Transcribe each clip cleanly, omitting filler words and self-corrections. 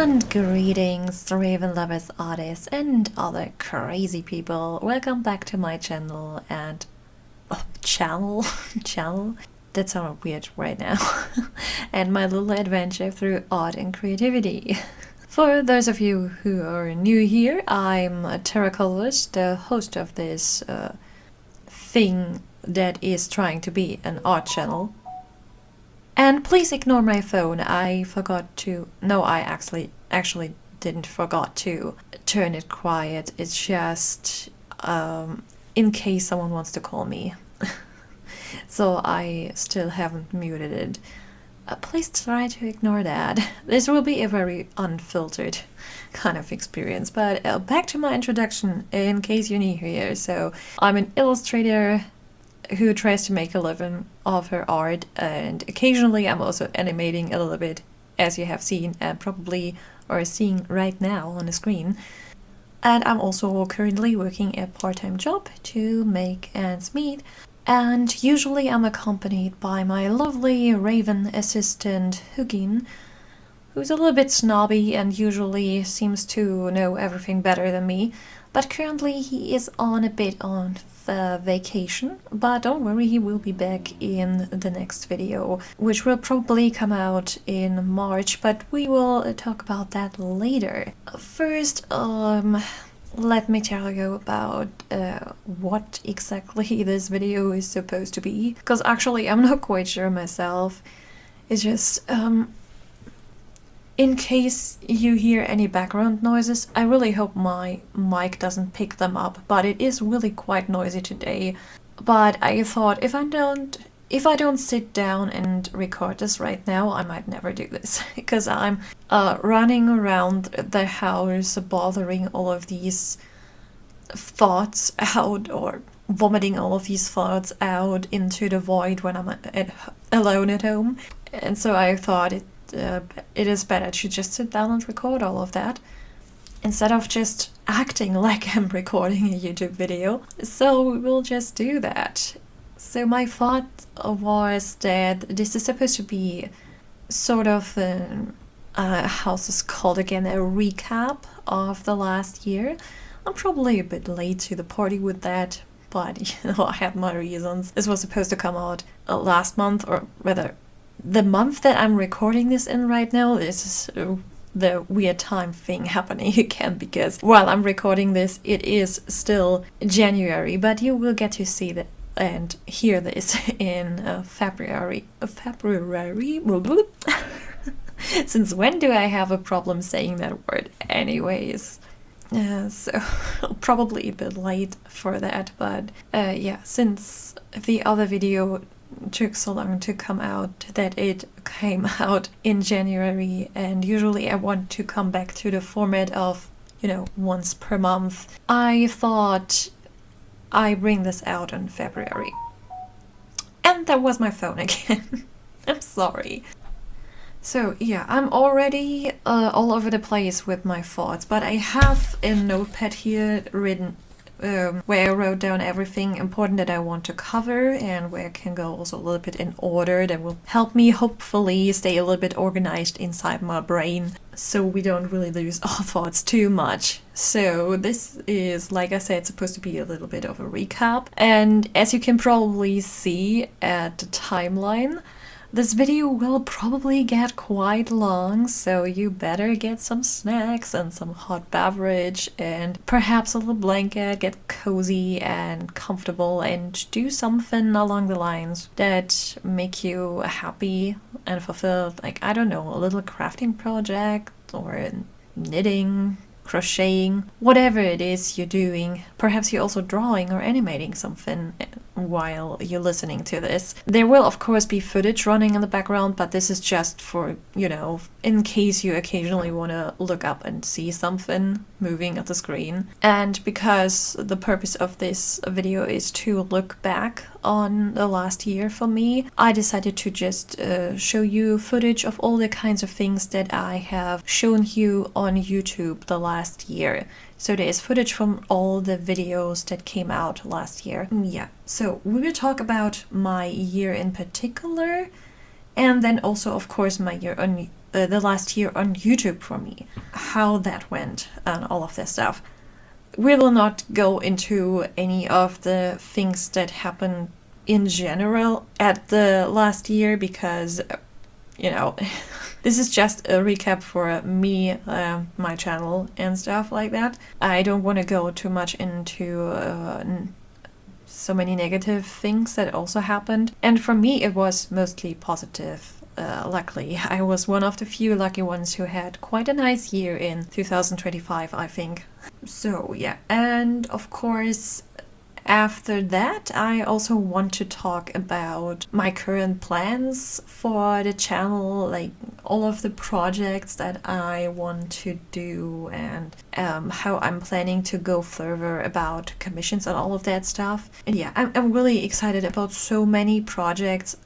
And greetings, Raven lovers, artists, and other crazy people. Welcome back to my channel and channel. That sounded weird right now. And my little adventure through art and creativity. For those of you who are new here, I'm Terra Colors, the host of this thing that is trying to be an art channel. And please ignore my phone. I forgot to... No, I actually didn't forgot to turn it quiet. It's just in case someone wants to call me. So I still haven't muted it. Please try to ignore that. This will be a very unfiltered kind of experience. But back to my introduction in case you're new here. So I'm an illustrator who tries to make a living of her art, and occasionally I'm also animating a little bit, as you have seen and probably are seeing right now on the screen. And I'm also currently working a part-time job to make ends meet, and usually I'm accompanied by my lovely Raven assistant Hugin, who's a little bit snobby and usually seems to know everything better than me, but currently he is on a bit on vacation, but don't worry, he will be back in the next video, which will probably come out in March, but we will talk about that later. First, let me tell you about what exactly this video is supposed to be, because actually I'm not quite sure myself. It's just in case you hear any background noises, I really hope my mic doesn't pick them up, but it is really quite noisy today. But I thought if I don't sit down and record this right now, I might never do this, because I'm running around the house bothering all of these thoughts out, or vomiting all of these thoughts out into the void when I'm alone at home. And so I thought it is better to just sit down and record all of that instead of just acting like I'm recording a YouTube video. So we will just do that. So my thought was that this is supposed to be sort of how's this called again, a recap of the last year. I'm probably a bit late to the party with that, but you know, I had my reasons. This was supposed to come out last month, or rather the month that I'm recording this in right now. This is the weird time thing happening again, because while I'm recording this, it is still January, but you will get to see that and hear this in February. Since when do I have a problem saying that word? Anyways. So probably a bit late for that, but yeah, since the other video took so long to come out that it came out in January, and usually I want to come back to the format of, you know, once per month, I thought I bring this out in February. And that was my phone again. I'm sorry. So yeah, I'm already all over the place with my thoughts, but I have a notepad here written where I wrote down everything important that I want to cover, and where I can go also a little bit in order that will help me hopefully stay a little bit organized inside my brain, so we don't really lose our thoughts too much. So this is, like I said, supposed to be a little bit of a recap, and as you can probably see at the timeline, this video will probably get quite long, so you better get some snacks and some hot beverage and perhaps a little blanket, get cozy and comfortable, and do something along the lines that make you happy and fulfilled. Like, I don't know, a little crafting project or knitting, crocheting, whatever it is you're doing. Perhaps you're also drawing or animating something while you're listening to this. There will of course be footage running in the background, but this is just for, you know, in case you occasionally want to look up and see something moving at the screen. And because the purpose of this video is to look back on the last year for me, I decided to just show you footage of all the kinds of things that I have shown you on YouTube the last year. So there is footage from all the videos that came out last year. Yeah, so we will talk about my year in particular, and then also of course my year on the last year on YouTube for me, how that went and all of this stuff. We will not go into any of the things that happened in general at the last year because, you know, this is just a recap for me, my channel and stuff like that. I don't want to go too much into so many negative things that also happened. And for me, it was mostly positive. Luckily, I was one of the few lucky ones who had quite a nice year in 2025, I think. So yeah, and of course, after that, I also want to talk about my current plans for the channel, like all of the projects that I want to do and how I'm planning to go further about commissions and all of that stuff. And yeah, I'm really excited about so many projects.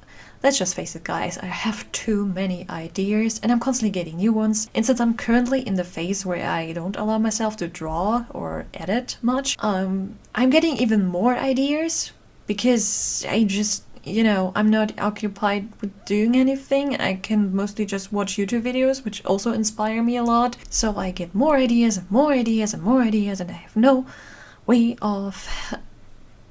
Let's just face it, guys, I have too many ideas and I'm constantly getting new ones. And since I'm currently in the phase where I don't allow myself to draw or edit much, I'm getting even more ideas because I just, you know, I'm not occupied with doing anything. I can mostly just watch YouTube videos, which also inspire me a lot. So I get more ideas and more ideas and more ideas, and I have no way of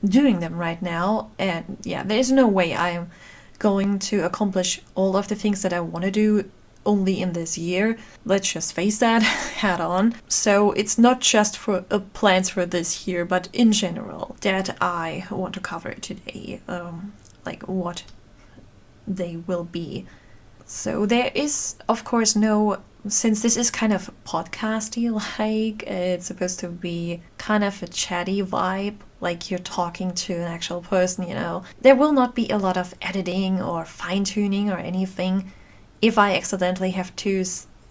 doing them right now. And yeah, there's no way I'm going to accomplish all of the things that I want to do only in this year. Let's just face that head on. So it's not just for plans for this year, but in general that I want to cover today, like what they will be. So there is, of course, no, since this is kind of podcasty, like it's supposed to be kind of a chatty vibe, like you're talking to an actual person, you know, there will not be a lot of editing or fine-tuning or anything. If I accidentally have to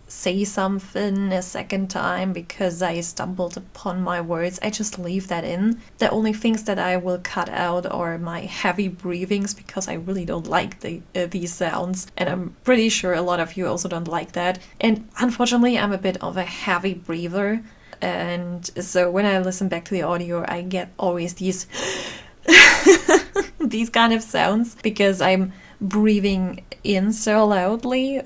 say something a second time because I stumbled upon my words, I just leave that in. The only things that I will cut out are my heavy breathings because I really don't like these sounds, and I'm pretty sure a lot of you also don't like that. And unfortunately, I'm a bit of a heavy breather, and so when I listen back to the audio, I get always these these kind of sounds because I'm breathing in so loudly.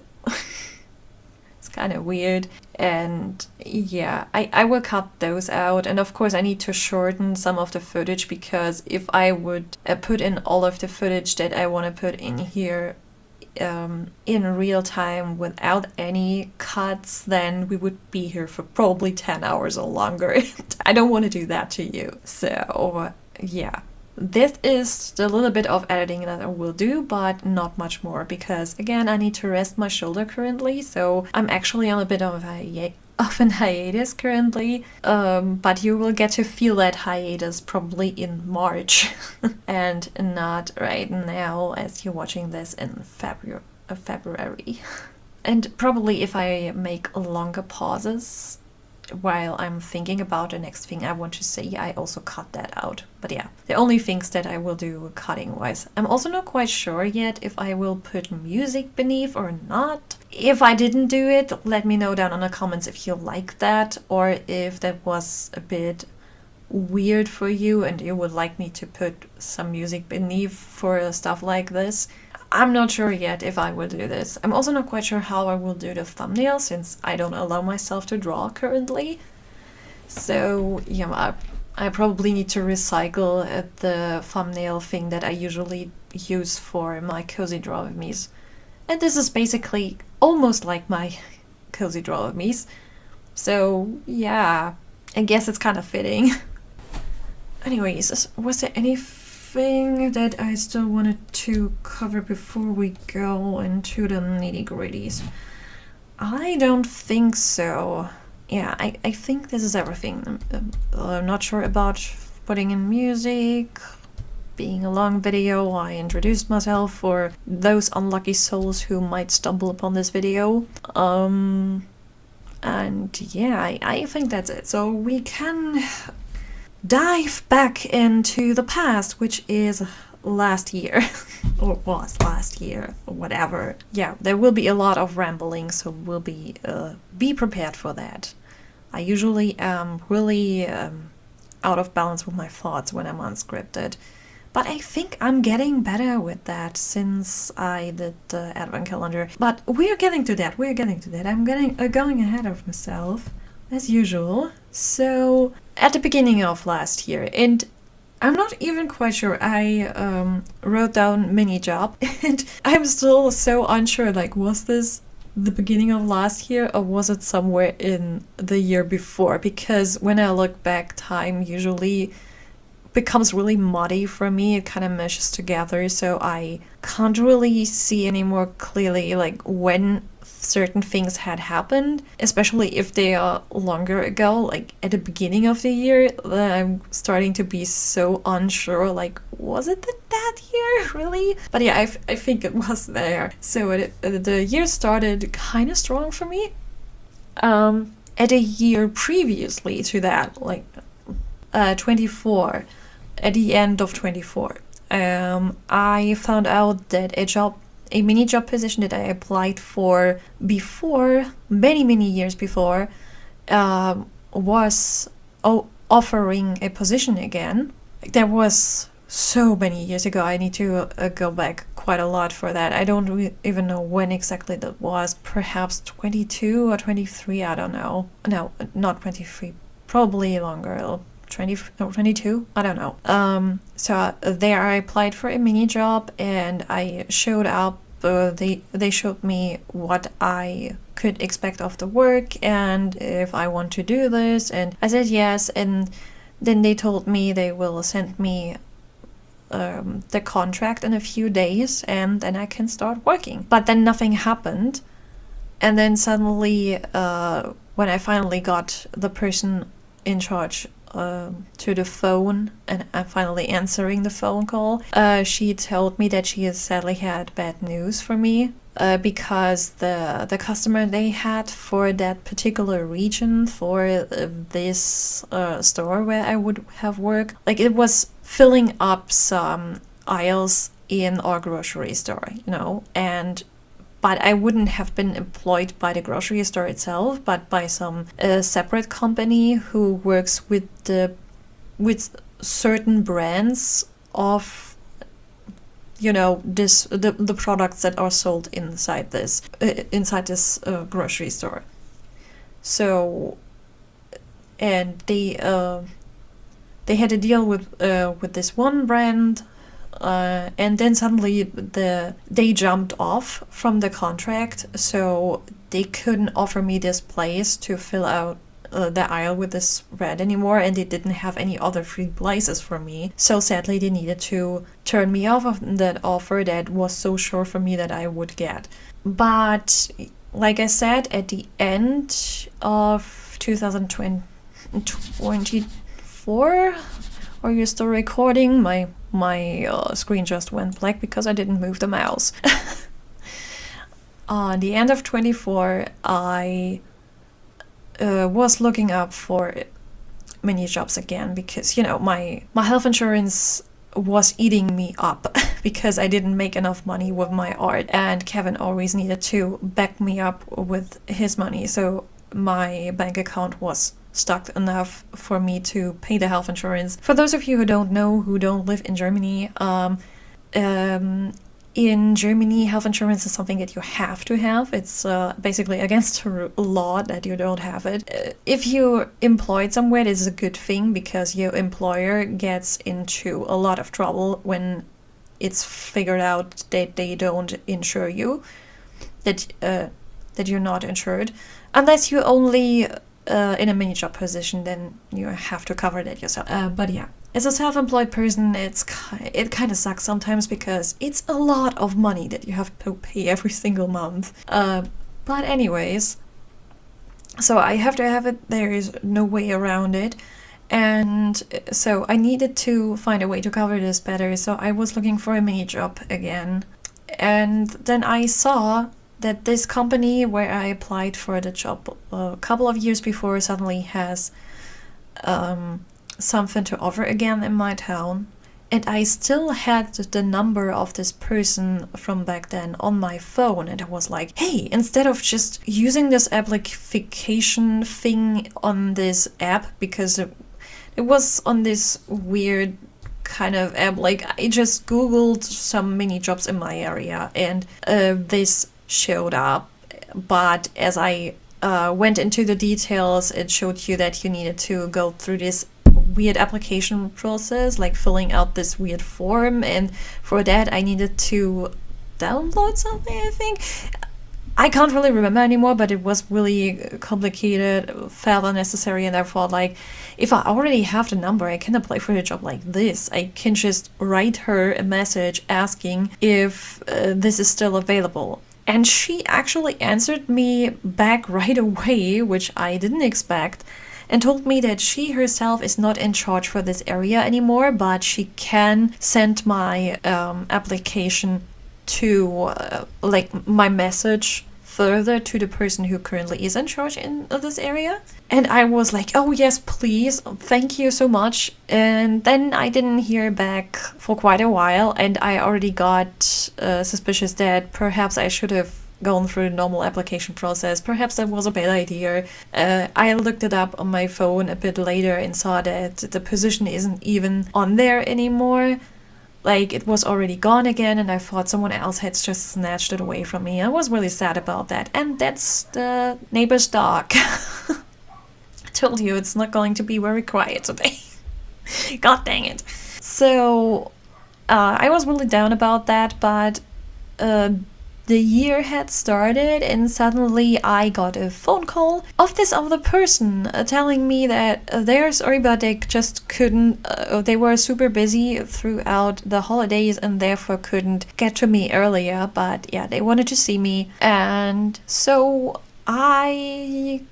Kind of weird. And yeah, I will cut those out, and of course I need to shorten some of the footage because if I would put in all of the footage that I want to put in here in real time without any cuts, then we would be here for probably 10 hours or longer. I don't want to do that to you. So yeah, this is the little bit of editing that I will do, but not much more because, again, I need to rest my shoulder currently, so I'm actually on a bit of an hiatus currently, but you will get to feel that hiatus probably in March and not right now as you're watching this in February. And probably if I make longer pauses while I'm thinking about the next thing I want to say, I also cut that out. But yeah, the only things that I will do cutting wise. I'm also not quite sure yet if I will put music beneath or not. If I didn't do it, let me know down in the comments if you like that, or if that was a bit weird for you and you would like me to put some music beneath for stuff like this. I'm not sure yet if I will do this. I'm also not quite sure how I will do the thumbnail since I don't allow myself to draw currently. So yeah, I probably need to recycle the thumbnail thing that I usually use for my cozy draw with me's. And this is basically almost like my cozy draw with me's. So yeah, I guess it's kind of fitting. Anyways, was there anything that I still wanted to cover before we go into the nitty-gritties? I don't think so. Yeah, I think this is everything. I'm not sure about putting in music, being a long video. I introduced myself for those unlucky souls who might stumble upon this video. And yeah, I think that's it. So we can dive back into the past, which is last year, or was last year, or whatever. Yeah, there will be a lot of rambling, so we'll be prepared for that. I usually am really out of balance with my thoughts when I'm unscripted, But I think I'm getting better with that since I did the advent calendar. But we're getting to that. I'm going ahead of myself, as usual. So, at the beginning of last year, and I'm not even quite sure, I wrote down mini job, and I'm still so unsure, like, was this the beginning of last year or was it somewhere in the year before? Because when I look back, time usually becomes really muddy for me. It kind of meshes together, so I can't really see any more clearly like when certain things had happened, especially if they are longer ago, like at the beginning of the year. Then I'm starting to be so unsure, like, was it that year really? But yeah, I think it was there. So the year started kind of strong for me. At a year previously to that, like 24, at the end of 24, I found out that a mini job position that I applied for before, many years before, was offering a position again. That was so many years ago. I need to go back quite a lot for that. I don't even know when exactly that was. Perhaps 22 or 23, I don't know. No, not 23, probably longer. 22, I don't know. So there I applied for a mini job and I showed up. They showed me what I could expect of the work and if I want to do this, and I said yes, and then they told me they will send me the contract in a few days and then I can start working. But then nothing happened, and then suddenly when I finally got the person in charge to the phone and I'm finally answering the phone call, she told me that she has sadly had bad news for me because the customer they had for that particular region for this store where I would have worked, like it was filling up some aisles in our grocery store, but I wouldn't have been employed by the grocery store itself, but by some separate company who works with certain brands of, the products that are sold inside this grocery store. So, and they had a deal with this one brand. And then suddenly they jumped off from the contract, so they couldn't offer me this place to fill out the aisle with this bread anymore, and they didn't have any other free places for me. So sadly, they needed to turn me off of that offer that was so sure for me that I would get. But like I said, at the end of 2024, are you still recording? My screen just went black because I didn't move the mouse. The end of 24, I was looking up for mini jobs again because, my health insurance was eating me up because I didn't make enough money with my art, and Kevin always needed to back me up with his money, so my bank account was stuck enough for me to pay the health insurance. For those of you who don't know, who don't live in Germany, in Germany, health insurance is something that you have to have. It's basically against the law that you don't have it. If you're employed somewhere, this is a good thing because your employer gets into a lot of trouble when it's figured out that they don't insure you, that you're not insured, unless you only in a mini job position, then you have to cover that yourself. But yeah, as a self-employed person, it kind of sucks sometimes because it's a lot of money that you have to pay every single month. But anyways, so I have to have it. There is no way around it. And so I needed to find a way to cover this better. So I was looking for a mini job again. And then I saw that this company where I applied for the job a couple of years before suddenly has something to offer again in my town. And I still had the number of this person from back then on my phone. And I was like, hey, instead of just using this application thing on this app, because it was on this weird kind of app. Like, I just Googled some mini jobs in my area, and this showed up. But as I went into the details, it showed you that you needed to go through this weird application process, like filling out this weird form, and for that I needed to download something, I think. I can't really remember anymore, but it was really complicated, felt unnecessary, and I thought, like, if I already have the number, I can apply for a job like this. I can just write her a message asking if this is still available. And she actually answered me back right away, which I didn't expect, and told me that she herself is not in charge for this area anymore, but she can send my application to, like, my message further to the person who currently is in charge in this area. And I was like, oh yes, please, thank you so much. And then I didn't hear back for quite a while, and I already got suspicious that perhaps I should have gone through the normal application process. Perhaps that was a bad idea. I looked it up on my phone a bit later and saw that the position isn't even on there anymore. Like, it was already gone again, and I thought someone else had just snatched it away from me. I was really sad about that. And that's the neighbor's dog. I told you it's not going to be very quiet today. God dang it. So, I was really down about that, but the year had started, and suddenly I got a phone call of this other person telling me that they're sorry, but they just couldn't, they were super busy throughout the holidays and therefore couldn't get to me earlier, but yeah, they wanted to see me. And so I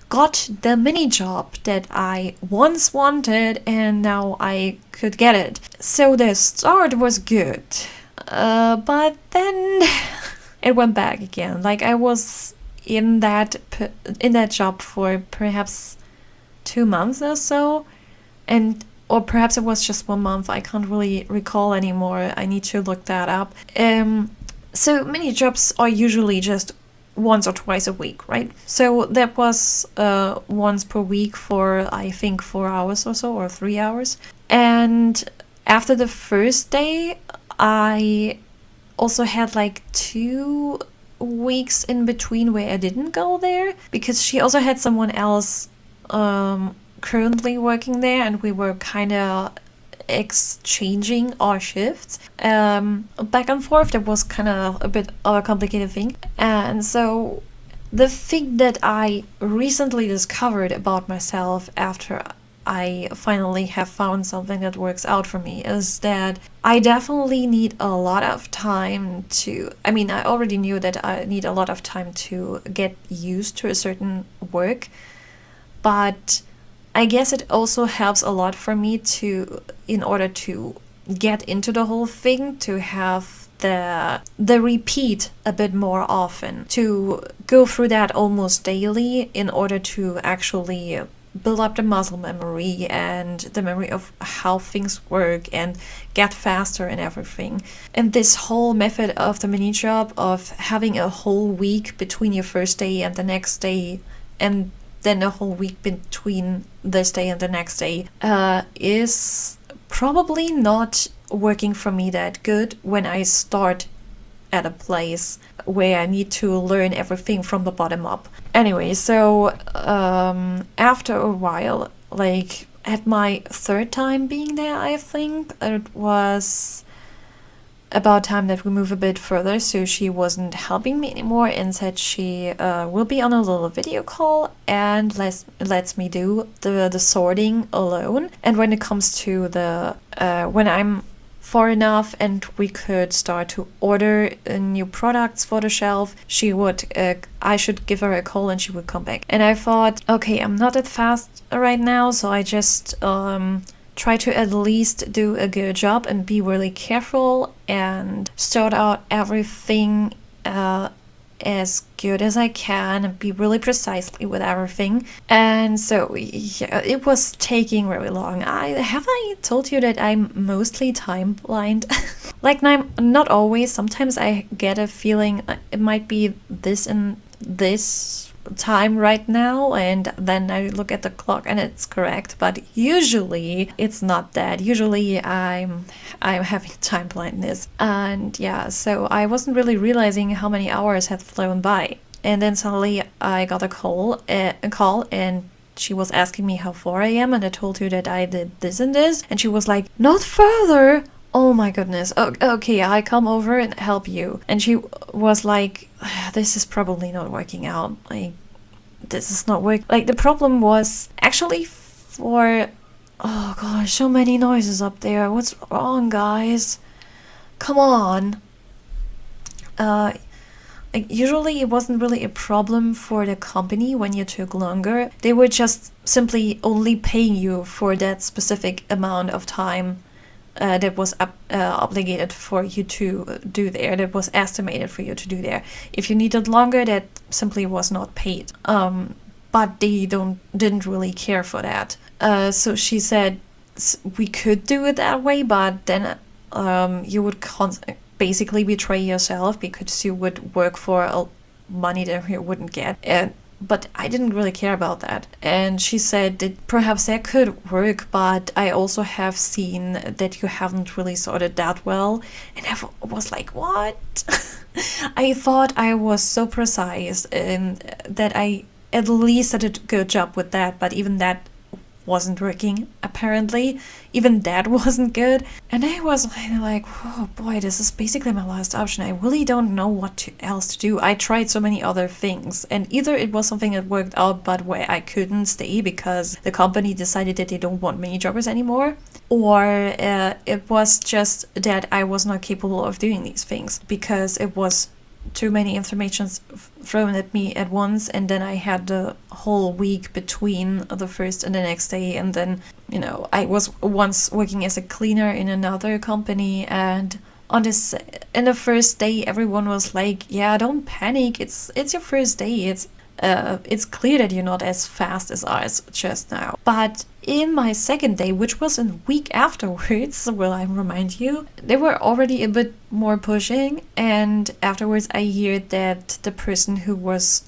got the mini job that I once wanted, and now I could get it. So the start was good. But then it went back again. Like, I was in that job for perhaps 2 months or so, or perhaps it was just 1 month. I can't really recall anymore. I need to look that up. So mini jobs are usually just once or twice a week, right? So that was once per week for, I think, 4 hours or so, or 3 hours. And after the first day, I also had like 2 weeks in between where I didn't go there, because she also had someone else currently working there, and we were kind of exchanging our shifts back and forth. That was kind of a bit of a complicated thing. And so the thing that I recently discovered about myself after I finally have found something that works out for me is that I definitely need a lot of time to, I mean, I already knew that I need a lot of time to get used to a certain work, but I guess it also helps a lot for me to, in order to get into the whole thing, to have the repeat a bit more often, to go through that almost daily in order to actually build up the muscle memory and the memory of how things work and get faster and everything. And this whole method of the mini job of having a whole week between your first day and the next day, and then a whole week between this day and the next day, is probably not working for me that good when I start at a place where I need to learn everything from the bottom up. Anyway, so after a while, like at my 3rd time being there, I think, it was about time that we move a bit further, so she wasn't helping me anymore and said she will be on a little video call and lets me do the sorting alone. And when it comes to the when I'm far enough and we could start to order new products for the shelf, she would I should give her a call and she would come back. And I thought, okay, I'm not that fast right now, so I just try to at least do a good job and be really careful and sort out everything as good as I can and be really precisely with everything. And so yeah, it was taking very long. Have I told you that I'm mostly time blind? Like, not always. Sometimes I get a feeling it might be this and this time right now, and then I look at the clock and it's correct, but usually it's not that. Usually I'm having time blindness, and yeah, so I wasn't really realizing how many hours had flown by. And then suddenly I got a call, and she was asking me how far I am, and I told her that I did this and this, and she was like, not further. Oh my goodness. Okay, I come over and help you. And she was like, this is probably not working out. Like, this is not working. Like, the problem was actually for... Oh gosh, so many noises up there. What's wrong, guys? Come on. Usually it wasn't really a problem for the company when you took longer. They were just simply only paying you for that specific amount of time that was obligated for you to do there, that was estimated for you to do there. If you needed longer, that simply was not paid. But they didn't really care for that. So she said we could do it that way, but then you would basically betray yourself because you would work for money that you wouldn't get. But I didn't really care about that. And she said that perhaps that could work, but I also have seen that you haven't really sorted that well. And I was like, what? I thought I was so precise and that I at least did a good job with that, but even that wasn't working, apparently. Even that wasn't good. And I was like, oh boy, this is basically my last option. I really don't know what else to do. I tried so many other things, and either it was something that worked out but where I couldn't stay because the company decided that they don't want mini jobbers anymore, or it was just that I was not capable of doing these things because it was too many informations thrown at me at once, and then I had the whole week between the first and the next day. And then, you know, I was once working as a cleaner in another company, and on the first day everyone was like, yeah, don't panic, it's your first day, it's clear that you're not as fast as us just now. But in my second day, which was a week afterwards, will I remind you, they were already a bit more pushing. And afterwards I heard that the person who was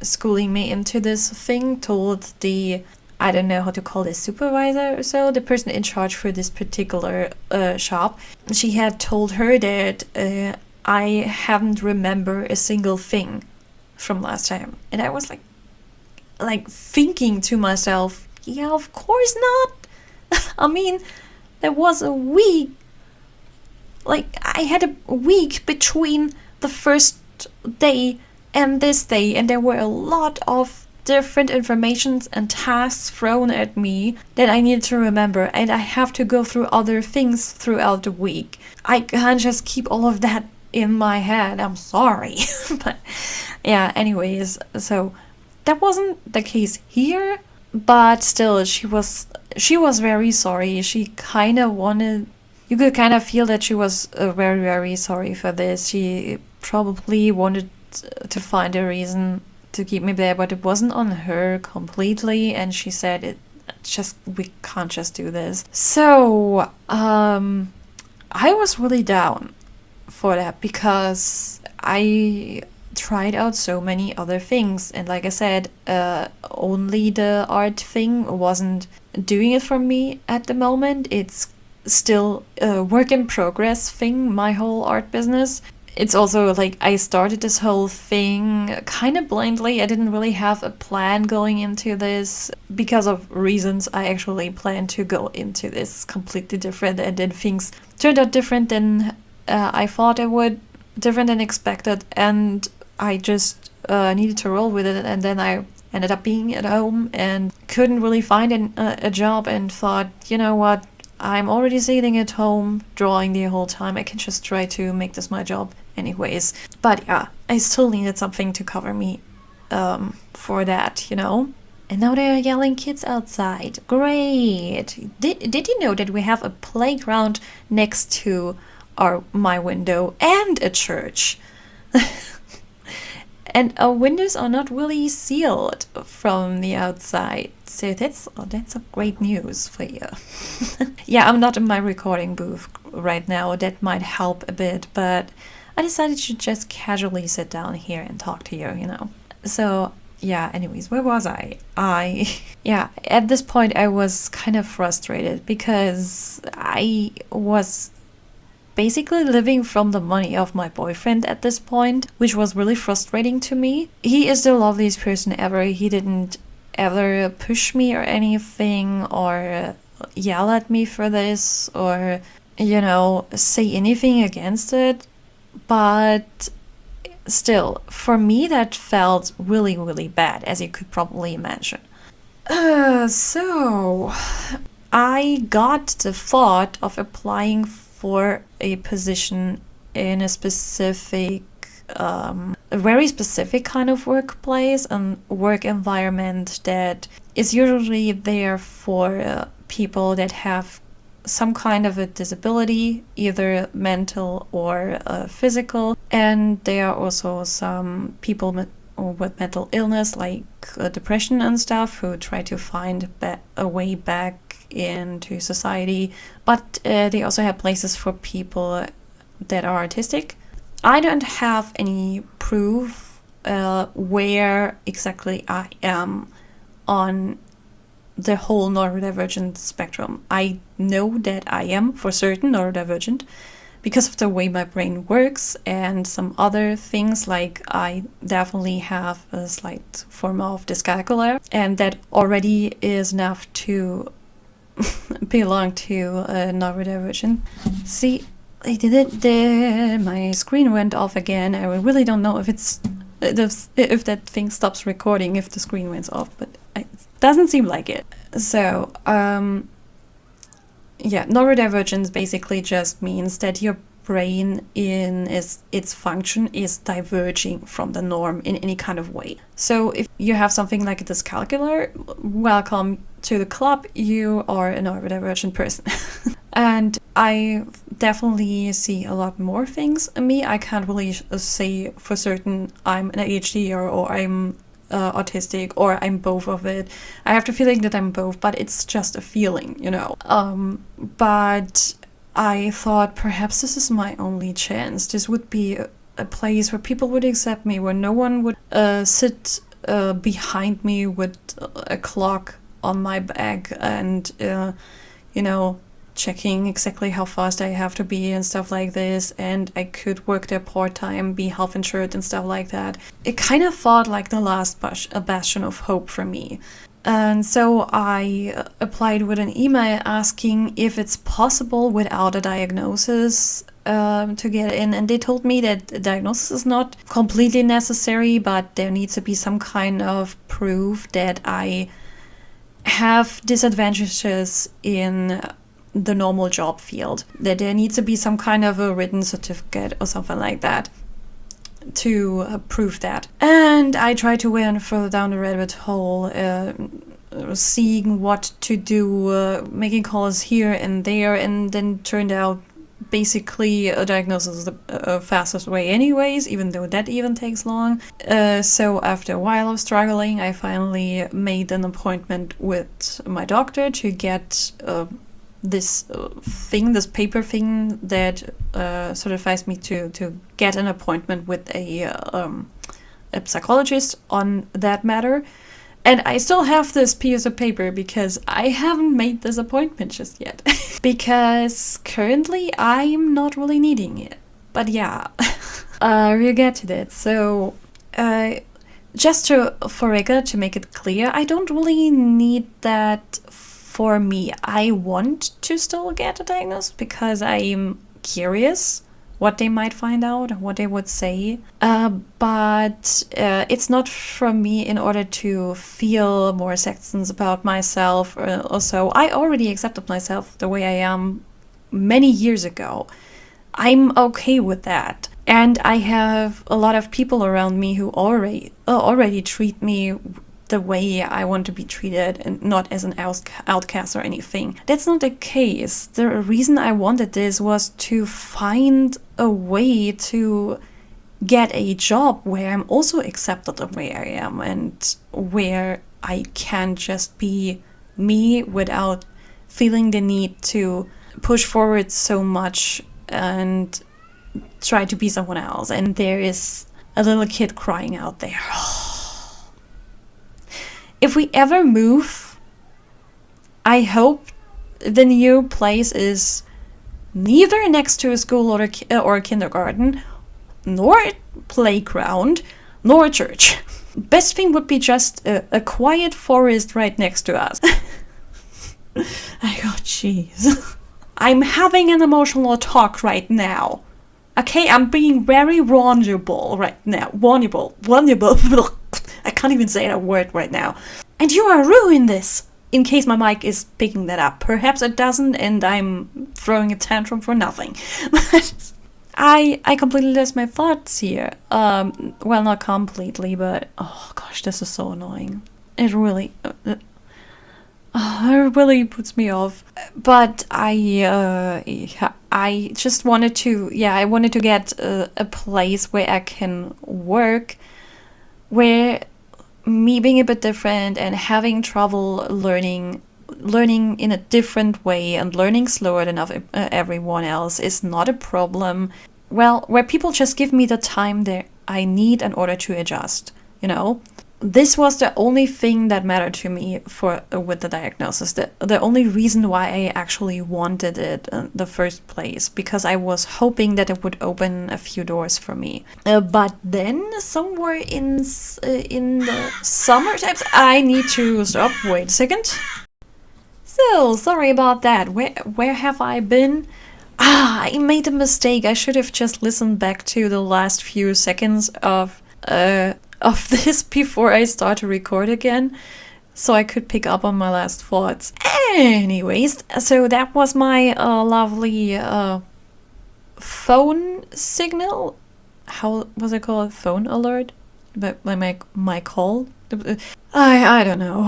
schooling me into this thing told the, I don't know how to call this, supervisor or so, the person in charge for this particular shop, she had told her that I haven't remembered a single thing from last time. And I was like thinking to myself, yeah, of course not. I mean, there was a week, like I had a week between the first day and this day, and there were a lot of different informations and tasks thrown at me that I needed to remember, and I have to go through other things throughout the week. I can't just keep all of that in my head. I'm sorry. But yeah, anyways, so that wasn't the case here, but still she was very sorry. She kind of wanted, you could kind of feel that she was very, very sorry for this. She probably wanted to find a reason to keep me there, but it wasn't on her completely, and she said we can't just do this. So I was really down for that because I tried out so many other things, and like I said, only the art thing wasn't doing it for me at the moment. It's still a work in progress thing, my whole art business. It's also like I started this whole thing kind of blindly. I didn't really have a plan going into this because of reasons. I actually planned to go into this completely different, and then things turned out different than I thought it would, different than expected, and I just needed to roll with it. And then I ended up being at home and couldn't really find a job, and thought, you know what, I'm already sitting at home drawing the whole time. I can just try to make this my job anyways. But yeah, I still needed something to cover me for that, you know. And now there are yelling kids outside. Great! Did you know that we have a playground next to my window and a church? And our windows are not really sealed from the outside. So that's a great news for you. Yeah, I'm not in my recording booth right now. That might help a bit, but I decided to just casually sit down here and talk to you, you know. So yeah, anyways, where was yeah, at this point I was kind of frustrated because I was basically living from the money of my boyfriend at this point, which was really frustrating to me. He is the loveliest person ever. He didn't ever push me or anything, or yell at me for this, or, say anything against it. But still, for me, that felt really, really bad, as you could probably imagine. So I got the thought of applying for a position in a specific, a very specific kind of workplace and work environment that is usually there for people that have some kind of a disability, either mental or physical. And there are also some people with mental illness, like depression and stuff, who try to find a way back into society. But they also have places for people that are autistic. I don't have any proof where exactly I am on the whole neurodivergent spectrum. I know that I am for certain neurodivergent because of the way my brain works and some other things, like I definitely have a slight form of dyscalculia, and that already is enough to belong to neurodivergent. See, I did it there. My screen went off again. I really don't know if that thing stops recording if the screen went off, but it doesn't seem like it. So, neurodivergence basically just means that your brain its function is diverging from the norm in any kind of way. So if you have something like a dyscalculia, welcome to the club. You are a neurodivergent person. And I definitely see a lot more things in me. I can't really say for certain I'm an ADHD or I'm autistic, or I'm both of it. I have the feeling that I'm both, but it's just a feeling, But I thought perhaps this is my only chance. This would be a place where people would accept me, where no one would sit behind me with a clock on my back and, checking exactly how fast I have to be and stuff like this, and I could work there part-time, be health insured and stuff like that. It kind of felt like the last bastion of hope for me. And so I applied with an email asking if it's possible without a diagnosis to get in, and they told me that a diagnosis is not completely necessary, but there needs to be some kind of proof that I have disadvantages in the normal job field, that there needs to be some kind of a written certificate or something like that to prove that. And I tried to went further down the rabbit hole, seeing what to do, making calls here and there, and then turned out basically a diagnosis is the fastest way anyways, even though that even takes long. So after a while of struggling, I finally made an appointment with my doctor to get this paper thing that certifies me to get an appointment with a psychologist on that matter. And I still have this piece of paper because I haven't made this appointment just yet. Because currently I'm not really needing it. But yeah, we'll get to that. So just for regular, to make it clear, I don't really need that for me. I want to still get a diagnosis because I'm curious what they might find out, what they would say. But it's not from me in order to feel more sections about myself or so. I already accepted myself the way I am many years ago. I'm okay with that. And I have a lot of people around me who already treat me the way I want to be treated and not as an outcast or anything. That's not the case. The reason I wanted this was to find a way to get a job where I'm also accepted the way I am and where I can just be me without feeling the need to push forward so much and try to be someone else. And there is a little kid crying out there. if we ever move, I hope the new place is neither next to a school or a kindergarten, nor a playground, nor a church. Best thing would be just a quiet forest right next to us. Oh, jeez. I'm having an emotional talk right now. Okay, I'm being very vulnerable right now. Vulnerable. I can't even say that word right now. And you are ruining this. In case my mic is picking that up. Perhaps it doesn't, and I'm throwing a tantrum for nothing. But I completely lost my thoughts here. Well, not completely, but oh gosh, this is so annoying. It really puts me off. But I just wanted to, I wanted to get a place where I can work, where me being a bit different and having trouble learning in a different way and learning slower than everyone else is not a problem. Well, where people just give me the time that I need in order to adjust, you know? This was the only thing that mattered to me with the diagnosis. The only reason why I actually wanted it in the first place, because I was hoping that it would open a few doors for me. But then somewhere in the summer times, I need to stop. Wait a second. So sorry about that. Where have I been? I made a mistake. I should have just listened back to the last few seconds of this before I start to record again, so I could pick up on my last thoughts. Anyways, so that was my lovely phone signal. How was it called? Phone alert? But my call? I don't know.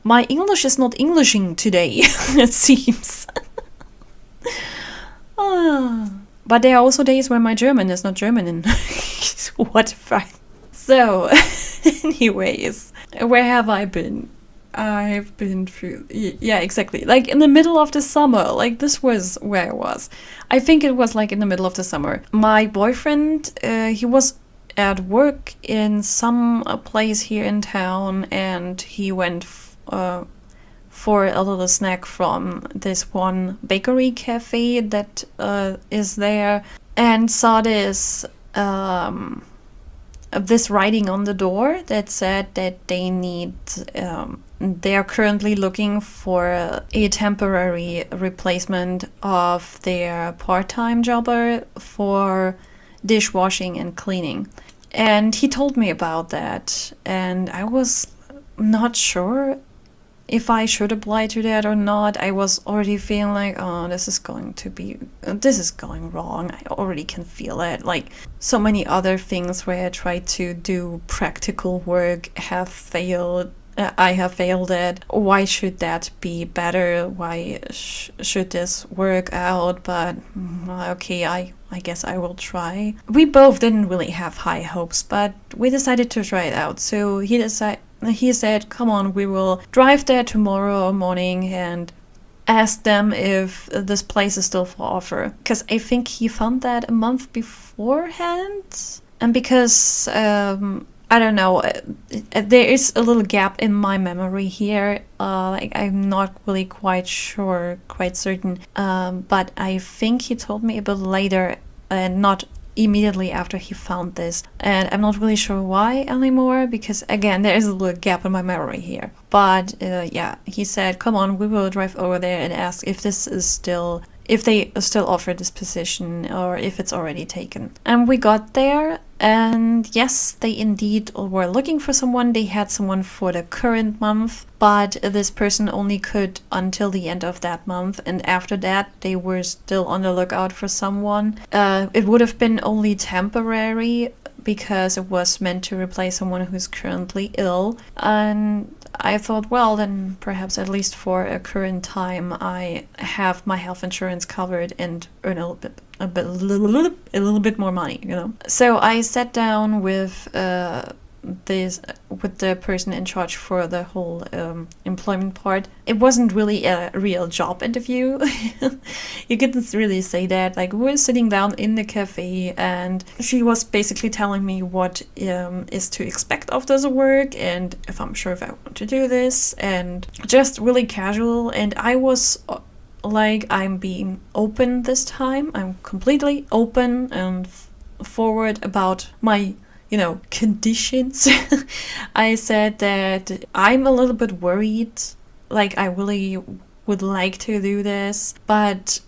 My English is not Englishing today, it seems. But there are also days where my German is not German, and what the fuck. So, anyways, where have I been? I've been through, yeah, exactly. Like in the middle of the summer, like this was where I was. I think it was like in the middle of the summer. My boyfriend, he was at work in some place here in town, and he went for a little snack from this one bakery cafe that is there, and saw this writing on the door that said that they are currently looking for a temporary replacement of their part-time jobber for dishwashing and cleaning. And he told me about that, and I was not sure if I should apply to that or not. I was already feeling like, oh, this is going wrong. I already can feel it. Like so many other things where I tried to do practical work have failed. I have failed at. Why should that be better? Why should this work out? But okay, I guess I will try. We both didn't really have high hopes, but we decided to try it out. So he said, come on, we will drive there tomorrow morning and ask them if this place is still for offer. Because I think he found that a month beforehand. And because, I don't know, there is a little gap in my memory here. Like I'm not really quite certain. But I think he told me a bit later and not immediately after he found this, and I'm not really sure why anymore, because again there is a little gap in my memory here. But he said, come on, we will drive over there and ask if they still offer this position or if it's already taken. And we got there, and yes, they indeed were looking for someone. They had someone for the current month, but this person only could until the end of that month, and after that they were still on the lookout for someone. It would have been only temporary because it was meant to replace someone who's currently ill. And I thought, well, then perhaps at least for a current time I have my health insurance covered and earn a little bit more money, you know. So I sat down with with the person in charge for the whole employment part. It wasn't really a real job interview. You couldn't really say that. Like, we were sitting down in the cafe, and she was basically telling me what is to expect of this work, and if I'm sure if I want to do this, and just really casual. And I was like, I'm being open this time. I'm completely open and forward about my conditions. I said that I'm a little bit worried, like I really would like to do this, but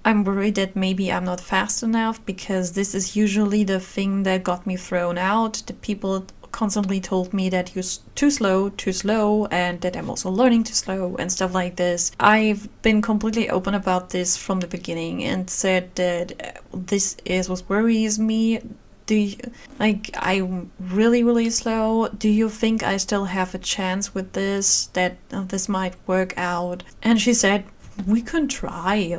I'm worried that maybe I'm not fast enough, because this is usually the thing that got me thrown out. The people constantly told me that you're too slow, and that I'm also learning too slow and stuff like this. I've been completely open about this from the beginning and said that this is what worries me. I'm really slow. Do you think I still have a chance with this, that this might work out? And she said, we can try,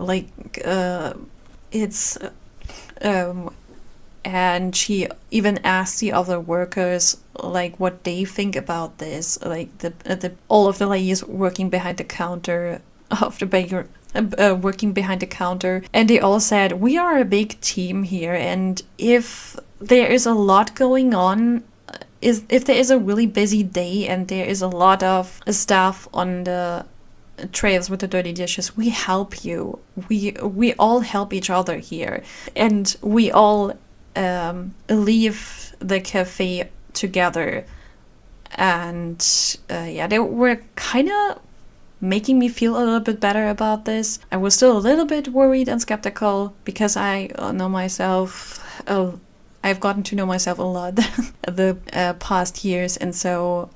and she even asked the other workers like what they think about this, like the all of the ladies working behind the counter of the baker, working behind the counter, and they all said, we are a big team here, and if there is a lot going on, if there is a really busy day and there is a lot of stuff on the trays with the dirty dishes, we help you. We all help each other here, and we all leave the cafe together. And they were kind of making me feel a little bit better about this. I was still a little bit worried and skeptical, because I know myself. I've gotten to know myself a lot the past years, and so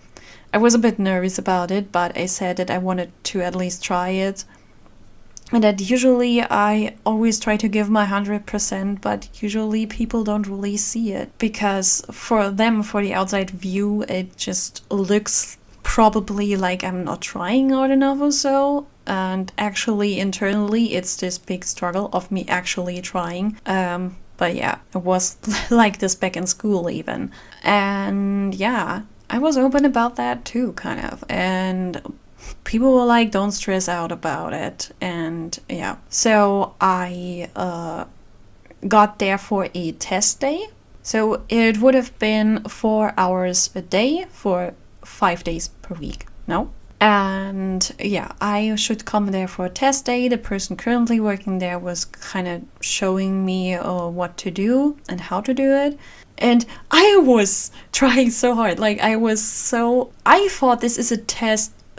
I was a bit nervous about it, but I said that I wanted to at least try it. And that usually I always try to give my 100%, but usually people don't really see it, because for them, for the outside view, it just looks probably like I'm not trying hard enough or so. And actually, internally, it's this big struggle of me actually trying. But yeah, it was like this back in school even. And yeah, I was open about that too, kind of. And people were like, don't stress out about it. And yeah, so I got there for a test day. So it would have been 4 hours a day for 5 days per week. No? And yeah, I should come there for a test day. The person currently working there was kind of showing me what to do and how to do it. And I was trying so hard. I thought this is a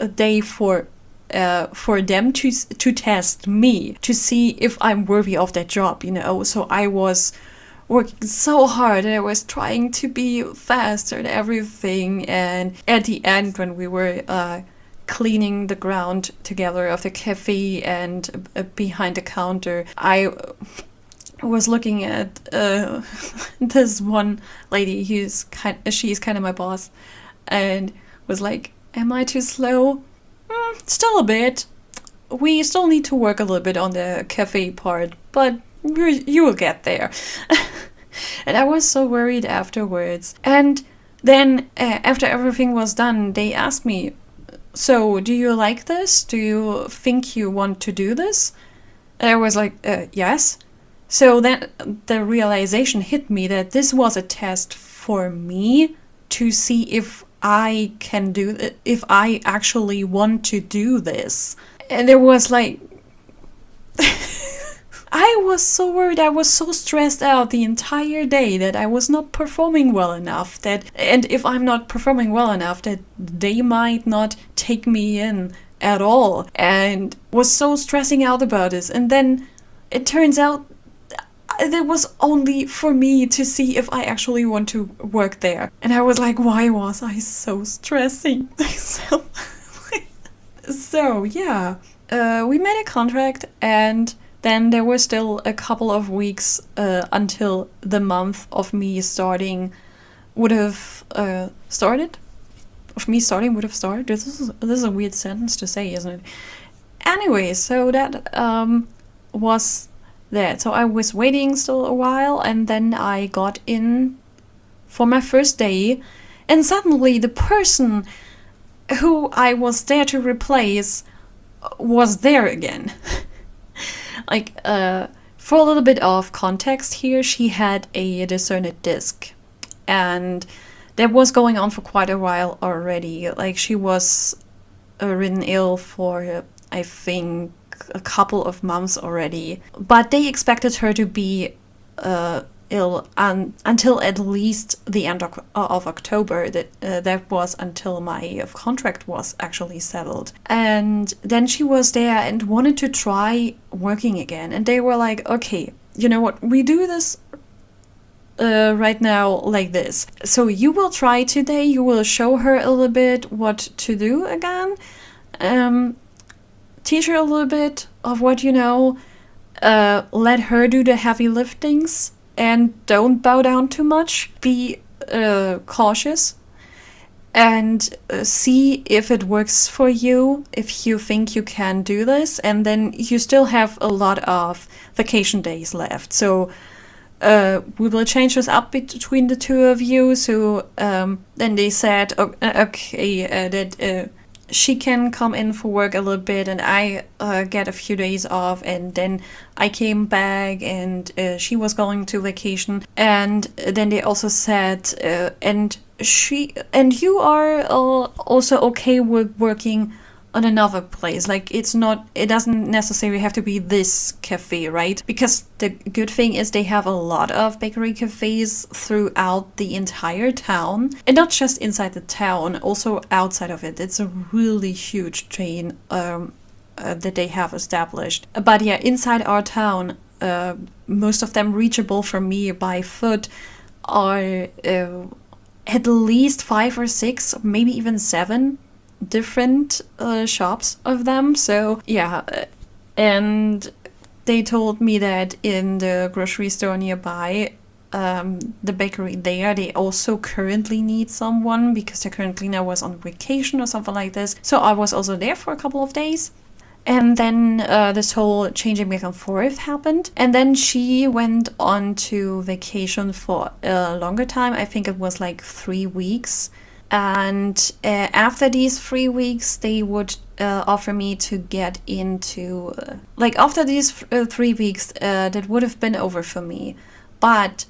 day for them to test me, to see if I'm worthy of that job, So I was working so hard, and I was trying to be faster and everything. And at the end, when we were cleaning the ground together of the cafe and behind the counter, I was looking at this one lady she's kind of my boss, and was like, am I too slow? Still a bit. We still need to work a little bit on the cafe part, but you will get there. And I was so worried afterwards. And then after everything was done, they asked me, so do you like this? Do you think you want to do this? And I was like, yes. So then the realization hit me that this was a test for me to see if I can do it, if I actually want to do this. And it was like, I was so worried, I was so stressed out the entire day that I was not performing well enough, and if I'm not performing well enough, that they might not take me in at all, and was so stressing out about this. And then it turns out it was only for me to see if I actually want to work there. And I was like, why was I so stressing? So yeah, we made a contract, and then there were still a couple of weeks until the month of me starting would have started. Of me starting would have started. This is a weird sentence to say, isn't it? Anyway, so that was that. So I was waiting still a while, and then I got in for my first day, And suddenly the person who I was there to replace was there again. Like, for a little bit of context here, she had a decidet disc, and that was going on for quite a while already. Like, she was ridden ill for, I think, a couple of months already. But they expected her to be ill until at least the end of October. That was until my contract was actually settled. And then she was there and wanted to try working again. And they were like, okay, you know what, we do this right now like this. So you will try today, you will show her a little bit what to do again. Teach her a little bit of what you know. Let her do the heavy liftings. And don't bow down too much. Be cautious and see if it works for you, if you think you can do this. And then you still have a lot of vacation days left. So we will change this up between the two of you. So then they said, okay, that she can come in for work a little bit and I get a few days off, and then I came back and she was going to vacation. And then they also said, and you are also okay with working on another place. Like, it doesn't necessarily have to be this cafe, right? Because the good thing is they have a lot of bakery cafes throughout the entire town, and not just inside the town, also outside of it. It's a really huge chain that they have established. But yeah, inside our town, most of them reachable from me by foot, are at least 5 or 6, maybe even 7 different shops of them. So yeah, and they told me that in the grocery store nearby, the bakery there, they also currently need someone because the current cleaner was on vacation or something like this. So I was also there for a couple of days. And then this whole changing back and forth happened. And then she went on to vacation for a longer time. I think it was like 3 weeks. And after these 3 weeks, they would offer me to get into... after these 3 weeks, that would have been over for me. But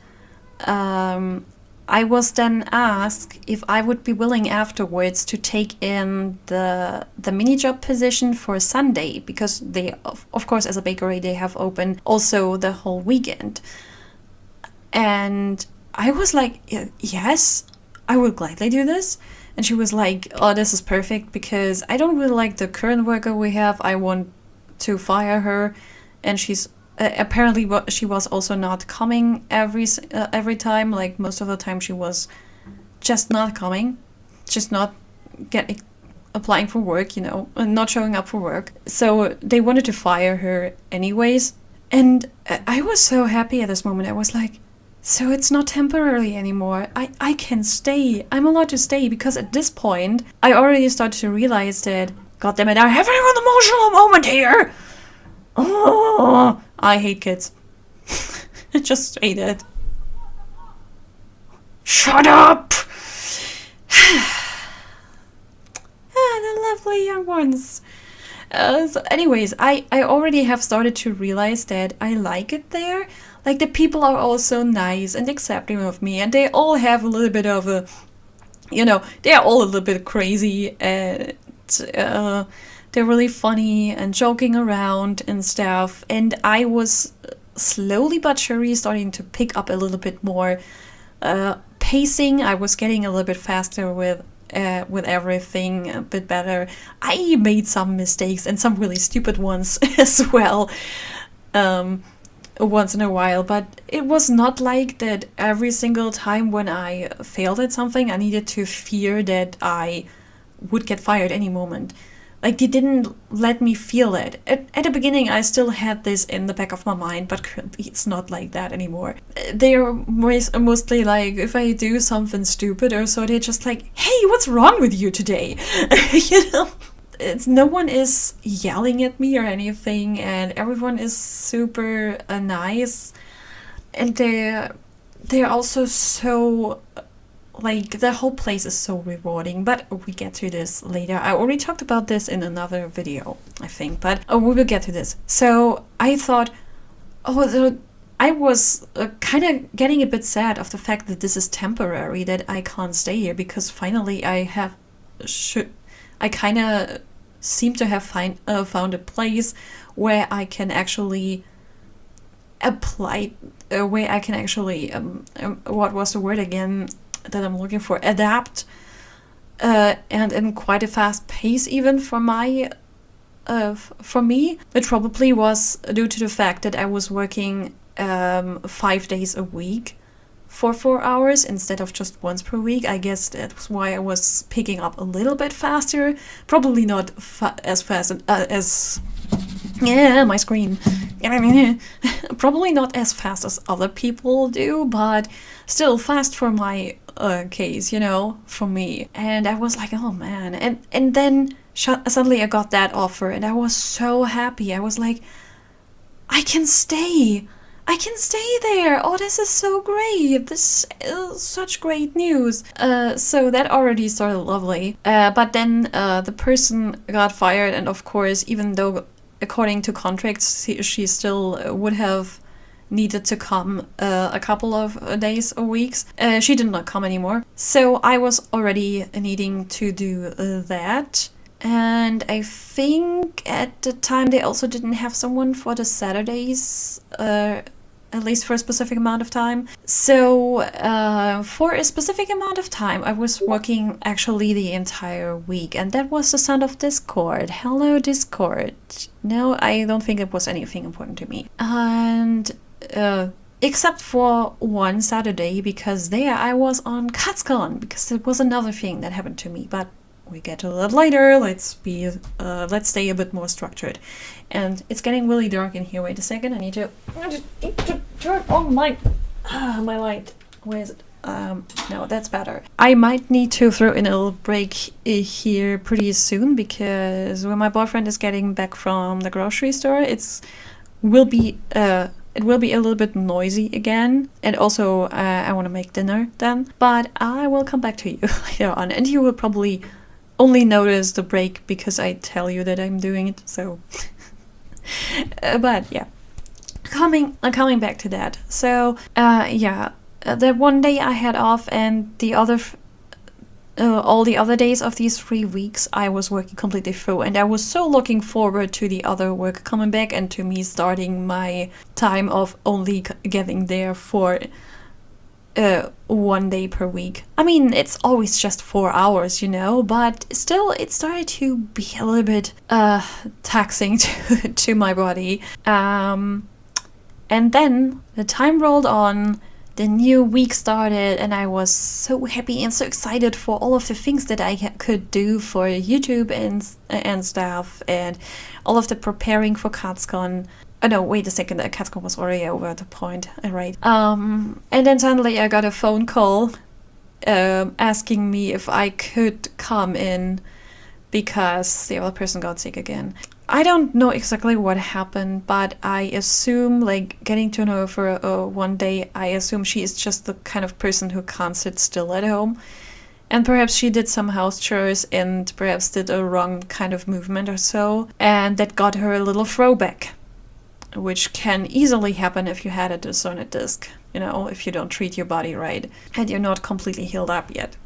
I was then asked if I would be willing afterwards to take in the mini job position for Sunday, because they, of course, as a bakery, they have open also the whole weekend. And I was like, yes, I would gladly do this. And she was like, oh, this is perfect because I don't really like the current worker we have. I want to fire her. And she's apparently she was also not coming every time. Like, most of the time she was just not coming, just not applying for work, and not showing up for work. So they wanted to fire her anyways. And I was so happy at this moment. I was like, so it's not temporary anymore. I can stay. I'm allowed to stay, because at this point I already started to realize that, God damn it, I'm having an emotional moment here. Oh, I hate kids. Just say that. Shut up! The lovely young ones. So anyways, I already have started to realize that I like it there. Like, the people are all so nice and accepting of me, and they all have a little bit of a, they're all a little bit crazy, and they're really funny and joking around and stuff. And I was slowly but surely starting to pick up a little bit more pacing. I was getting a little bit faster with everything, a bit better. I made some mistakes, and some really stupid ones as well, once in a while, but it was not like that every single time when I failed at something I needed to fear that I would get fired any moment. Like, they didn't let me feel it. At the beginning I still had this in the back of my mind, but currently it's not like that anymore. They're mostly like, if I do something stupid or so, they're just like, hey, what's wrong with you today? No one is yelling at me or anything, and everyone is super nice, and they're also so like the whole place is so rewarding, but we get to this later. I already talked about this in another video, I think, but we will get to this. So I thought, I was kind of getting a bit sad of the fact that this is temporary, that I can't stay here, because finally I kind of seem to have found a place where I can actually apply, where I can actually, what was the word again that I'm looking for? Adapt, and in quite a fast pace even for me. It probably was due to the fact that I was working 5 days a week for 4 hours instead of just once per week. I guess that's why I was picking up a little bit faster. Probably not as fast as my screen. Probably not as fast as other people do, but still fast for my case, for me. And I was like, oh man. And then suddenly I got that offer and I was so happy. I was like, I can stay there. Oh, this is so great. This is such great news. So that already started lovely. But then the person got fired, and of course, even though according to contracts she still would have needed to come a couple of days or weeks, she did not come anymore. So I was already needing to do that. And I think at the time they also didn't have someone for the Saturdays, at least for a specific amount of time. So for a specific amount of time, I was working actually the entire week. And that was the sound of Discord. Hello, Discord. No, I don't think it was anything important to me. And except for one Saturday, because there I was on CatsCon, because it was another thing that happened to me. But we get to that later. Let's stay a bit more structured. And it's getting really dark in here. Wait a second. I need to turn on my light. Where is it? No, that's better. I might need to throw in a little break here pretty soon, because when my boyfriend is getting back from the grocery store, it will be a little bit noisy again. And also, I want to make dinner then. But I will come back to you later on, and you will probably only notice the break because I tell you that I'm doing it. So, but yeah, coming back to that. So, the one day I had off, and the other, all the other days of these 3 weeks, I was working completely through, and I was so looking forward to the other work coming back and to me starting my time of only getting there for 1 day per week. I mean, it's always just 4 hours, but still it started to be a little bit taxing to my body. And then the time rolled on, the new week started, and I was so happy and so excited for all of the things that I could do for YouTube and stuff, and all of the preparing for CatsCon. Oh no, wait a second, the CatsCon was already over at the point, right? And then suddenly I got a phone call asking me if I could come in because the other person got sick again. I don't know exactly what happened, but I assume, getting to know her for 1 day, I assume she is just the kind of person who can't sit still at home. And perhaps she did some house chores and perhaps did a wrong kind of movement or so, and that got her a little throwback, which can easily happen if you had a discerned disc, if you don't treat your body right and you're not completely healed up yet.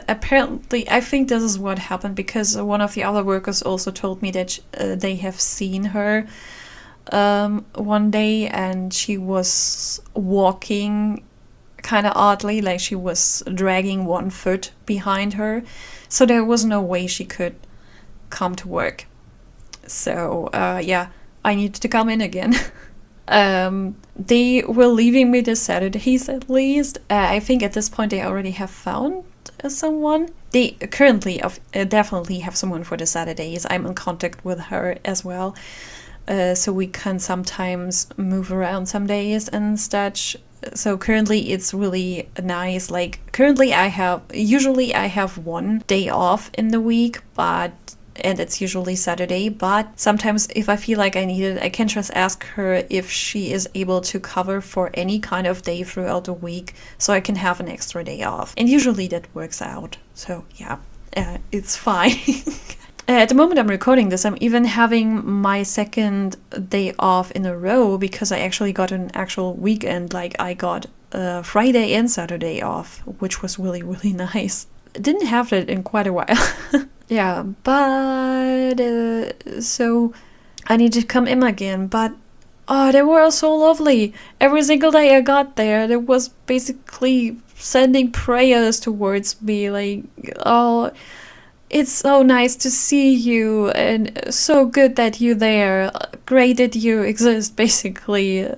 Apparently, I think this is what happened, because one of the other workers also told me that they have seen her one day, and she was walking kind of oddly, like she was dragging one foot behind her, so there was no way she could come to work. So I needed to come in again. They were leaving me the Saturdays at least. I think at this point they already have found someone. They currently definitely have someone for the Saturdays. I'm in contact with her as well. So we can sometimes move around some days and such. So currently it's really nice. Currently usually I have 1 day off in the week, but and it's usually Saturday, but sometimes if I feel like I need it, I can just ask her if she is able to cover for any kind of day throughout the week so I can have an extra day off. And usually that works out. So yeah, it's fine. At the moment I'm recording this, I'm even having my second day off in a row because I actually got an actual weekend. Like I got Friday and Saturday off, which was really, really nice. Didn't have that in quite a while. Yeah, but so I need to come in again, but oh, they were so lovely. Every single day I got there, there was basically sending prayers towards me, like, oh, it's so nice to see you and so good that you're there. Great that you exist, basically,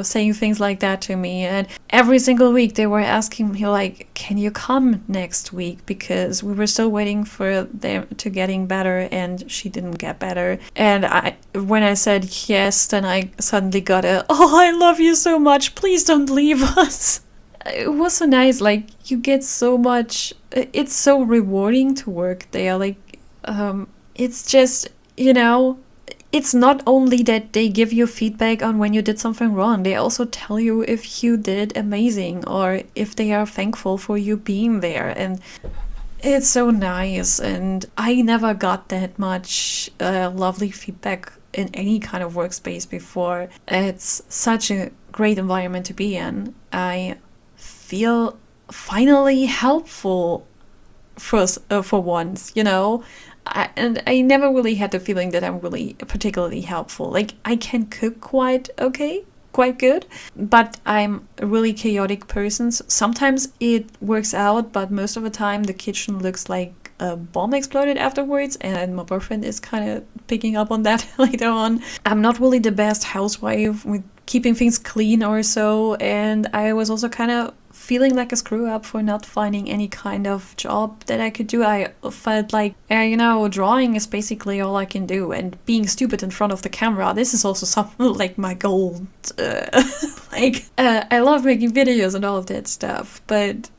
saying things like that to me. And every single week they were asking me, like, can you come next week? Because we were still waiting for them to getting better and she didn't get better. And when I said yes, then I suddenly got oh, I love you so much. Please don't leave us. It was so nice, like, you get so much, it's so rewarding to work there, like, it's just, it's not only that they give you feedback on when you did something wrong, they also tell you if you did amazing, or if they are thankful for you being there, and it's so nice, and I never got that much lovely feedback in any kind of workspace before. It's such a great environment to be in. I feel finally helpful for once, and I never really had the feeling that I'm really particularly helpful. Like, I can cook quite good, but I'm a really chaotic person. So sometimes it works out, but most of the time the kitchen looks like a bomb exploded afterwards, and my boyfriend is kind of picking up on that later on. I'm not really the best housewife with keeping things clean or so, and I was also kind of feeling like a screw up for not finding any kind of job that I could do. I felt like, drawing is basically all I can do, and being stupid in front of the camera, this is also something like my goal. I love making videos and all of that stuff, but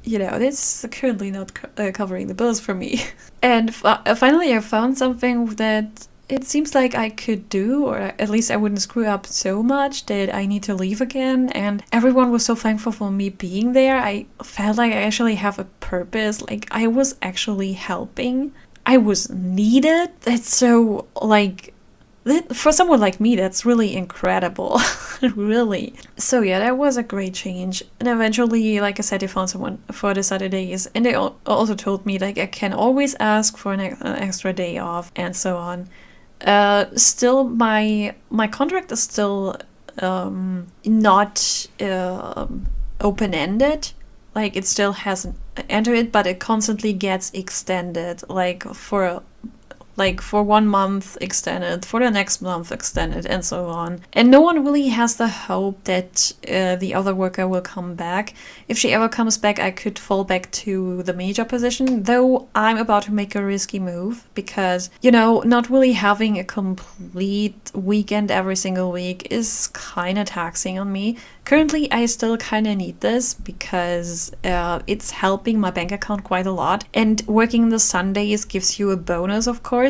this is currently not covering the bills for me. And finally I found something that it seems like I could do, or at least I wouldn't screw up so much that I need to leave again. And everyone was so thankful for me being there. I felt like I actually have a purpose. Like, I was actually helping. I was needed. That's so, for someone like me, that's really incredible. Really. So yeah, that was a great change. And eventually, like I said, they found someone for the Saturdays. And they also told me, like, I can always ask for an extra day off and so on. Still, my contract is still not open-ended. Like, it still hasn't entered, but it constantly gets extended. For 1 month extended, for the next month extended, and so on. And no one really has the hope that the other worker will come back. If she ever comes back, I could fall back to the major position, though I'm about to make a risky move because, not really having a complete weekend every single week is kind of taxing on me. Currently, I still kind of need this because it's helping my bank account quite a lot. And working the Sundays gives you a bonus, of course.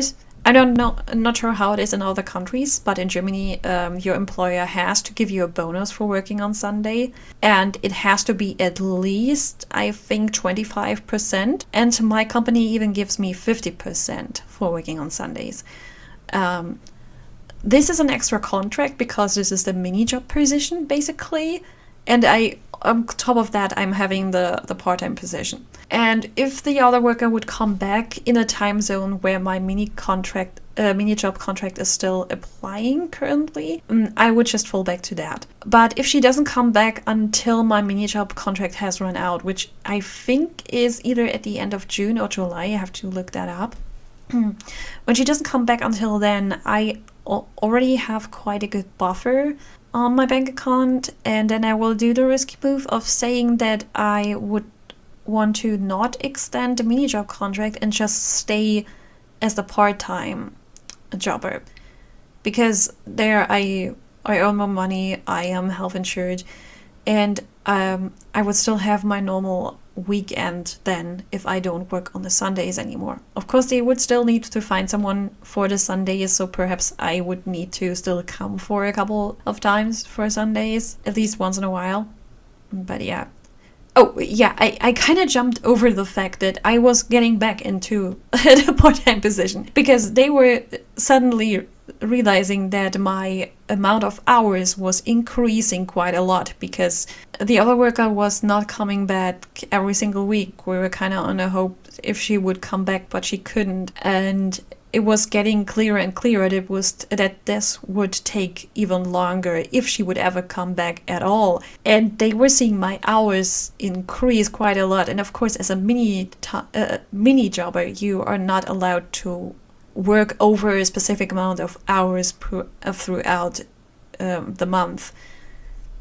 I don't know, I'm not sure how it is in other countries, but in Germany, your employer has to give you a bonus for working on Sunday. And it has to be at least, I think, 25%. And my company even gives me 50% for working on Sundays. This is an extra contract because this is the mini job position, basically. And on top of that, I'm having the part-time position. And if the other worker would come back in a time zone where my mini job contract is still applying currently, I would just fall back to that. But if she doesn't come back until my mini job contract has run out, which I think is either at the end of June or July, I have to look that up. When she doesn't come back until then, I already have quite a good buffer on my bank account, and then I will do the risky move of saying that I would want to not extend the mini job contract and just stay as the part-time jobber, because there I earn more money, I am health insured, and I would still have my normal weekend then if I don't work on the Sundays anymore. Of course, they would still need to find someone for the Sundays, so perhaps I would need to still come for a couple of times for Sundays, at least once in a while. But yeah. Oh, yeah, I kind of jumped over the fact that I was getting back into the part-time position because they were suddenly realizing that my amount of hours was increasing quite a lot because the other worker was not coming back every single week. We were kind of on a hope if she would come back, but she couldn't. And it was getting clearer and clearer that this would take even longer if she would ever come back at all. And they were seeing my hours increase quite a lot. And of course, as a mini jobber, you are not allowed to work over a specific amount of hours throughout the month.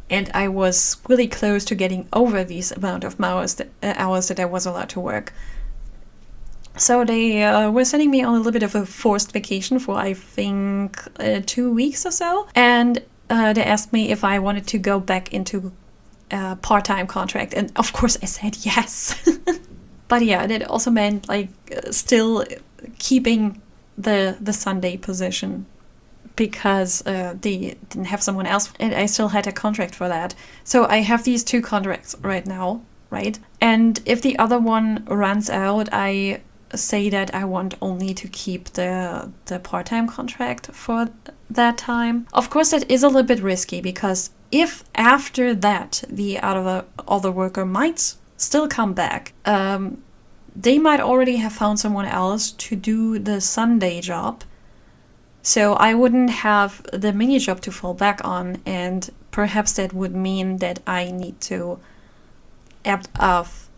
And I was really close to getting over these amount of hours that I was allowed to work. So they were sending me on a little bit of a forced vacation for, I think, 2 weeks or so. And they asked me if I wanted to go back into a part-time contract. And of course I said yes. But yeah, that also meant still keeping the Sunday position because they didn't have someone else. And I still had a contract for that. So I have these 2 contracts right now, right? And if the other one runs out, I say that I want only to keep the part-time contract for that time. Of course, that is a little bit risky because if after that the other worker might still come back, they might already have found someone else to do the Sunday job. So I wouldn't have the mini job to fall back on, and perhaps that would mean that I need to opt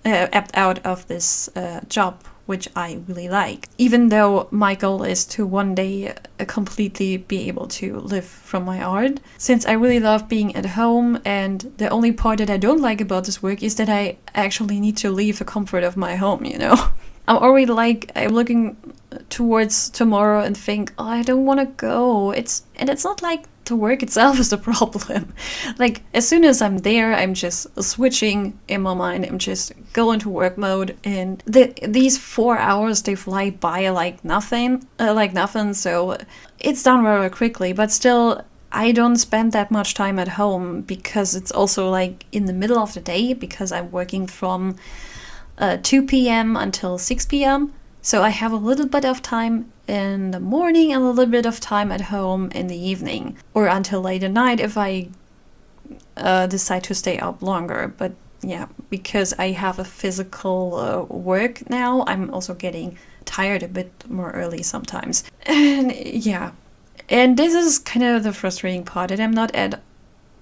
out of this job, which I really like. Even though my goal is to one day completely be able to live from my art. Since I really love being at home, and the only part that I don't like about this work is that I actually need to leave the comfort of my home, you know? I'm already I'm looking towards tomorrow and think, oh, I don't want to go. It's not like the work itself is the problem. Like, as soon as I'm there, I'm just switching in my mind. I'm just going to work mode, and these 4 hours, they fly by like nothing. So it's done very quickly, but still, I don't spend that much time at home because it's also like in the middle of the day because I'm working from 2 p.m. until 6 p.m. So I have a little bit of time in the morning and a little bit of time at home in the evening, or until late at night if I decide to stay up longer. But yeah, because I have a physical work now, I'm also getting tired a bit more early sometimes. And yeah, and this is kind of the frustrating part, that I'm not at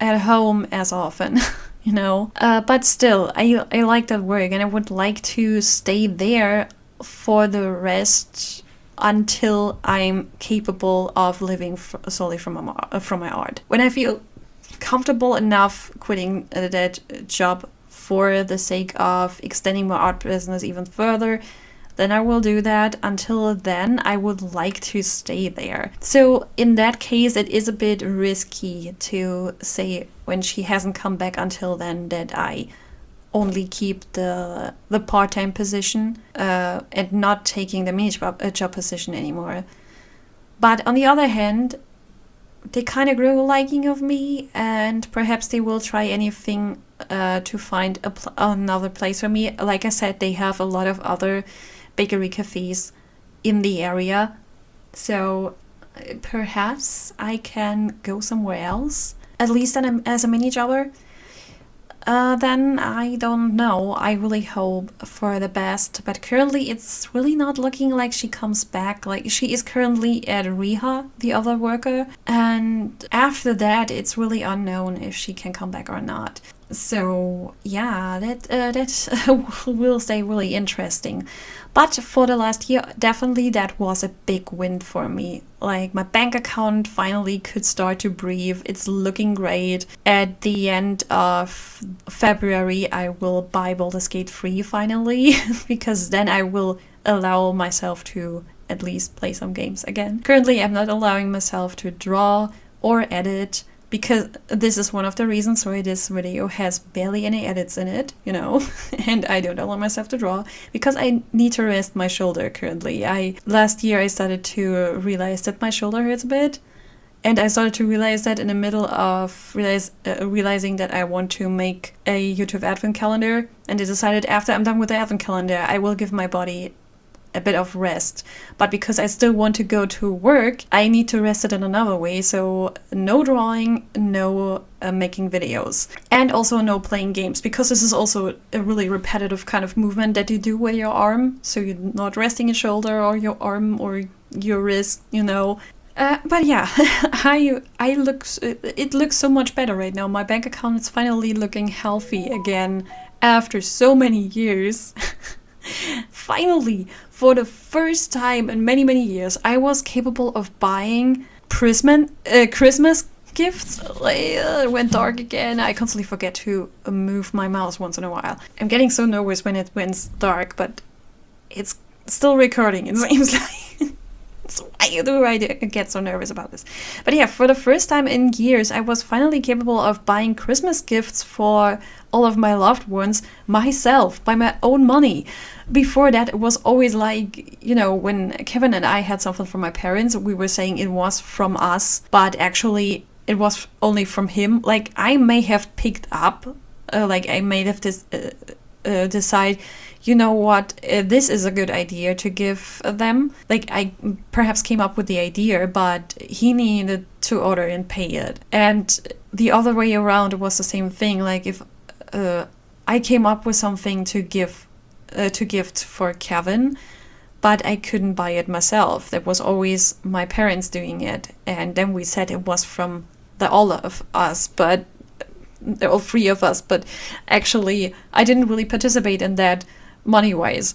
home as often. You know, but still, I like that work, and I would like to stay there for the rest until I'm capable of living solely from my art. When I feel comfortable enough quitting that job for the sake of extending my art business even further, then I will do that. Until then, I would like to stay there. So in that case, it is a bit risky to say when she hasn't come back until then that I only keep the part-time position and not taking the mini job position anymore. But on the other hand, they kind of grew a liking of me, and perhaps they will try anything to find another place for me. Like I said, they have a lot of other bakery cafes in the area, so perhaps I can go somewhere else, at least as a mini jobber. Then I don't know. I really hope for the best, but currently it's really not looking like she comes back. Like, she is currently at Riha, the other worker, and after that it's really unknown if she can come back or not. So yeah, that will stay really interesting. But for the last year, definitely that was a big win for me. Like, my bank account finally could start to breathe. It's looking great. At the end of February, I will buy Baldur's Gate 3 finally, because then I will allow myself to at least play some games again. Currently, I'm not allowing myself to draw or edit, because this is one of the reasons why this video has barely any edits in it, you know, and I don't allow myself to draw, because I need to rest my shoulder currently. Last year I started to realize that my shoulder hurts a bit, and I started to realize that in the middle of realizing that I want to make a YouTube advent calendar, and I decided after I'm done with the advent calendar, I will give my body a bit of rest. But because I still want to go to work, I need to rest it in another way. So no drawing, no making videos, and also no playing games, because this is also a really repetitive kind of movement that you do with your arm. So you're not resting your shoulder or your arm or your wrist, you know. But yeah, it looks so much better right now. My bank account is finally looking healthy again after so many years. Finally, for the first time in many, many years, I was capable of buying Christmas gifts. It went dark again. I constantly forget to move my mouse once in a while. I'm getting so nervous when it went dark, but it's still recording, it seems like. So why do I get so nervous about this? But yeah, for the first time in years, I was finally capable of buying Christmas gifts for all of my loved ones myself, by my own money. Before that, it was always like, you know, when Kevin and I had something from my parents, we were saying it was from us, but actually it was only from him. Like, I may have picked up, I may have decide, you know what, this is a good idea to give them. Like, I perhaps came up with the idea, but he needed to order and pay it. And the other way around, it was the same thing. Like, if I came up with something to gift for Kevin, but I couldn't buy it myself. That was always my parents doing it. And then we said it was from all of us, but all three of us. But actually, I didn't really participate in that money-wise.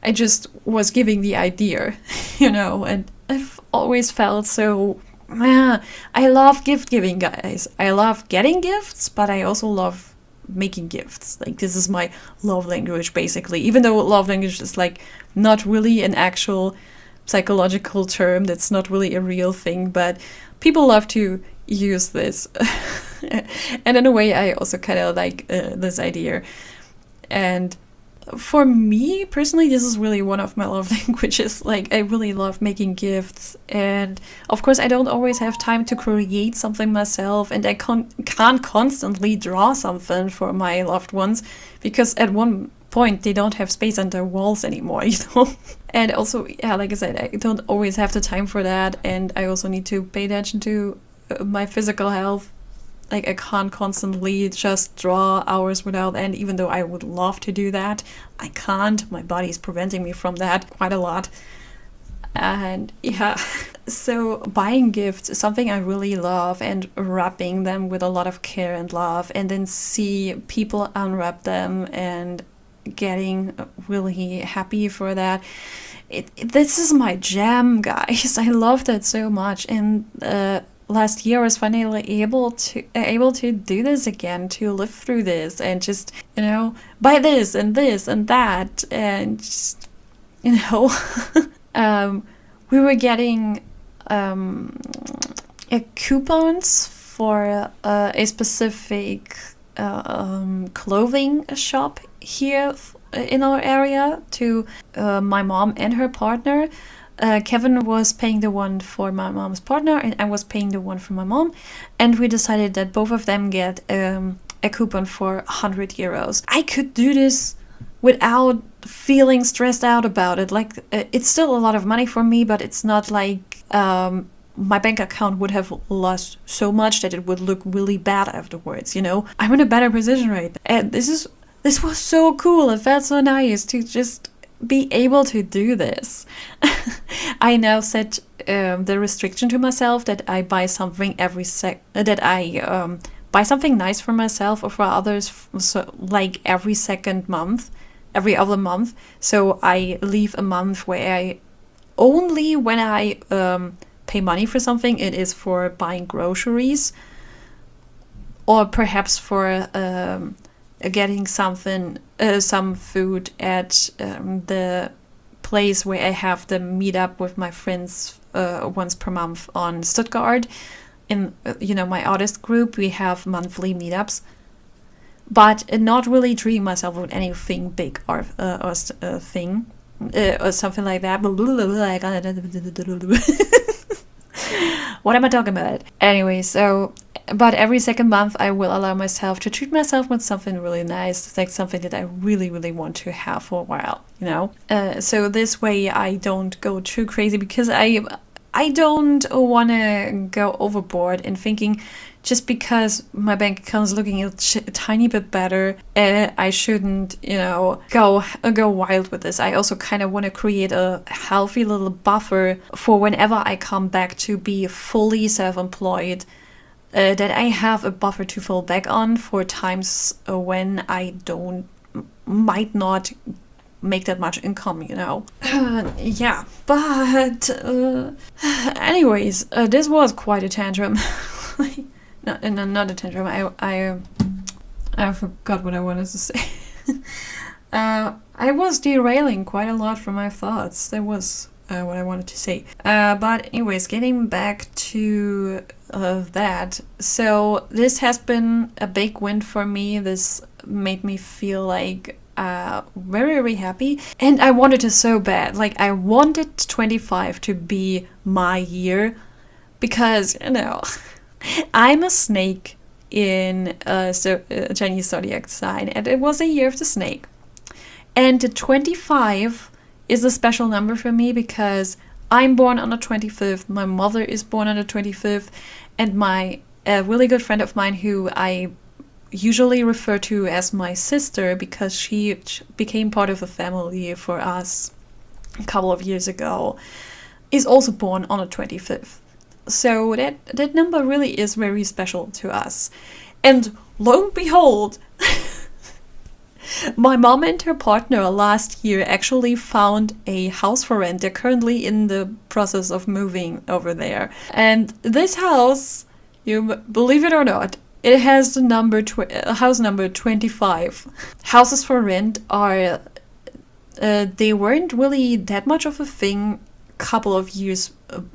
I just was giving the idea, you know, and I've always felt so... I love gift giving, guys. I love getting gifts, but I also love making gifts. Like, this is my love language, basically. Even though love language is like not really an actual psychological term, that's not really a real thing, but people love to use this. And in a way, I also kind of like this idea. And for me personally, this is really one of my love languages. Like, I really love making gifts, and of course I don't always have time to create something myself, and I can't constantly draw something for my loved ones, because at one point they don't have space on their walls anymore, you know. And also, yeah, like I said, I don't always have the time for that, and I also need to pay attention to my physical health. Like, I can't constantly just draw hours without end, even though I would love to do that. I can't. My body is preventing me from that quite a lot. And yeah, so buying gifts is something I really love, and wrapping them with a lot of care and love, and then see people unwrap them and getting really happy for that. This is my jam, guys. I love that so much. And last year I was finally able to do this again, to live through this, and just, you know, buy this and that, and just, you know, we were getting coupons for a specific clothing shop here in our area to my mom and her partner. Kevin was paying the one for my mom's partner, and I was paying the one for my mom, and we decided that both of them get a coupon for 100 euros. I could do this without feeling stressed out about it. Like, it's still a lot of money for me, but it's not like my bank account would have lost so much that it would look really bad afterwards, you know? I'm in a better position right now. And this was so cool. It felt so nice to just be able to do this. I now set the restriction to myself that I buy something buy something nice for myself or for others, so like every other month. So I leave a month where I only, when I pay money for something, it is for buying groceries, or perhaps for getting something, some food at the place where I have the meet up with my friends once per month on Stuttgart. in my artist group, we have monthly meetups, but not really treating myself with anything big or thing or something like that. What am I talking about? Anyway, so, but every second month I will allow myself to treat myself with something really nice, like something that I really, really want to have for a while, So this way I don't go too crazy, because I don't want to go overboard in thinking just because my bank account is looking a tiny bit better, I shouldn't, go wild with this. I also kind of want to create a healthy little buffer for whenever I come back to be fully self-employed, that I have a buffer to fall back on for times when I might not make that much income, yeah, but anyways, this was quite a tantrum. Not a tantrum. I forgot what I wanted to say. I was derailing quite a lot from my thoughts. That was what I wanted to say. But anyways, getting back to that. So this has been a big win for me. This made me feel like very, very happy. And I wanted it so bad. Like, I wanted 25 to be my year, because, I'm a snake in a Chinese zodiac sign, and it was a year of the snake. And the 25 is a special number for me because I'm born on the 25th, my mother is born on the 25th, and a really good friend of mine who I usually refer to as my sister because she became part of the family for us a couple of years ago, is also born on the 25th. So that number really is very special to us. And lo and behold, my mom and her partner last year actually found a house for rent. They're currently in the process of moving over there. And this house, you believe it or not, it has the house number 25. Houses for rent are, they weren't really that much of a thing a couple of years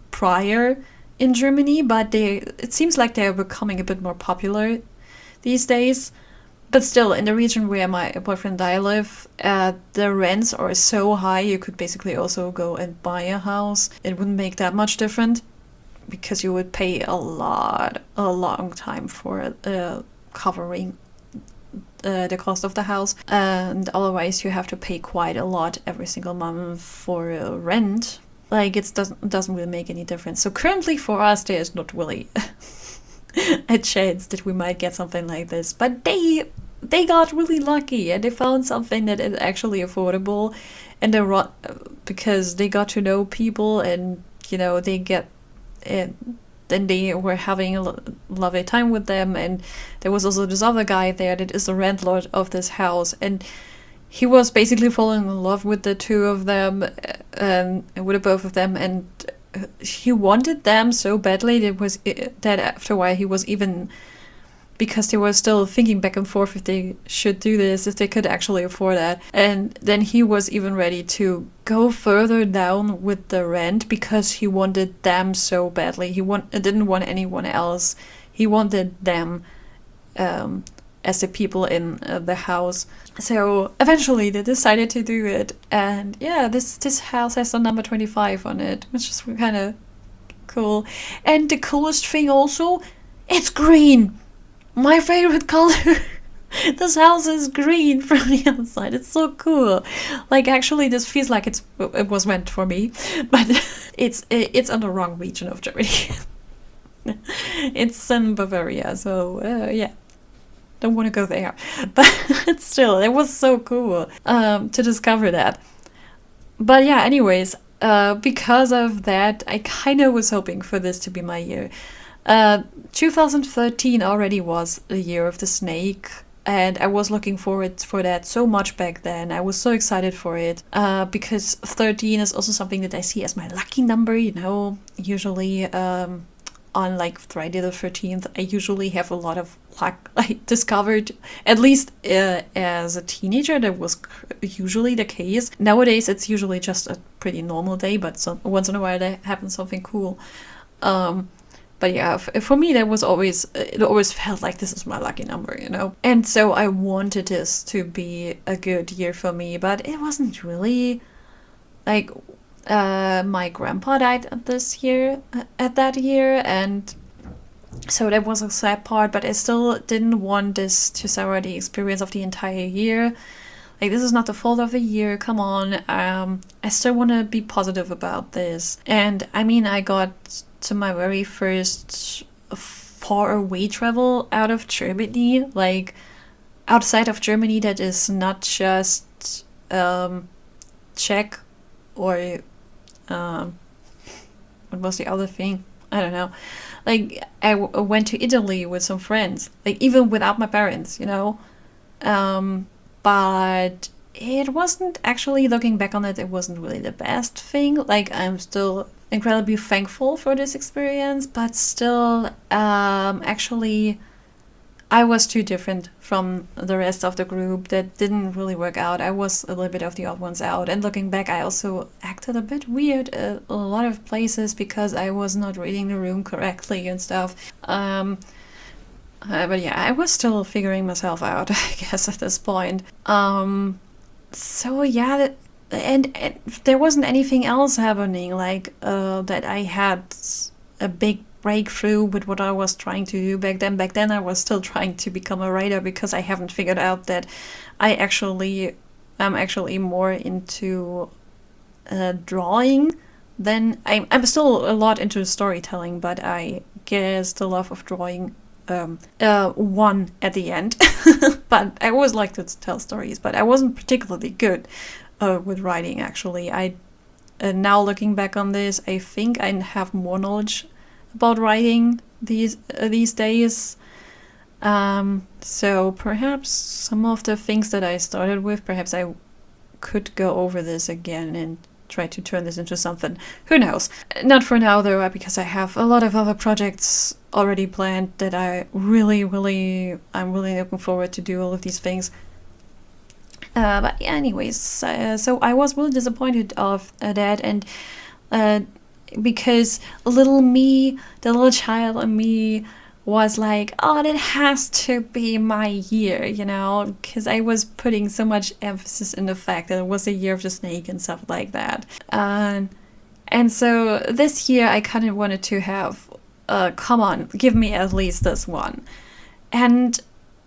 prior in Germany, but it seems like they're becoming a bit more popular these days. But still, in the region where my boyfriend and I live, the rents are so high, you could basically also go and buy a house. It wouldn't make that much different, because you would pay a long time for covering the cost of the house. And otherwise, you have to pay quite a lot every single month for rent. Like, it doesn't really make any difference. So currently for us, there is not really a chance that we might get something like this. But they got really lucky, and they found something that is actually affordable, and because they got to know people, and they get it. Then they were having a lovely time with them, and there was also this other guy there that is the landlord of this house, and he was basically falling in love with the two of them, with the both of them, and he wanted them so badly that after a while he was even, because they were still thinking back and forth if they should do this, if they could actually afford that. And then he was even ready to go further down with the rent because he wanted them so badly. He didn't want anyone else. He wanted them as the people in the house. So eventually they decided to do it. And yeah, this house has the number 25 on it, which is kind of cool. And the coolest thing also, it's green. My favorite color. This house is green from the outside. It's so cool. Like, actually, this feels like it was meant for me, but it's in the wrong region of Germany. It's in Bavaria, so yeah, don't want to go there. But still, it was so cool to discover that. But yeah, anyways, because of that, I kind of was hoping for this to be my year. 2013 already was the year of the snake, and I was looking forward for that so much back then. I was so excited for it, because 13 is also something that I see as my lucky number, usually on like Friday the 13th, I usually have a lot of luck. I discovered, at least as a teenager, that was usually the case. Nowadays, it's usually just a pretty normal day, but once in a while there happens something cool. But yeah, for me, it always felt like this is my lucky number, you know? And so I wanted this to be a good year for me, but it wasn't really. Like, my grandpa died at that year, and so that was a sad part, but I still didn't want this to sour the experience of the entire year. Like, this is not the fault of the year, come on. I still want to be positive about this. And I mean, I got to my very first far away travel out of Germany, like outside of Germany, that is not just Czech or what was the other thing? I don't know. Like, I went to Italy with some friends, like even without my parents, you know. But it wasn't actually, looking back on it, it wasn't really the best thing. Like, I'm still incredibly thankful for this experience, but still, actually, I was too different from the rest of the group. That didn't really work out. I was a little bit of the odd ones out. And looking back, I also acted a bit weird at a lot of places because I was not reading the room correctly and stuff. But yeah, I was still figuring myself out, I guess, at this point. So yeah, and there wasn't anything else happening, like that I had a big breakthrough with what I was trying to do back then. Back then I was still trying to become a writer because I haven't figured out that I'm actually more into drawing than I'm still a lot into storytelling, but I guess the love of drawing won at the end. But I always liked to tell stories, but I wasn't particularly good with writing, actually. I now looking back on this, I think I have more knowledge about writing these days. So perhaps some of the things that I started with, perhaps I could go over this again and try to turn this into something. Who knows? Not for now, though, because I have a lot of other projects already planned that I'm really looking forward to do all of these things. But yeah, anyways, so I was really disappointed of that, and because little me, the little child in me, was like, oh, that has to be my year, you know, because I was putting so much emphasis in the fact that it was a year of the snake and stuff like that. And so this year I kind of wanted to have, come on, give me at least this one. And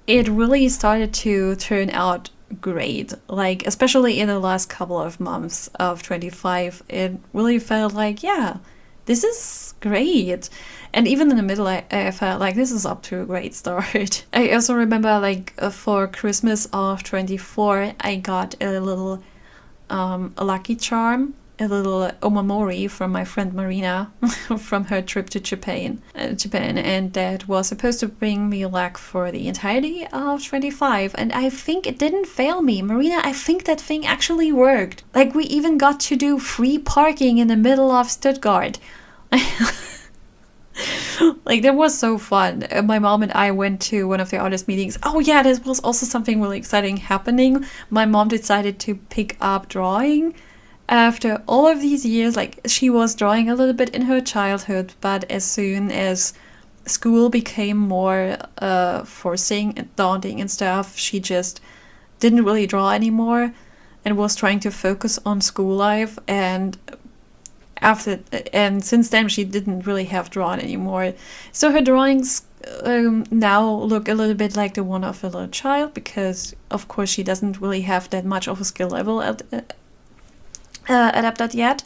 it really started to turn out great. Like, especially in the last couple of months of 25, it really felt like, yeah, this is great. And even in the middle, I felt like this is up to a great start. I also remember, like, for Christmas of 24, I got a little a lucky charm, a little omamori from my friend Marina from her trip to Japan, and that was supposed to bring me luck for the entirety of 25. And I think it didn't fail me. Marina, I think that thing actually worked. Like, we even got to do free parking in the middle of Stuttgart. Like, that was so fun. My mom and I went to one of the artist meetings. Oh yeah, there was also something really exciting happening. My mom decided to pick up drawing after all of these years. Like, she was drawing a little bit in her childhood, but as soon as school became more forcing and daunting and stuff, she just didn't really draw anymore and was trying to focus on school life. And since then she didn't really have drawn anymore. So her drawings now look a little bit like the one of a little child, because of course she doesn't really have that much of a skill level adapted yet.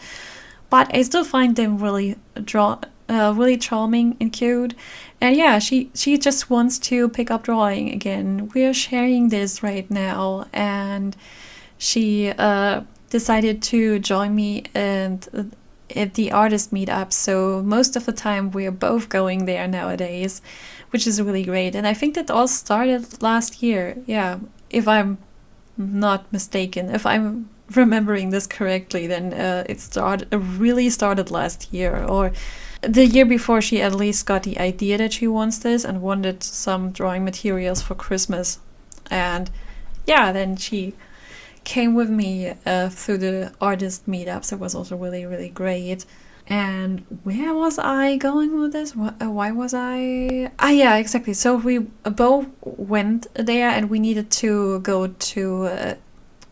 But I still find them really charming and cute. And yeah, she just wants to pick up drawing again. We're sharing this right now, and she decided to join me at the artist meetup. So most of the time we're both going there nowadays, which is really great. And I think that all started last year. Yeah, if I'm not mistaken, if I'm remembering this correctly, then it really started last year, or the year before. She at least got the idea that she wants this and wanted some drawing materials for Christmas. And yeah, then she came with me through the artist meetups. It was also really, really great. And where was I going with this? Why was I? Ah, yeah, exactly. So we both went there, and we needed to go to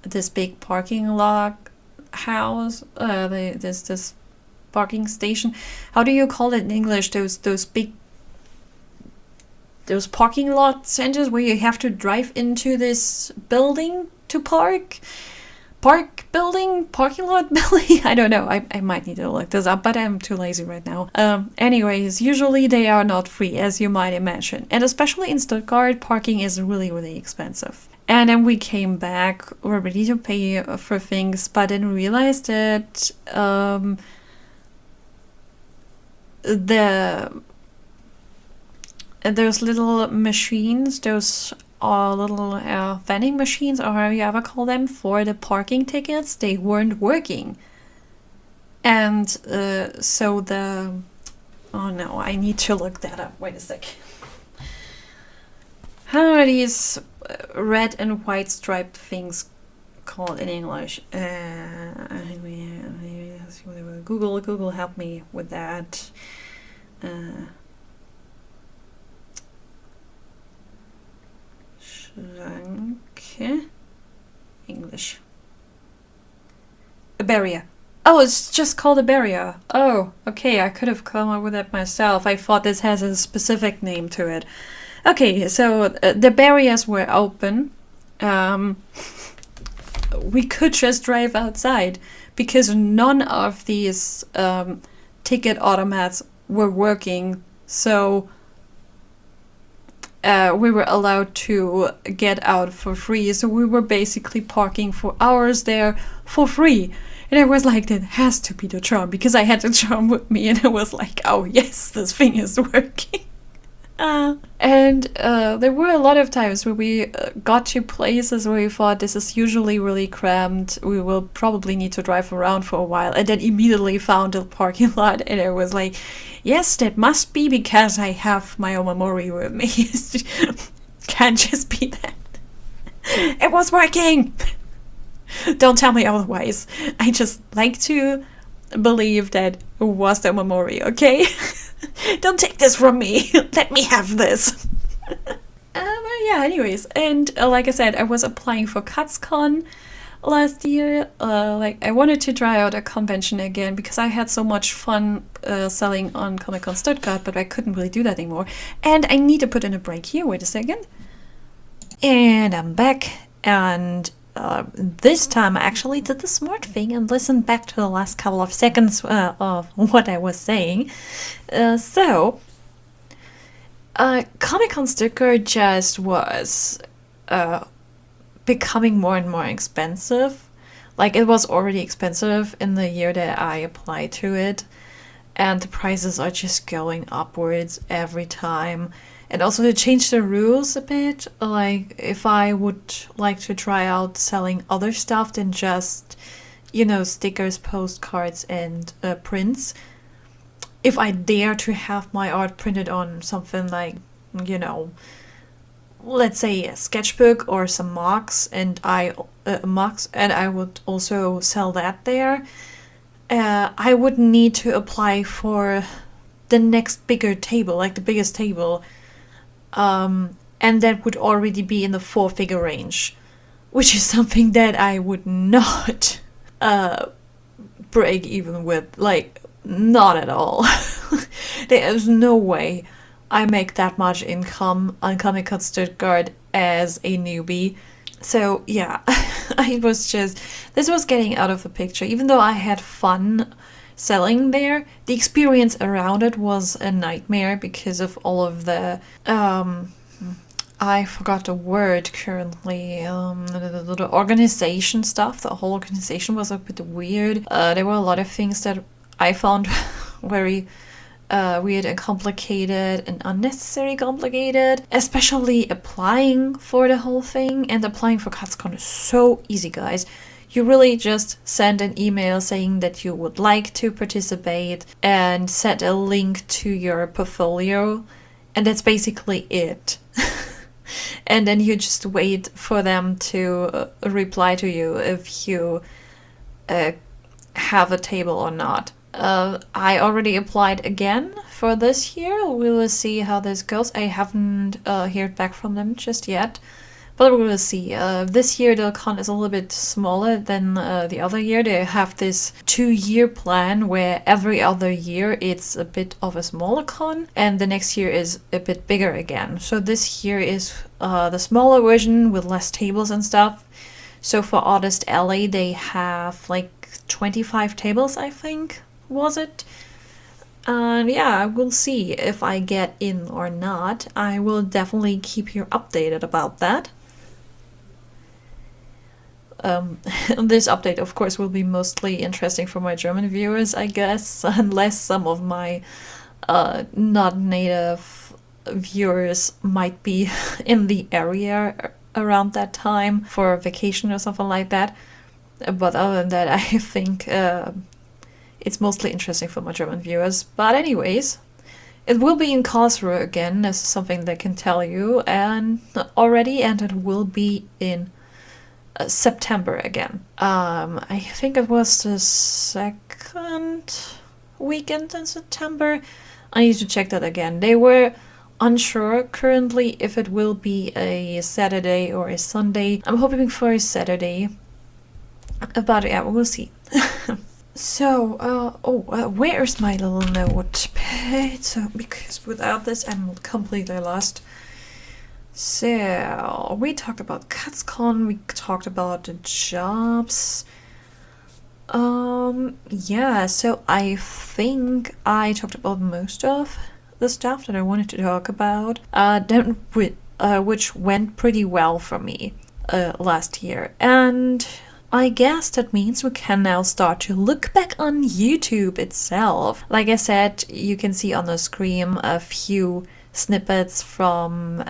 this big parking lot house. This parking station. How do you call it in English? Those parking lot centers where you have to drive into this building to park. Parking lot building. I don't know. I might need to look this up, but I'm too lazy right now. Anyways, usually they are not free, as you might imagine. And especially in Stuttgart, parking is really, really expensive. And then we came back, we're ready to pay for things, but then realized that those little machines, those little vending machines, or however you ever call them, for the parking tickets, they weren't working. And so oh no, I need to look that up. Wait a sec. How are these red and white striped things called in English? Google, help me with that. Schranke. English. A barrier. Oh, it's just called a barrier. Oh, okay, I could have come up with that myself. I thought this has a specific name to it. Okay, so the barriers were open. We could just drive outside because none of these ticket automats were working. So we were allowed to get out for free. So we were basically parking for hours there for free. And I was like, that has to be the charm, because I had the charm with me, and I was like, oh yes, this thing is working. And there were a lot of times where we got to places where we thought this is usually really cramped. We will probably need to drive around for a while, and then immediately found a parking lot, and I was like, yes, that must be because I have my Omamori with me. Can't just be that. It was working! Don't tell me otherwise. I just like to believe that it was the Omamori, okay? Don't take this from me. Let me have this. Yeah, anyways. And like I said, I was applying for CatsCon last year. I wanted to try out a convention again because I had so much fun selling on Comic-Con Stuttgart, but I couldn't really do that anymore. And I need to put in a break here. Wait a second. And I'm back. And this time I actually did the smart thing and listened back to the last couple of seconds of what I was saying. Comic-Con Stuttgart just was becoming more and more expensive. Like, it was already expensive in the year that I applied to it, and the prices are just going upwards every time. And also they changed the rules a bit. Like, if I would like to try out selling other stuff than just, stickers, postcards, and prints, if I dare to have my art printed on something like, let's say a sketchbook or some mocks, and I would also sell that there, I would need to apply for the next bigger table, like the biggest table. And that would already be in the 4-figure range, which is something that I would not break even with, like, not at all. There is no way I make that much income on Comic-Con Stuttgart as a newbie. So yeah, this was getting out of the picture. Even though I had fun selling there, the experience around it was a nightmare because of all of the I forgot the word currently, the organization stuff. The whole organization was a bit weird. There were a lot of things that I found very weird and complicated and unnecessarily complicated, especially applying for the whole thing. And applying for CatsCon is so easy, guys. You really just send an email saying that you would like to participate and set a link to your portfolio, and that's basically it. and then you just wait for them to reply to you if you have a table or not. I already applied again for this year. We will see how this goes. I haven't heard back from them just yet, but we will see. This year the con is a little bit smaller than the other year. They have this 2-year plan where every other year it's a bit of a smaller con, and the next year is a bit bigger again. So this year is the smaller version with less tables and stuff. So for Artist Alley they have like 25 tables, I think, was it? And yeah, we'll see if I get in or not. I will definitely keep you updated about that. This update, of course, will be mostly interesting for my German viewers, I guess, unless some of my not native viewers might be in the area around that time for a vacation or something like that. But other than that, I think it's mostly interesting for my German viewers. But anyways, it will be in Karlsruhe again, this is something that I can tell you and already, and it will be in September again. I think it was the second weekend in September. I need to check that again. They were unsure currently if it will be a Saturday or a Sunday. I'm hoping for a Saturday, but yeah, we'll see. So, where's my little notepad? So, because without this, I'm completely lost. So, we talked about CutsCon, we talked about the jobs. Yeah, so I think I talked about most of the stuff that I wanted to talk about, which went pretty well for me last year. And I guess that means we can now start to look back on YouTube itself. Like I said, you can see on the screen a few snippets from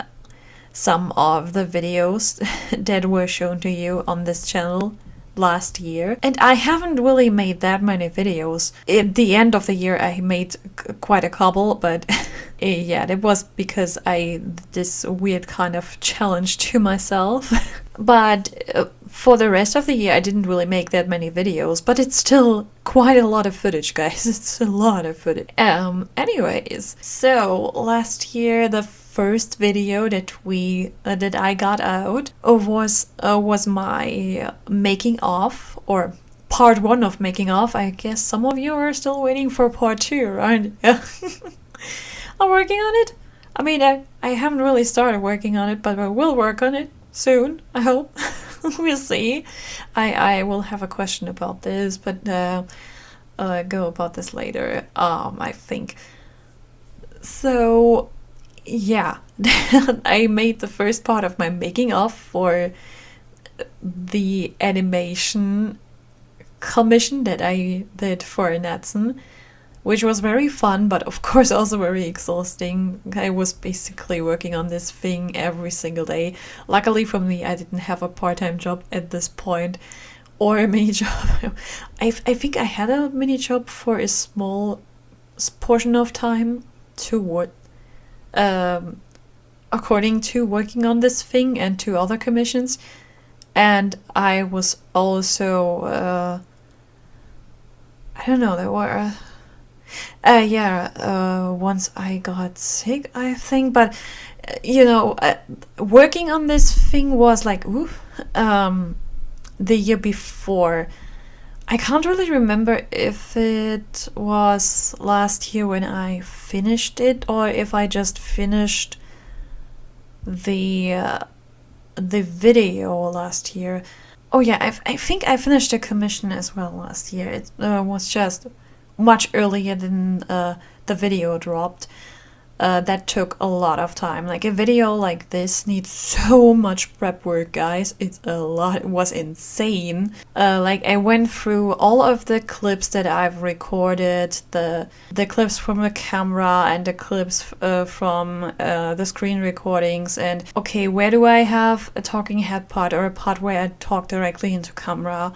some of the videos that were shown to you on this channel last year. And I haven't really made that many videos. At the end of the year I made quite a couple, but yeah, that was because I did this weird kind of challenge to myself. But for the rest of the year I didn't really make that many videos, but it's still quite a lot of footage, guys. It's a lot of footage. Anyways, so last year the first video that I got out was my making of, or part 1 of making of. I guess some of you are still waiting for part 2, right? Yeah. I'm working on it. I mean, I haven't really started working on it, but I will work on it soon, I hope. We'll see. I will have a question about this, but go about this later, I think. So yeah, I made the first part of my making of for the animation commission that I did for Natsen, which was very fun, but of course also very exhausting. I was basically working on this thing every single day. Luckily for me, I didn't have a part-time job at this point, or a mini job. I think I had a mini job for a small portion of time according to working on this thing and 2 other commissions. And I was also I don't know, there were once I got sick, I think, but you know, working on this thing was like the year before. I can't really remember if it was last year when I finished it, or if I just finished the video last year. Oh yeah, I think I finished the commission as well last year. It was just much earlier than the video dropped. That took a lot of time. Like, a video like this needs so much prep work, guys. It's a lot. It was insane. Like, I went through all of the clips that I've recorded, the clips from the camera and the clips from the screen recordings, and okay, where do I have a talking head part, or a part where I talk directly into camera?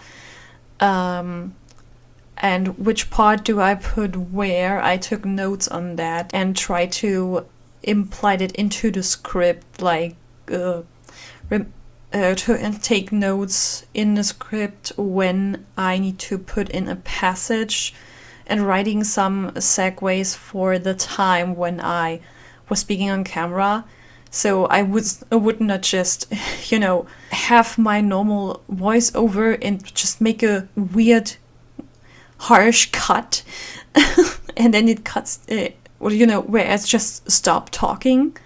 And which part do I put where? I took notes on that and tried to imply it into the script, like to take notes in the script when I need to put in a passage, and writing some segues for the time when I was speaking on camera. So I would not just, have my normal voiceover and just make a weird, harsh cut, and then it cuts, where I just stop talking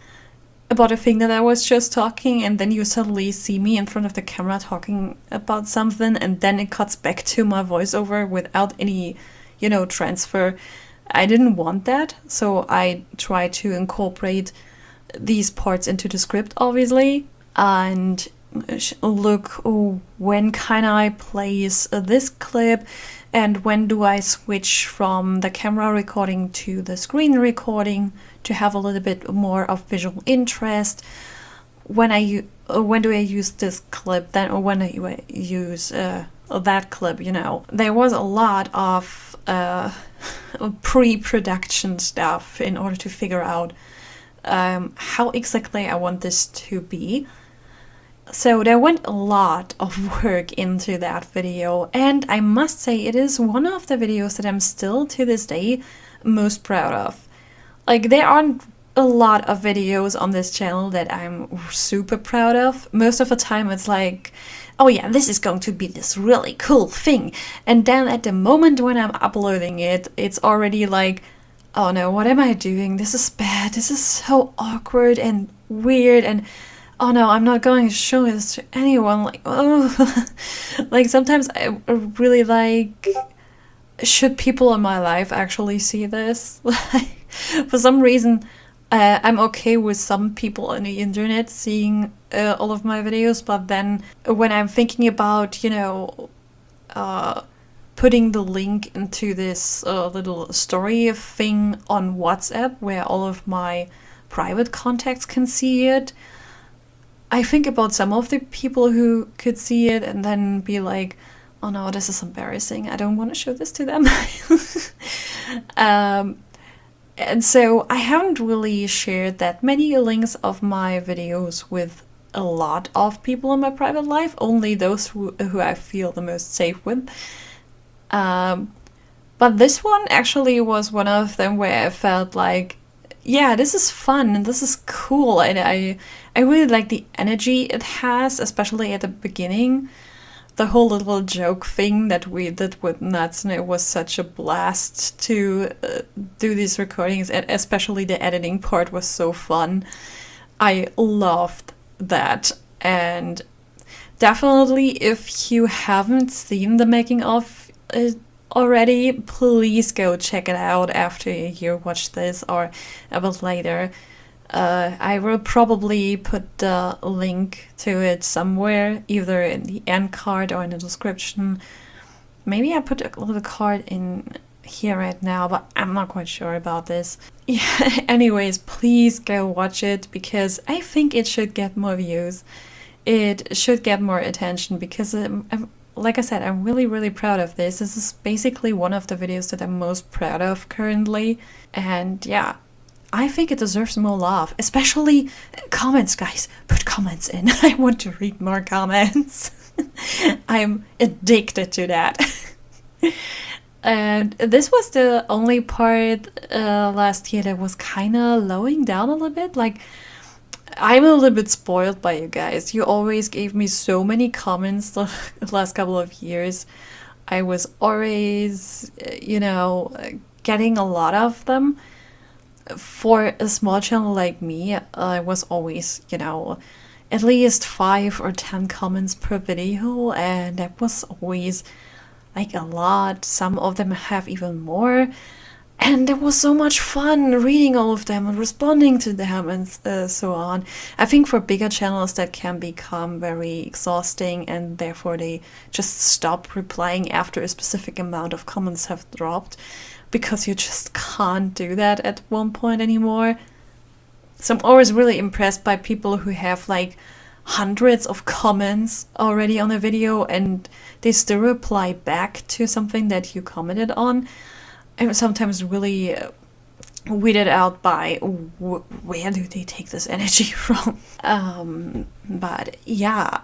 about a thing that I was just talking, and then you suddenly see me in front of the camera talking about something, and then it cuts back to my voiceover without any, transfer. I didn't want that, so I tried to incorporate these parts into the script, obviously, and look, when can I place this clip, and when do I switch from the camera recording to the screen recording to have a little bit more of visual interest. When do I use this clip then, or when do I use that clip? There was a lot of pre-production stuff in order to figure out how exactly I want this to be. So there went a lot of work into that video, and I must say it is one of the videos that I'm still to this day most proud of. Like, there aren't a lot of videos on this channel that I'm super proud of. Most of the time it's like, oh yeah, this is going to be this really cool thing, and then at the moment when I'm uploading it, it's already like, oh no, what am I doing? This is bad, this is so awkward and weird, and oh no, I'm not going to show this to anyone. Like, oh, like sometimes I really like, should people in my life actually see this? Like, for some reason, I'm okay with some people on the internet seeing all of my videos, but then when I'm thinking about, putting the link into this little story thing on WhatsApp where all of my private contacts can see it, I think about some of the people who could see it and then be like, oh no, this is embarrassing, I don't want to show this to them. And so I haven't really shared that many links of my videos with a lot of people in my private life, only those who I feel the most safe with. But this one actually was one of them where I felt like, yeah, this is fun and this is cool, and I really like the energy it has, especially at the beginning. The whole little joke thing that we did with Nuts, and it was such a blast to do these recordings, and especially the editing part was so fun. I loved that, and definitely if you haven't seen the making of it already, please go check it out after you watch this or a bit later. I will probably put the link to it somewhere, either in the end card or in the description. Maybe I put a little card in here right now, but I'm not quite sure about this. Yeah, anyways, please go watch it, because I think it should get more views. It should get more attention, because like I said, I'm really, really proud of this. This is basically one of the videos that I'm most proud of currently. And yeah, I think it deserves more love, especially comments, guys. Put comments in. I want to read more comments. I'm addicted to that. And this was the only part last year that was kind of lowing down a little bit. Like, I'm a little bit spoiled by you guys. You always gave me so many comments the last couple of years. I was always, getting a lot of them. For a small channel like me, I was always, at least 5 or 10 comments per video, and that was always like a lot. Some of them have even more, and it was so much fun reading all of them and responding to them and so on. I think for bigger channels that can become very exhausting, and therefore they just stop replying after a specific amount of comments have dropped, because you just can't do that at one point anymore. So I'm always really impressed by people who have like hundreds of comments already on a video and they still reply back to something that you commented on. I'm sometimes really weirded out by where do they take this energy from. But yeah,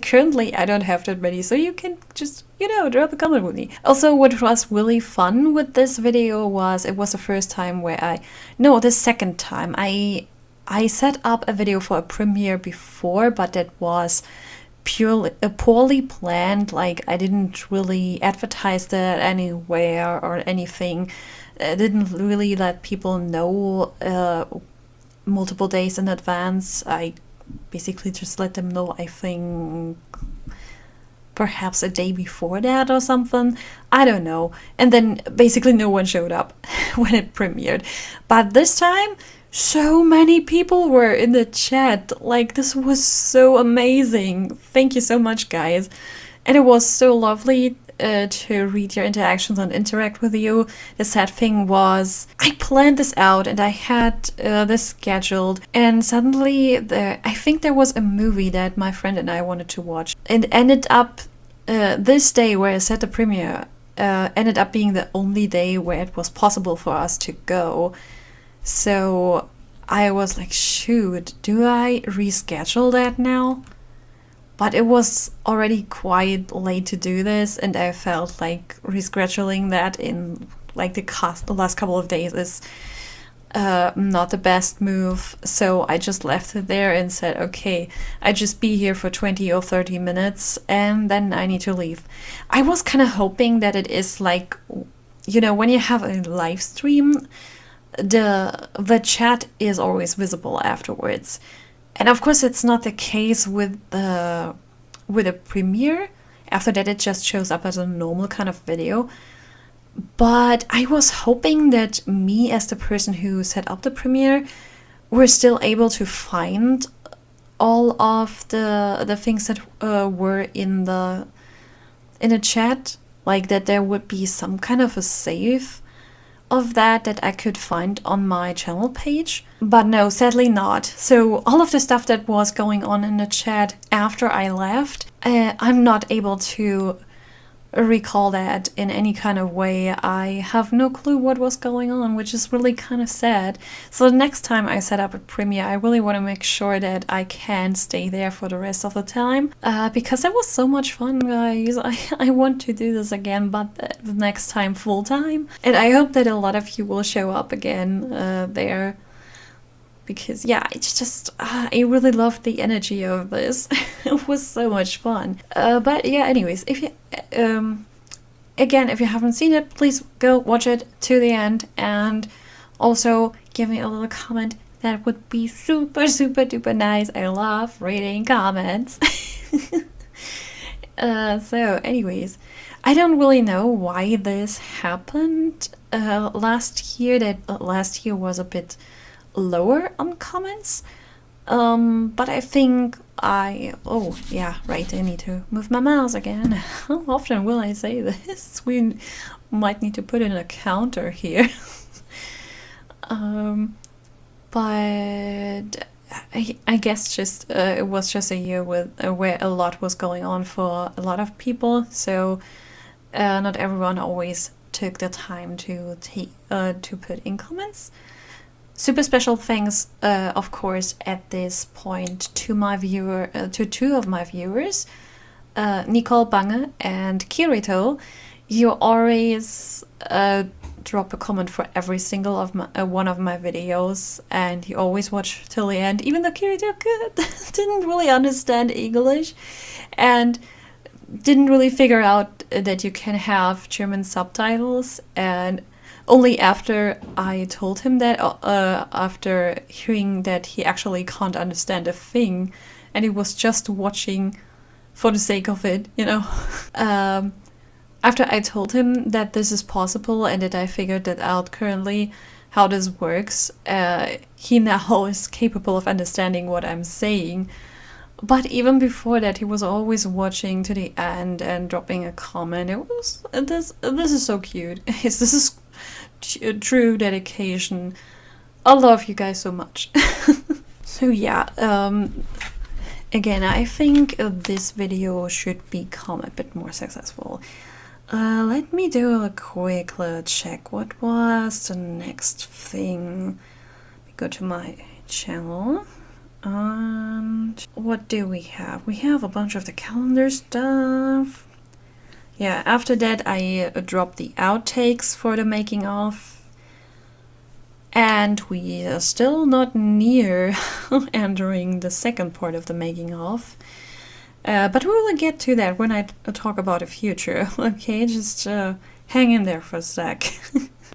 currently I don't have that many, so you can just, you know, drop a comment with me. Also, what was really fun with this video was, it was the first time where the second time I set up a video for a premiere before, but that was poorly planned. Like, I didn't really advertise that anywhere or anything. I didn't really let people know multiple days in advance. I basically just let them know, I think perhaps a day before that or something. I don't know. And then basically no one showed up when it premiered. But this time, so many people were in the chat. Like, this was so amazing. Thank you so much, guys. And it was so lovely to read your interactions and interact with you. The sad thing was, I planned this out and I had this scheduled, and suddenly I think there was a movie that my friend and I wanted to watch, and ended up this day where I set the premiere ended up being the only day where it was possible for us to go. So I was like, shoot, do I reschedule that now? But it was already quite late to do this, and I felt like rescheduling that in like the last couple of days is not the best move. So I just left it there and said, okay, I just be here for 20 or 30 minutes and then I need to leave. I was kind of hoping that it is like, you know, when you have a live stream, the chat is always visible afterwards. And of course, it's not the case with a premiere. After that, it just shows up as a normal kind of video. But I was hoping that me, as the person who set up the premiere, were still able to find all of the things that were in the chat, like that there would be some kind of a save of that I could find on my channel page. But no, sadly not. So all of the stuff that was going on in the chat after I left, I'm not able to recall that in any kind of way. I have no clue what was going on, which is really kind of sad. So the next time I set up a premiere, I really want to make sure that I can stay there for the rest of the time, because that was so much fun, guys. I want to do this again, but the next time full time. And I hope that a lot of you will show up again there, because yeah, it's just I really loved the energy of this. It was so much fun. But yeah, anyways, if you again, if you haven't seen it, please go watch it to the end, and also give me a little comment. That would be super duper nice. I love reading comments. So anyways, I don't really know why this happened last year. That last year was a bit lower on comments, but I think oh yeah, right, I need to move my mouse again. How often will I say this? We might need to put in a counter here. But I guess just it was just a year with where a lot was going on for a lot of people, so not everyone always took the time to put in comments. Super special thanks, of course, at this point to two of my viewers, Nicole Bange and Kirito. You always drop a comment for every single of one of my videos, and you always watch till the end, even though Kirito didn't really understand English and didn't really figure out that you can have German subtitles. And only after I told him that, after hearing that he actually can't understand a thing, and he was just watching for the sake of it, you know. After I told him that this is possible and that I figured that out currently, how this works, he now is capable of understanding what I'm saying. But even before that, he was always watching to the end and dropping a comment. It was this is so cute. This is true dedication. I love you guys so much. So yeah, again, I think this video should become a bit more successful. Let me do a quick little check. What was the next thing? Go to my channel. And what do we have? We have a bunch of the calendar stuff. Yeah, after that I dropped the outtakes for the making of. And we are still not near entering the second part of the making of. But we will get to that when I talk about the future. Okay, just hang in there for a sec.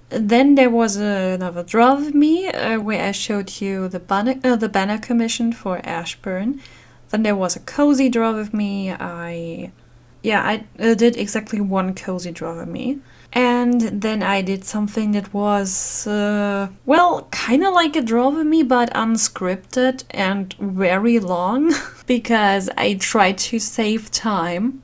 Then there was another draw of me where I showed you the banner commission for Ashburn. Then there was a cozy draw of me. I did exactly one cozy draw of me. And then I did something that was, kind of like a draw of me, but unscripted and very long. Because I tried to save time.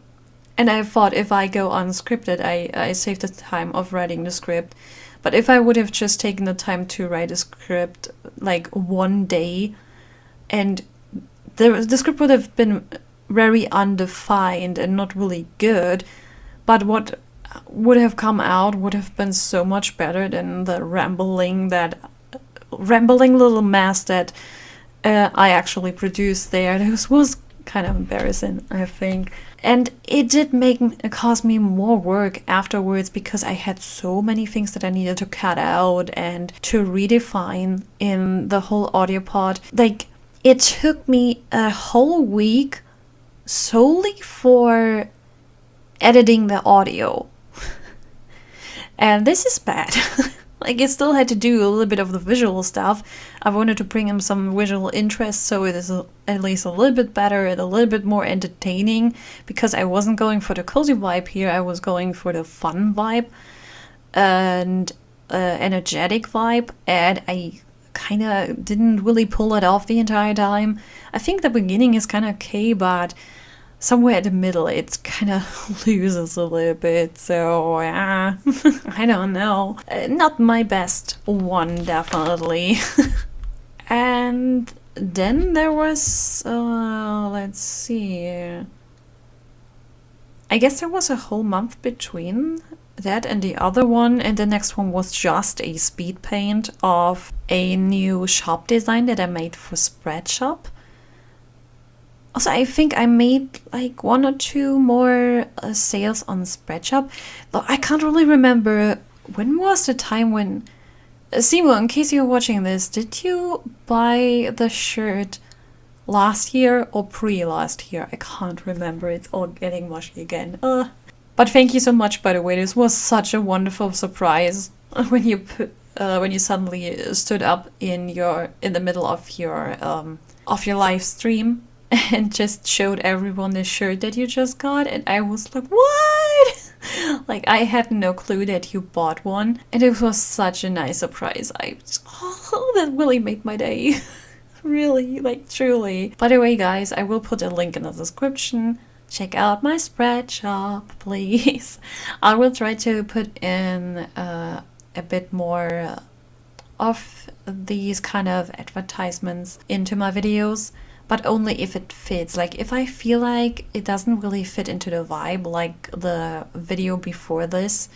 And I thought if I go unscripted, I save the time of writing the script. But if I would have just taken the time to write a script like one day, and the script would have been very undefined and not really good, but what would have come out would have been so much better than the rambling little mess that I actually produced there. This was kind of embarrassing, I think. And it did cause me more work afterwards because I had so many things that I needed to cut out and to redefine in the whole audio pod. Like, it took me a whole week solely for editing the audio. And this is bad. Like, I still had to do a little bit of the visual stuff. I wanted to bring him some visual interest so it is at least a little bit better and a little bit more entertaining, because I wasn't going for the cozy vibe here, I was going for the fun vibe and energetic vibe, and I kind of didn't really pull it off the entire time. I think the beginning is kind of okay, but somewhere in the middle it's kind of loses a little bit, so I don't know. Not my best one, definitely. And then there was, let's see, I guess there was a whole month between that and the other one, and the next one was just a speed paint of a new shop design that I made for Spreadshop. Also, I think I made like 1 or 2 more sales on Spreadshop. Though I can't really remember when was the time when... Simo, in case you're watching this, did you buy the shirt last year or pre-last year? I can't remember. It's all getting mushy again. But thank you so much, by the way. This was such a wonderful surprise when you suddenly stood up in the middle of your live stream and just showed everyone the shirt that you just got, and I was like, what? Like, I had no clue that you bought one, and it was such a nice surprise. That really made my day. Really, like, truly. By the way, guys, I will put a link in the description. Check out my Spreadshop, please. I will try to put in a bit more of these kind of advertisements into my videos, but only if it fits. Like, if I feel like it doesn't really fit into the vibe, like the video before this,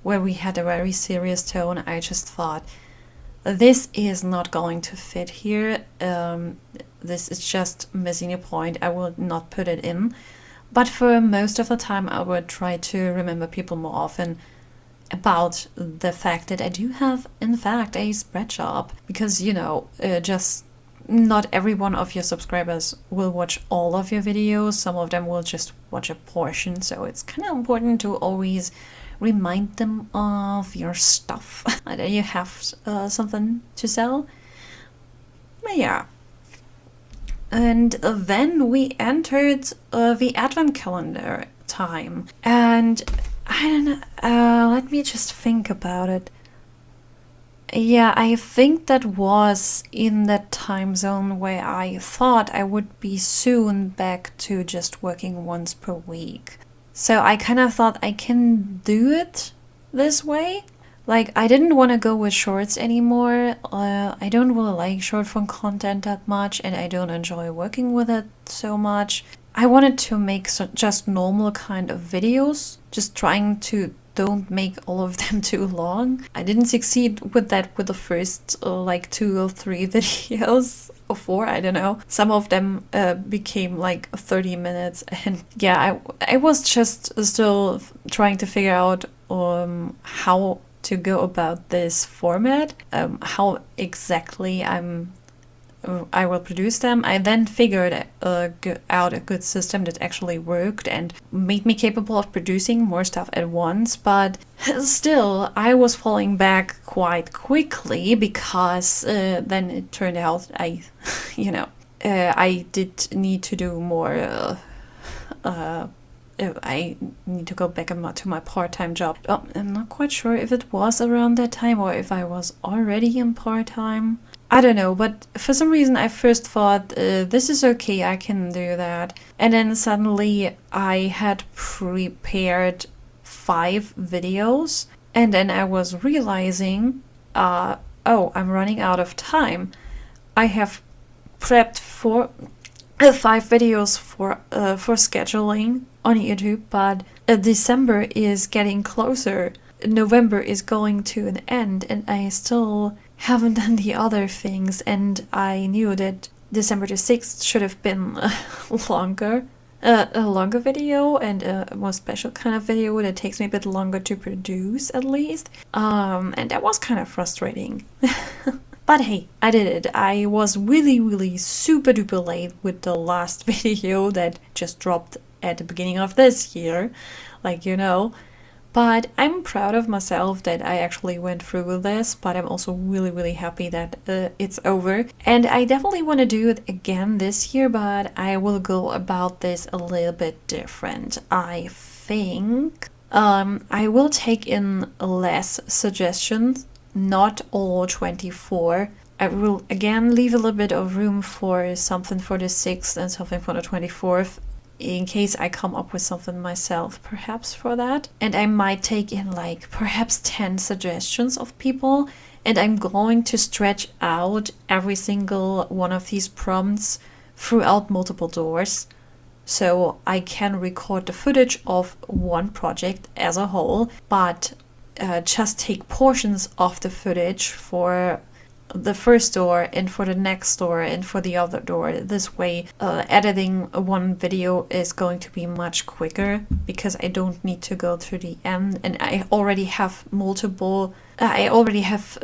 where we had a very serious tone, I just thought, this is not going to fit here. This is just missing a point. I will not put it in. But for most of the time, I would try to remember people more often about the fact that I do have, in fact, a Spreadshop. Because, you know, just not every one of your subscribers will watch all of your videos. Some of them will just watch a portion. So it's kind of important to always remind them of your stuff. That you have something to sell. But yeah. And then we entered the advent calendar time. And I don't know, let me just think about it. Yeah, I think that was in that time zone where I thought I would be soon back to just working once per week. So I kind of thought I can do it this way. Like, I didn't want to go with shorts anymore. I don't really like short form content that much, and I don't enjoy working with it so much. I wanted to make just normal kind of videos, just trying to don't make all of them too long. I didn't succeed with that with the first like 2 or 3 videos or 4, I don't know. Some of them became like 30 minutes, and yeah, I was just still trying to figure out how to go about this format, how exactly I will produce them. I then figured out a good system that actually worked and made me capable of producing more stuff at once, but still I was falling back quite quickly because then it turned out I did need to do more I need to go back to my part-time job. I'm not quite sure if it was around that time or if I was already in part-time. I don't know, but for some reason I first thought, this is okay, I can do that. And then suddenly I had prepared 5 videos, and then I was realizing, oh, I'm running out of time. I have prepped 5 videos for scheduling on YouTube, but December is getting closer. November is going to an end, and I still haven't done the other things, and I knew that December the 6th should have been a longer video and a more special kind of video that takes me a bit longer to produce at least. And that was kind of frustrating. But hey, I did it. I was really super duper late with the last video that just dropped at the beginning of this year, like, you know. But I'm proud of myself that I actually went through with this, but I'm also really happy that it's over. And I definitely want to do it again this year, but I will go about this a little bit different. I think I will take in less suggestions, not all 24. I will again leave a little bit of room for something for the 6th and something for the 24th. In case I come up with something myself, perhaps for that. And I might take in like perhaps 10 suggestions of people, and I'm going to stretch out every single one of these prompts throughout multiple doors, so I can record the footage of one project as a whole, but just take portions of the footage for the first door and for the next door and for the other door. This way editing one video is going to be much quicker because I don't need to go to the end, and I already have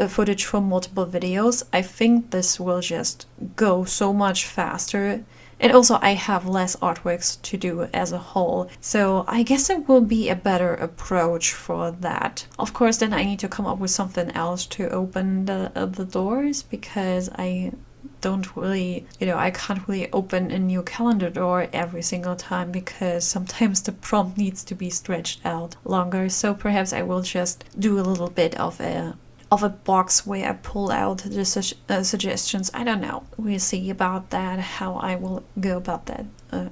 footage from multiple videos. I think this will just go so much faster. And also I have less artworks to do as a whole, so I guess it will be a better approach for that. Of course, then I need to come up with something else to open the doors, because I don't really, I can't really open a new calendar door every single time, because sometimes the prompt needs to be stretched out longer. So perhaps I will just do a little bit of a box where I pull out the suggestions. I don't know. We'll see about that, how I will go about that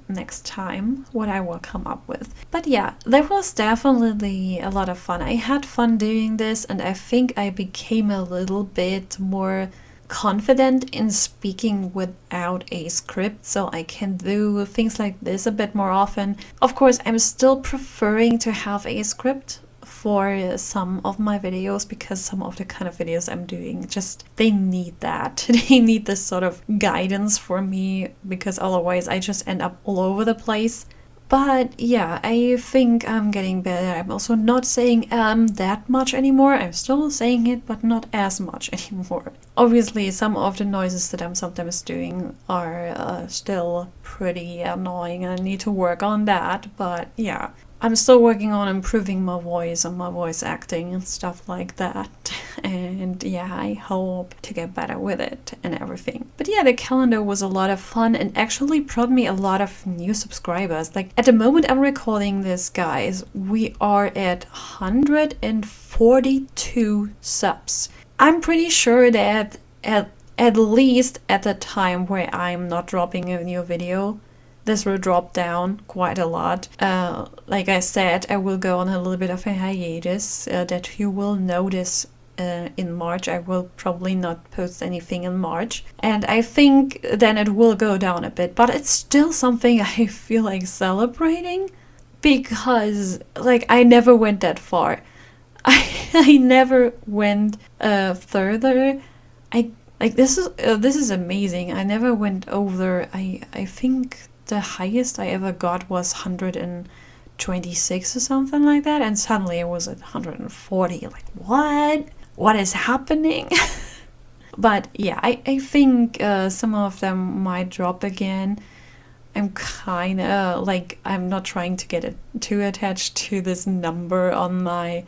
next time, what I will come up with. But yeah, that was definitely a lot of fun. I had fun doing this, and I think I became a little bit more confident in speaking without a script, so I can do things like this a bit more often. Of course, I'm still preferring to have a script for some of my videos, because some of the kind of videos I'm doing, they need that. They need this sort of guidance for me, because otherwise I just end up all over the place. But yeah, I think I'm getting better. I'm also not saying that much anymore. I'm still saying it, but not as much anymore. Obviously, some of the noises that I'm sometimes doing are still pretty annoying, and I need to work on that. But yeah, I'm still working on improving my voice and my voice acting and stuff like that. And yeah, I hope to get better with it and everything. But yeah, the calendar was a lot of fun and actually brought me a lot of new subscribers. Like, at the moment I'm recording this, guys, we are at 142 subs. I'm pretty sure that at least at the time where I'm not dropping a new video, this will drop down quite a lot. Like I said, I will go on a little bit of a hiatus that you will notice in March. I will probably not post anything in March, and I think then it will go down a bit, but it's still something I feel like celebrating, because like I never went that far. I never went further. I like this is amazing. I never went over. I think the highest I ever got was 126 or something like that, and suddenly I was at 140. Like, what is happening? But yeah, I think some of them might drop again. I'm kind of like, I'm not trying to get it too attached to this number on my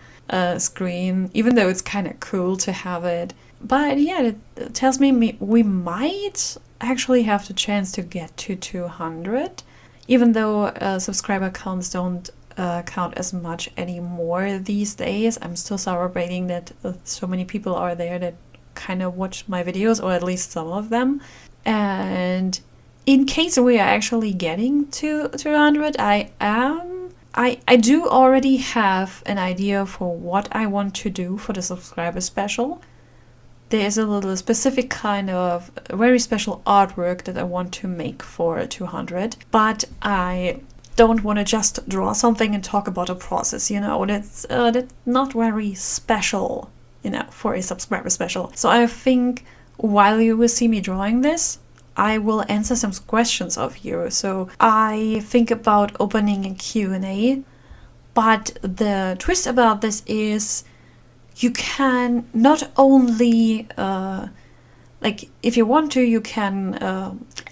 screen, even though it's kind of cool to have it. But yeah, it tells me we might actually have the chance to get to 200, even though subscriber counts don't count as much anymore these days. I'm still celebrating that so many people are there that kind of watch my videos, or at least some of them. And in case we are actually getting to 200, I do already have an idea for what I want to do for the subscriber special. There's a little specific kind of very special artwork that I want to make for 200, but I don't want to just draw something and talk about a process, that's not very special, for a subscriber special. So I think while you will see me drawing this, I will answer some questions of you. So I think about opening a Q&A, but the twist about this is you can not only, if you want to, you can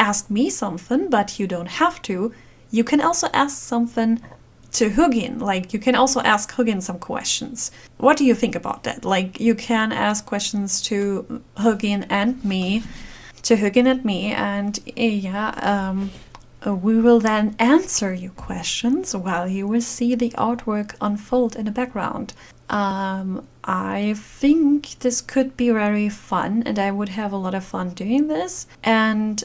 ask me something, but you don't have to. You can also ask something to Hugin. Like, you can also ask Hugin some questions. What do you think about that? Like, you can ask questions to Hugin and me, and we will then answer your questions while you will see the artwork unfold in the background. I think this could be very fun, and I would have a lot of fun doing this. And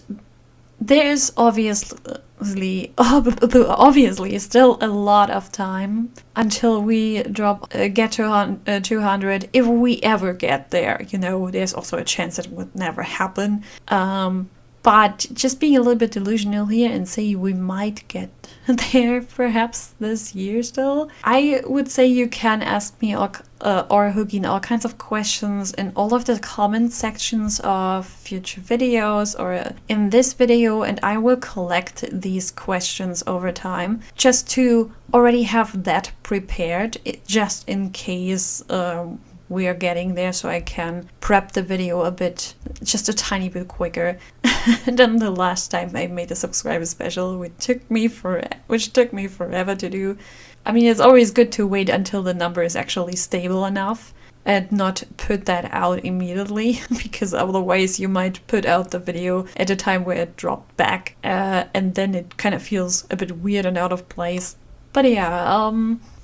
there is obviously still a lot of time until we get to 200, if we ever get there. There's also a chance that it would never happen. But just being a little bit delusional here and say we might get there perhaps this year still, I would say you can ask me or Hugin all kinds of questions in all of the comment sections of future videos or in this video, and I will collect these questions over time just to already have that prepared, just in case we are getting there, so I can prep the video just a tiny bit quicker than the last time I made a subscriber special, which took me forever to do. I mean, it's always good to wait until the number is actually stable enough and not put that out immediately, because otherwise you might put out the video at a time where it dropped back, and then it kind of feels a bit weird and out of place. But yeah,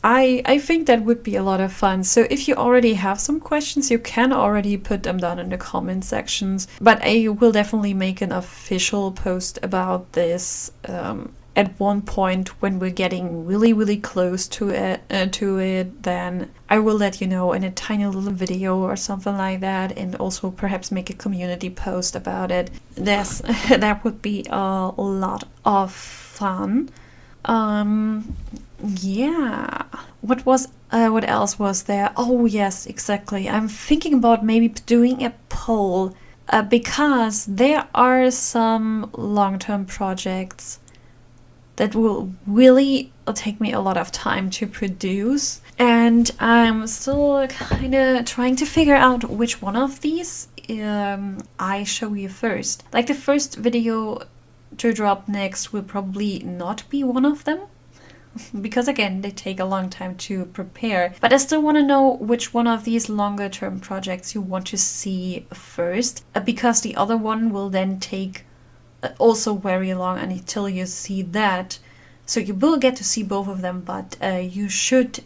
I think that would be a lot of fun. So if you already have some questions, you can already put them down in the comment sections. But I will definitely make an official post about this at one point when we're getting really, really close to it. Then I will let you know in a tiny little video or something like that, and also perhaps make a community post about it. That would be a lot of fun. Yeah. What else was there? Oh yes, exactly. I'm thinking about maybe doing a poll, because there are some long-term projects that will really take me a lot of time to produce, and I'm still kind of trying to figure out which one of these I show you first. Like, the first video to drop next will probably not be one of them, because again, they take a long time to prepare. But I still want to know which one of these longer term projects you want to see first, because the other one will then take also very long until you see that. So you will get to see both of them, but you should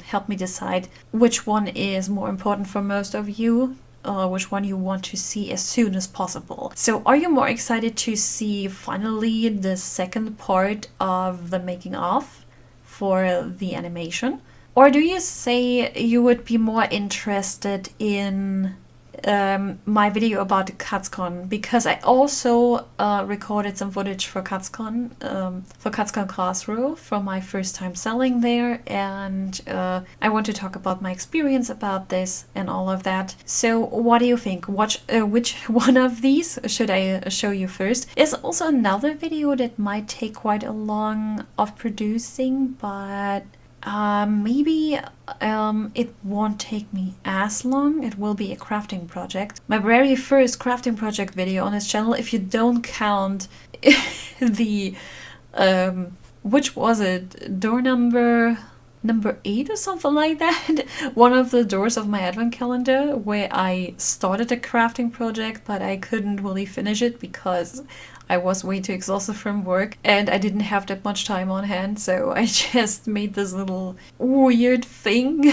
help me decide which one is more important for most of you, which one you want to see as soon as possible. So are you more excited to see finally the second part of the making of for the animation? Or do you say you would be more interested in my video about the CatsCon? Because I also recorded some footage for CatsCon, Karlsruhe, from my first time selling there, and I want to talk about my experience about this and all of that. So what do you think? Which one of these should I show you first? There's also another video that might take quite a long of producing, but maybe it won't take me as long. It will be a crafting project. My very first crafting project video on this channel, if you don't count the, which was it, door number 8 or something like that. One of the doors of my advent calendar where I started a crafting project, but I couldn't really finish it because I was way too exhausted from work and I didn't have that much time on hand, so I just made this little weird thing.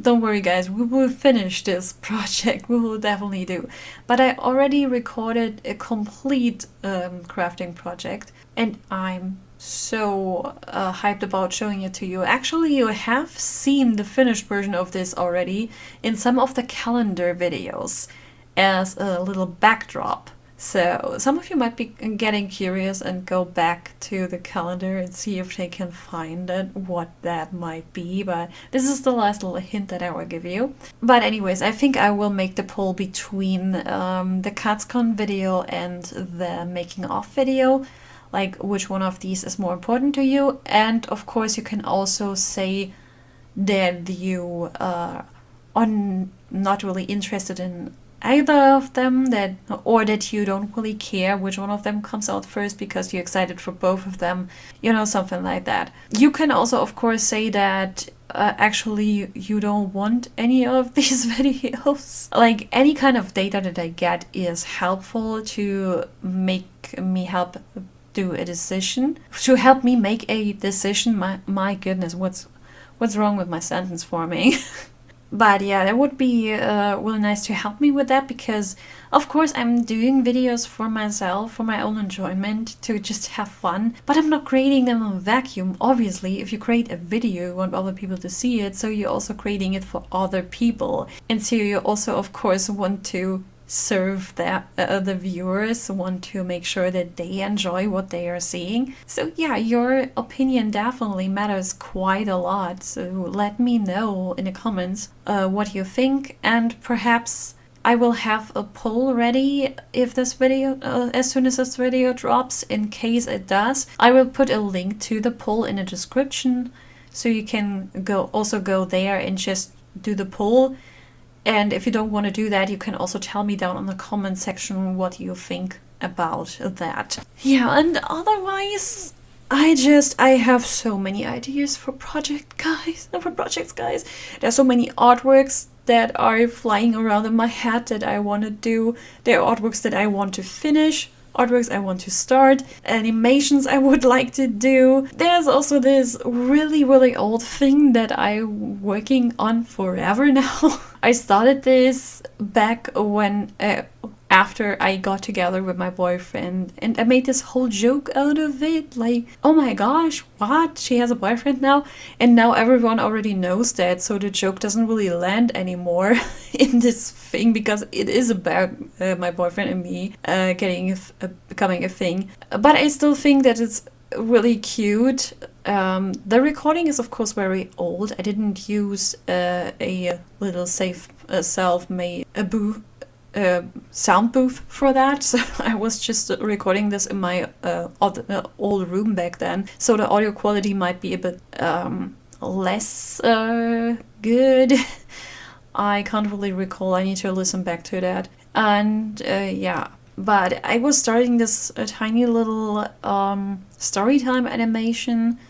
Don't worry guys, we will finish this project, we will definitely do. But I already recorded a complete crafting project and I'm so hyped about showing it to you. Actually, you have seen the finished version of this already in some of the calendar videos as a little backdrop. So some of you might be getting curious and go back to the calendar and see if they can find it, what that might be, but this is the last little hint that I will give you. But anyways, I think I will make the poll between the CatsCon video and the making off video, like which one of these is more important to you. And of course you can also say that you are not really interested in either of them, or that you don't really care which one of them comes out first because you're excited for both of them, you know, something like that. You can also of course say that actually you don't want any of these videos. Like any kind of data that I get is helpful to make me help do a decision, to help me make a decision. My goodness, what's wrong with my sentence forming? But yeah, that would be really nice to help me with that, because of course I'm doing videos for myself, for my own enjoyment, to just have fun, but I'm not creating them in a vacuum. Obviously, if you create a video, you want other people to see it, so you're also creating it for other people. And so you also, of course, want to serve that the viewers, want to make sure that they enjoy what they are seeing. So yeah, your opinion definitely matters quite a lot, so let me know in the comments what you think, and perhaps I will have a poll ready if this video, as soon as this video drops. In case it does, I will put a link to the poll in the description, so you can also go there and just do the poll. And if you don't want to do that, you can also tell me down in the comment section what you think about that. Yeah, and otherwise, I have so many ideas for projects, guys. There's so many artworks that are flying around in my head that I want to do. There are artworks that I want to finish, artworks I want to start, animations I would like to do. There's also this really, really old thing that I'm working on forever now. I started this back when, after I got together with my boyfriend, and I made this whole joke out of it, like, oh my gosh, what? She has a boyfriend now? And now everyone already knows that, so the joke doesn't really land anymore in this thing, because it is about my boyfriend and me becoming a thing. But I still think that it's really cute. The recording is of course very old. I didn't use a little self-made sound booth for that, so I was just recording this in my old room back then, so the audio quality might be a bit less good. I can't really recall, I need to listen back to that. And yeah, but I was starting this tiny little storytime animation,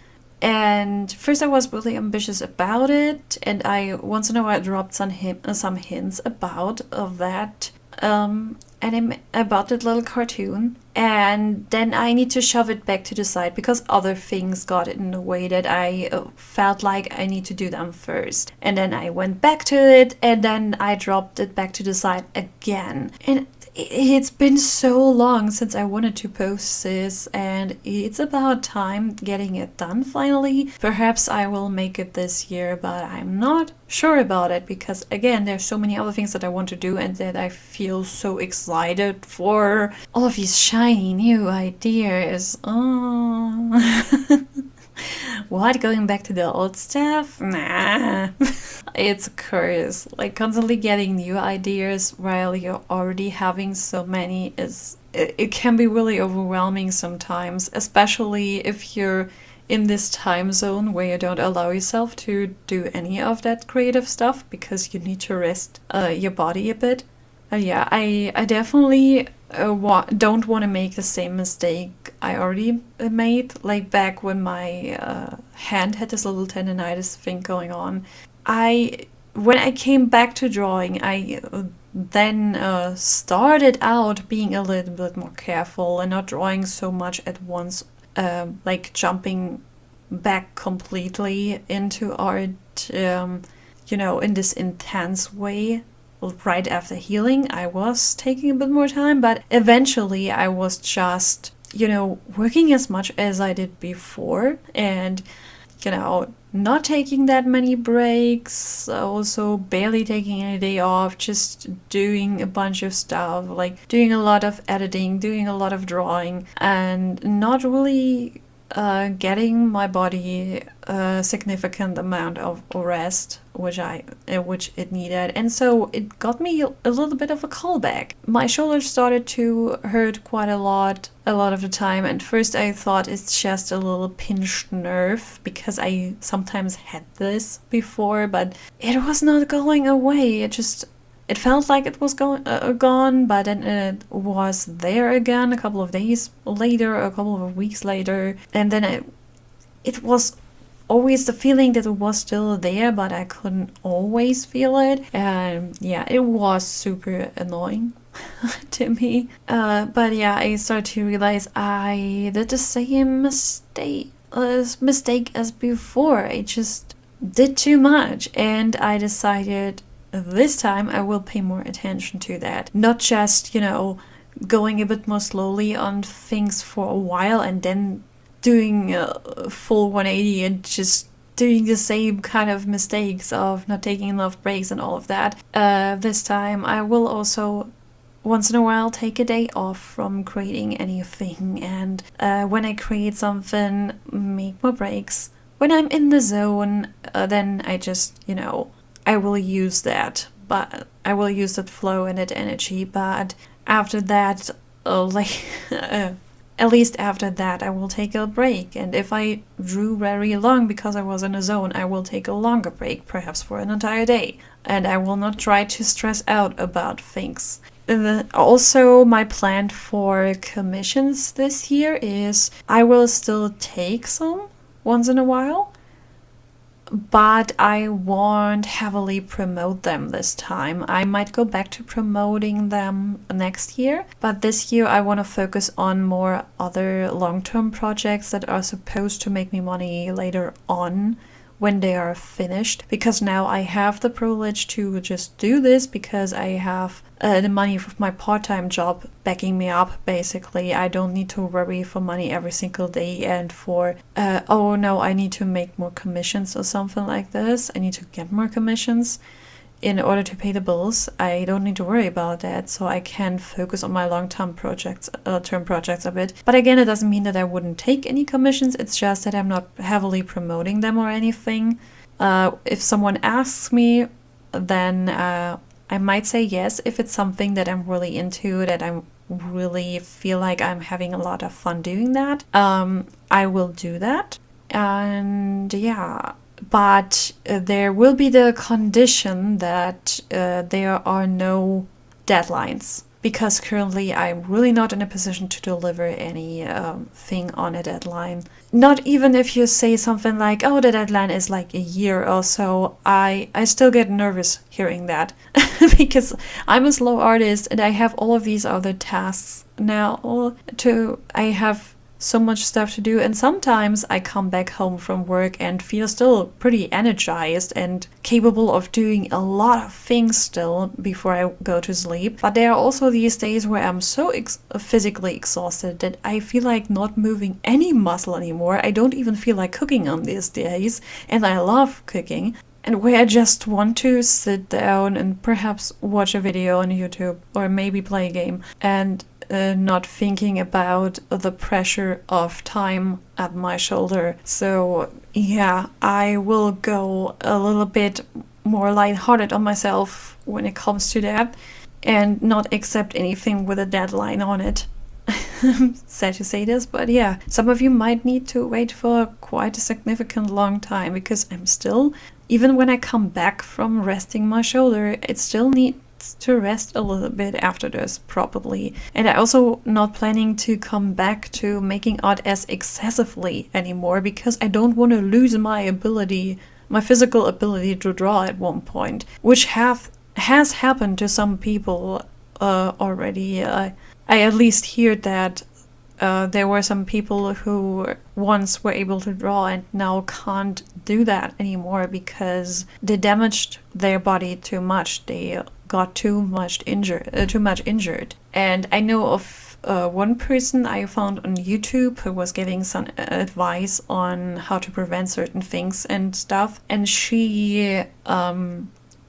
and first I was really ambitious about it, and I once in a while dropped some hints about that about that little cartoon. and then I need to shove it back to the side because other things got in the way that I felt like I need to do them first. And then I went back to it, and then I dropped it back to the side again. And it's been so long since I wanted to post this, and it's about time getting it done finally. Perhaps I will make it this year, but I'm not sure about it because, again, there's so many other things that I want to do and that I feel so excited for all of these shiny new ideas. Oh. What, going back to the old stuff? Nah. It's a curse. Like, constantly getting new ideas while you're already having so many it can be really overwhelming sometimes, especially if you're in this time zone where you don't allow yourself to do any of that creative stuff because you need to rest your body a bit. Yeah, I definitely don't want to make the same mistake I already made, like back when my hand had this little tendonitis thing going on. When I came back to drawing, I then started out being a little bit more careful and not drawing so much at once, like jumping back completely into art, in this intense way. Right after healing, I was taking a bit more time, but eventually I was just, working as much as I did before and, not taking that many breaks, also barely taking any day off, just doing a bunch of stuff, like doing a lot of editing, doing a lot of drawing, and not really getting my body a significant amount of rest, which it needed, and so it got me a little bit of a callback. My shoulders started to hurt quite a lot of the time, and first I thought it's just a little pinched nerve because I sometimes had this before, but it was not going away. It felt like it was gone, but then it was there again a couple of days later, a couple of weeks later, and then it was always the feeling that it was still there, but I couldn't always feel it, and yeah, it was super annoying to me. But yeah, I started to realize I did the same mistake as before. I just did too much, and I decided this time I will pay more attention to that. Not just, going a bit more slowly on things for a while and then doing a full 180 and just doing the same kind of mistakes of not taking enough breaks and all of that. This time I will also once in a while take a day off from creating anything, and when I create something, make more breaks. When I'm in the zone, then I just, I will use that, but I will use that flow and that energy. But after that, at least after that, I will take a break. And if I drew very long because I was in a zone, I will take a longer break, perhaps for an entire day. And I will not try to stress out about things. Also, my plan for commissions this year is I will still take some once in a while, but I won't heavily promote them this time. I might go back to promoting them next year, but this year I want to focus on more other long-term projects that are supposed to make me money later on when they are finished, because now I have the privilege to just do this because I have the money of my part-time job backing me up. Basically, I don't need to worry for money every single day and for oh no, I need to make more commissions or something like this. I need to get more commissions in order to pay the bills. I don't need to worry about that, so I can focus on my long-term projects, term projects a bit. But again, it doesn't mean that I wouldn't take any commissions. It's just that I'm not heavily promoting them or anything. If someone asks me, then I might say yes if it's something that I'm really into, that I really feel like I'm having a lot of fun doing that. I will do that. And yeah, but there will be the condition that there are no deadlines, because currently I'm really not in a position to deliver any thing on a deadline. Not even if you say something like, oh, the deadline is like a year or so, I still get nervous hearing that because I'm a slow artist and I have all of these other tasks now I have so much stuff to do, and sometimes I come back home from work and feel still pretty energized and capable of doing a lot of things still before I go to sleep. But there are also these days where I'm so physically exhausted that I feel like not moving any muscle anymore. I don't even feel like cooking on these days, and I love cooking. And where I just want to sit down and perhaps watch a video on YouTube or maybe play a game and not thinking about the pressure of time at my shoulder. So yeah, I will go a little bit more lighthearted on myself when it comes to that and not accept anything with a deadline on it. Sad to say this, but yeah, some of you might need to wait for quite a significant long time, because I'm still, even when I come back from resting my shoulder, it still needs to rest a little bit after this probably. And I also not planning to come back to making art as excessively anymore, because I don't want to lose my physical ability to draw at one point, which has happened to some people already. I at least hear that there were some people who once were able to draw and now can't do that anymore because they damaged their body too much. They got too much injured. And I know of one person I found on YouTube who was giving some advice on how to prevent certain things and stuff. And she,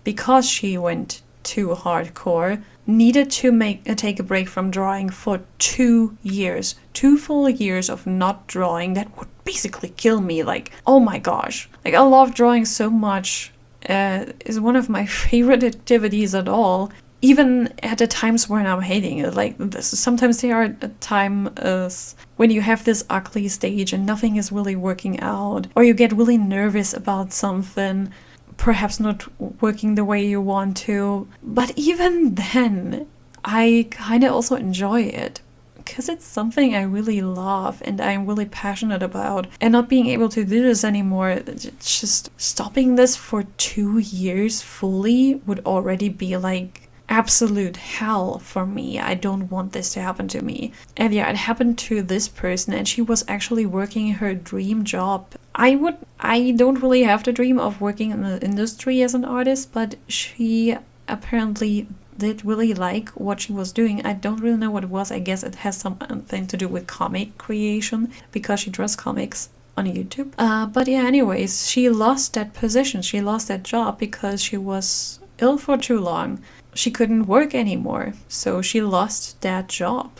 because she went too hardcore, needed to take a break from drawing for 2 years. 2 full years of not drawing. That would basically kill me. Like, oh my gosh. Like, I love drawing so much. Is one of my favorite activities at all. Even at the times when I'm hating it. Like, sometimes there are times when you have this ugly stage and nothing is really working out. Or you get really nervous about something, perhaps not working the way you want to. But even then, I kind of also enjoy it, because it's something I really love and I'm really passionate about. And not being able to do this anymore, just stopping this for 2 years fully would already be like absolute hell for me. I don't want this to happen to me. And yeah, it happened to this person, and she was actually working her dream job. I don't really have the dream of working in the industry as an artist, but she apparently did really like what she was doing. I don't really know what it was. I guess it has something to do with comic creation, because she draws comics on YouTube. But yeah, anyways, she lost that position. She lost that job because she was ill for too long. She couldn't work anymore, so she lost that job.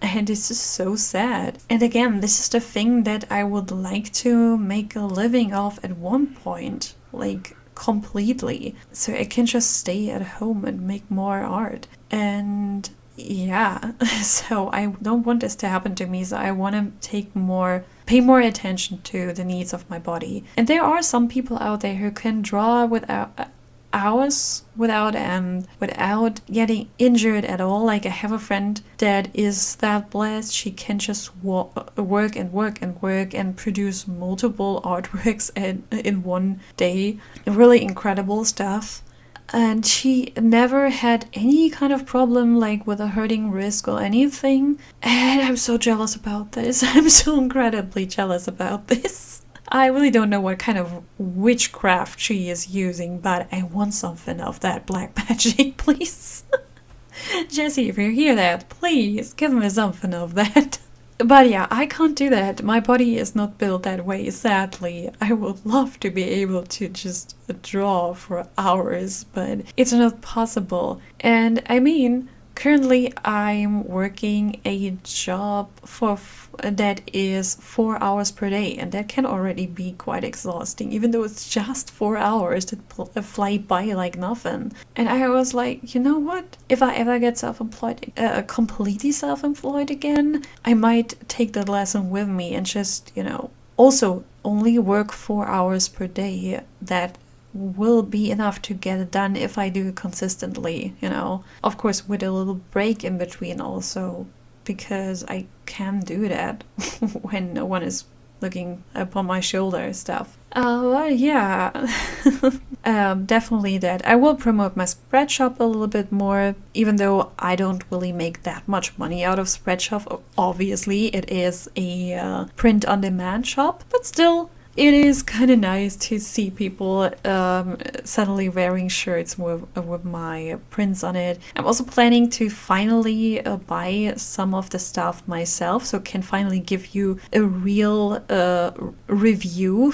And it's just so sad. And again, this is the thing that I would like to make a living off at one point, like completely, so I can just stay at home and make more art. And yeah, so I don't want this to happen to me, so I want to pay more attention to the needs of my body. And there are some people out there who can draw without getting injured at all. Like, I have a friend that is that blessed. She can just work and produce multiple artworks in one day. Really incredible stuff. And she never had any kind of problem, like with a hurting wrist or anything. And I'm so jealous about this. I'm so incredibly jealous about this. I really don't know what kind of witchcraft she is using, but I want something of that black magic, please. Jessie, if you hear that, please give me something of that. But yeah, I can't do that. My body is not built that way, sadly. I would love to be able to just draw for hours, but it's not possible. And I mean, currently I'm working a job that is 4 hours per day, and that can already be quite exhausting, even though it's just 4 hours that fly by like nothing. And I was like, you know what? If I ever get self-employed, completely self-employed again, I might take that lesson with me and just, also only work 4 hours per day. That will be enough to get it done if I do it consistently, you know. Of course, with a little break in between also, because I can do that when no one is looking upon my shoulder stuff. Yeah, definitely that. I will promote my spread shop a little bit more, even though I don't really make that much money out of spread shop. Obviously, it is a print-on-demand shop, but still, it is kind of nice to see people suddenly wearing shirts with my prints on it. I'm also planning to finally buy some of the stuff myself, so can finally give you a real review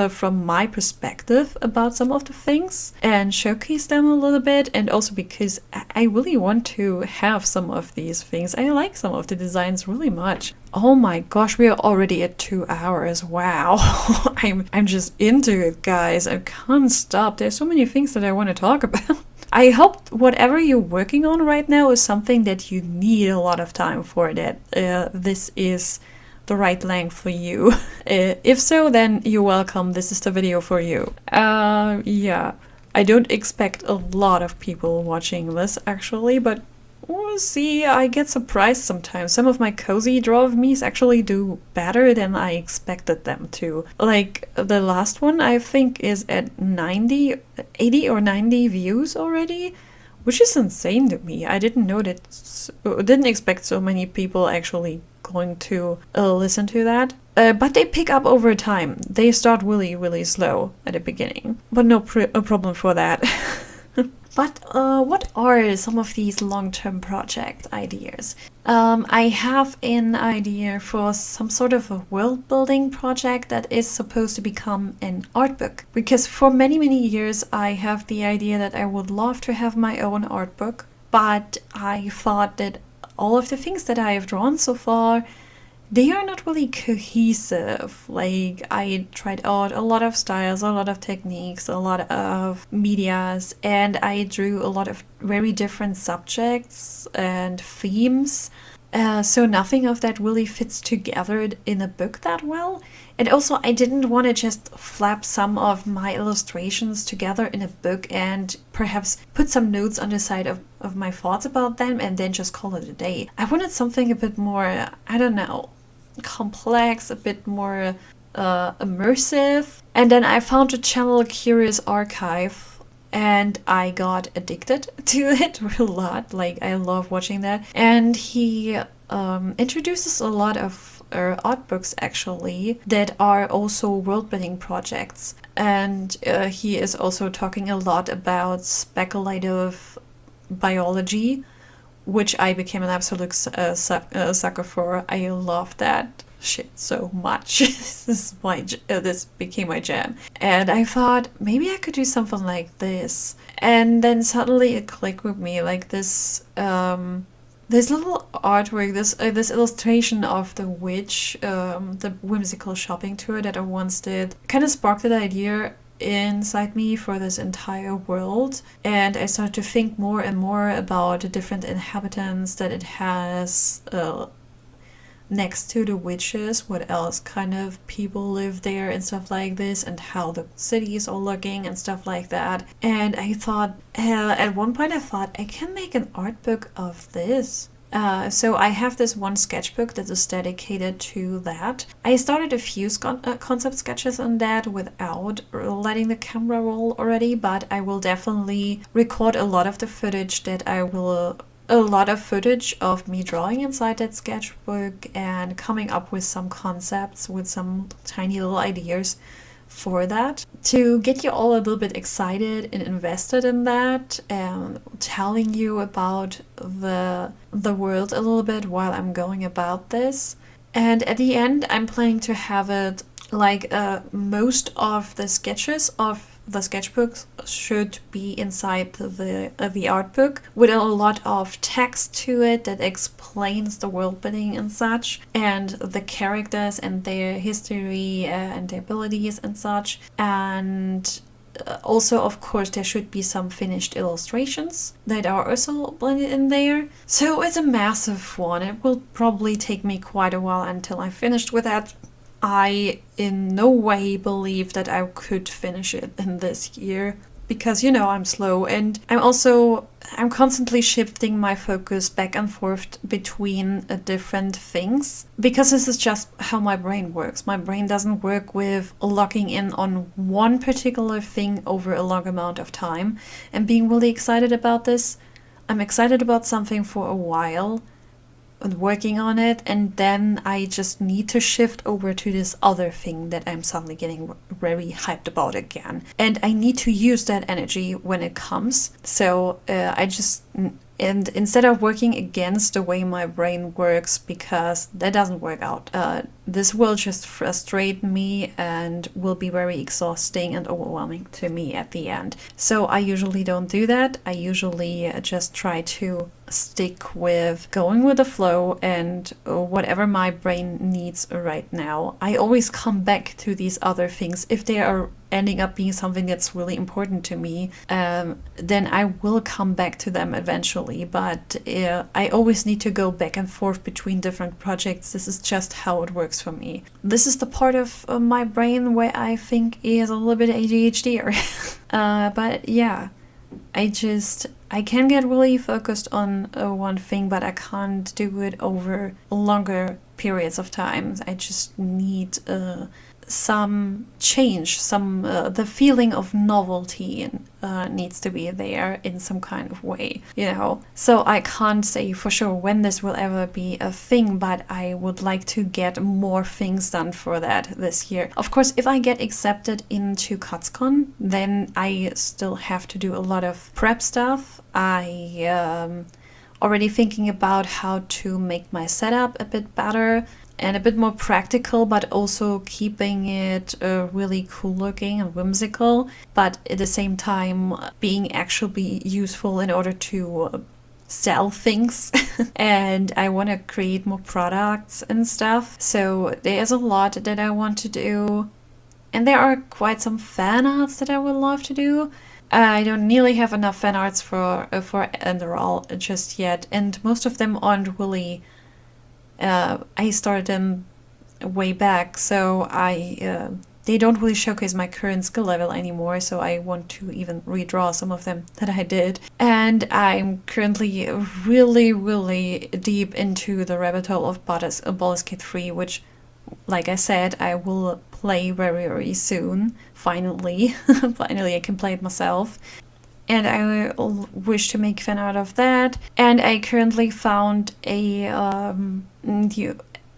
from my perspective about some of the things and showcase them a little bit. And also because I really want to have some of these things. I like some of the designs really much. Oh my gosh, we are already at 2 hours. Wow. I'm just into it, guys. I can't stop. There's so many things that I want to talk about. I hope whatever you're working on right now is something that you need a lot of time for, that this is the right length for you. If so, then you're welcome. This is the video for you. Yeah, I don't expect a lot of people watching this actually, but we'll see. I get surprised sometimes. Some of my cozy draw of me's actually do better than I expected them to. Like the last one I think is at 80 or 90 views already, which is insane to me. I didn't know that, didn't expect so many people actually going to listen to that. But they pick up over time. They start really, really slow at the beginning, but no problem for that. But what are some of these long-term project ideas? I have an idea for some sort of a world-building project that is supposed to become an art book. Because for many, many years, I have the idea that I would love to have my own art book. But I thought that all of the things that I have drawn so far, they are not really cohesive. Like, I tried out a lot of styles, a lot of techniques, a lot of medias, and I drew a lot of very different subjects and themes. So nothing of that really fits together in a book that well. And also, I didn't want to just flap some of my illustrations together in a book and perhaps put some notes on the side of my thoughts about them and then just call it a day. I wanted something a bit more, I don't know, complex, a bit more immersive. And then I found the channel Curious Archive and I got addicted to it a lot. Like, I love watching that. And he introduces a lot of art books actually that are also world-building projects. And he is also talking a lot about speculative biology, which I became an absolute sucker for. I love that shit so much. This became my jam. And I thought maybe I could do something like this. And then suddenly it clicked with me, like this little artwork, this illustration of the witch, the whimsical shopping tour that I once did, kind of sparked that idea inside me for this entire world. And I started to think more and more about the different inhabitants that it has next to the witches, what else kind of people live there and stuff like this, and how the cities are looking and stuff like that. And I thought, at one point I thought I can make an art book of this. So I have this one sketchbook that is dedicated to that. I started a few concept sketches on that without letting the camera roll already, but I will definitely record a lot of the footage of me drawing inside that sketchbook and coming up with some concepts, with some tiny little ideas for that, to get you all a little bit excited and invested in that, and telling you about the world a little bit while I'm going about this. And at the end, I'm planning to have it like most of the sketches of the sketchbooks should be inside the art book, with a lot of text to it that explains the world building and such, and the characters and their history and their abilities and such. And also, of course, there should be some finished illustrations that are also blended in there. So it's a massive one. It will probably take me quite a while until I'm finished with that. I in no way believe that I could finish it in this year. Because, you know, I'm slow, and I'm constantly shifting my focus back and forth between different things, because this is just how my brain works. My brain doesn't work with locking in on one particular thing over a long amount of time and being really excited about this. I'm excited about something for a while and working on it, and then I just need to shift over to this other thing that I'm suddenly getting very hyped about again, and I need to use that energy when it comes. So and instead of working against the way my brain works, because that doesn't work out, this will just frustrate me and will be very exhausting and overwhelming to me at the end. So I usually don't do that. I usually just try to stick with going with the flow and whatever my brain needs right now. I always come back to these other things if they are ending up being something that's really important to me. Then I will come back to them eventually, but I always need to go back and forth between different projects. This is just how it works for me. This is the part of my brain where I think is a little bit ADHD. But yeah, I can get really focused on one thing, but I can't do it over longer periods of time. I just need some change, the feeling of novelty needs to be there in some kind of way, you know. So I can't say for sure when this will ever be a thing, but I would like to get more things done for that this year. Of course, if I get accepted into CutsCon, then I still have to do a lot of prep stuff. I already thinking about how to make my setup a bit better and a bit more practical, but also keeping it really cool looking and whimsical, but at the same time being actually useful in order to sell things. And I want to create more products and stuff. So there's a lot that I want to do. And there are quite some fan arts that I would love to do. I don't nearly have enough fan arts for Enderal just yet, and most of them aren't really I started them way back, so they don't really showcase my current skill level anymore, so I want to even redraw some of them that I did. And I'm currently really, really deep into the rabbit hole of Baldur's Gate 3, which, like I said, I will play very, very soon. Finally. Finally I can play it myself. And I wish to make fan art of that. And I currently found a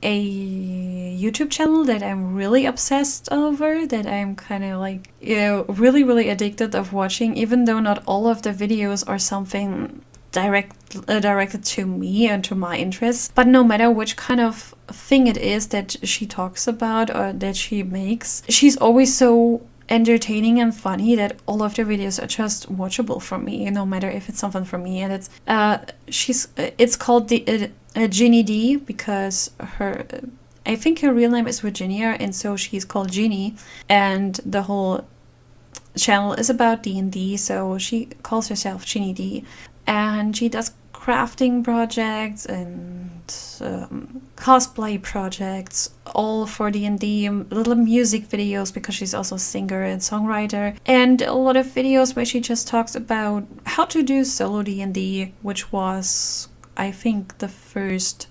YouTube channel that I'm really obsessed over, that I'm kind of like, you know, really, really addicted of watching, even though not all of the videos are something directed to me and to my interests. But no matter which kind of thing it is that she talks about or that she makes, she's always so entertaining and funny that all of the videos are just watchable for me, no matter if it's something for me. And it's called the Ginny D, because I think her real name is Virginia, and so she's called Ginny, and the whole channel is about D&D, so she calls herself Ginny D, and she does crafting projects and cosplay projects, all for D&D, little music videos, because she's also a singer and songwriter, and a lot of videos where she just talks about how to do solo D&D, which was, I think, the first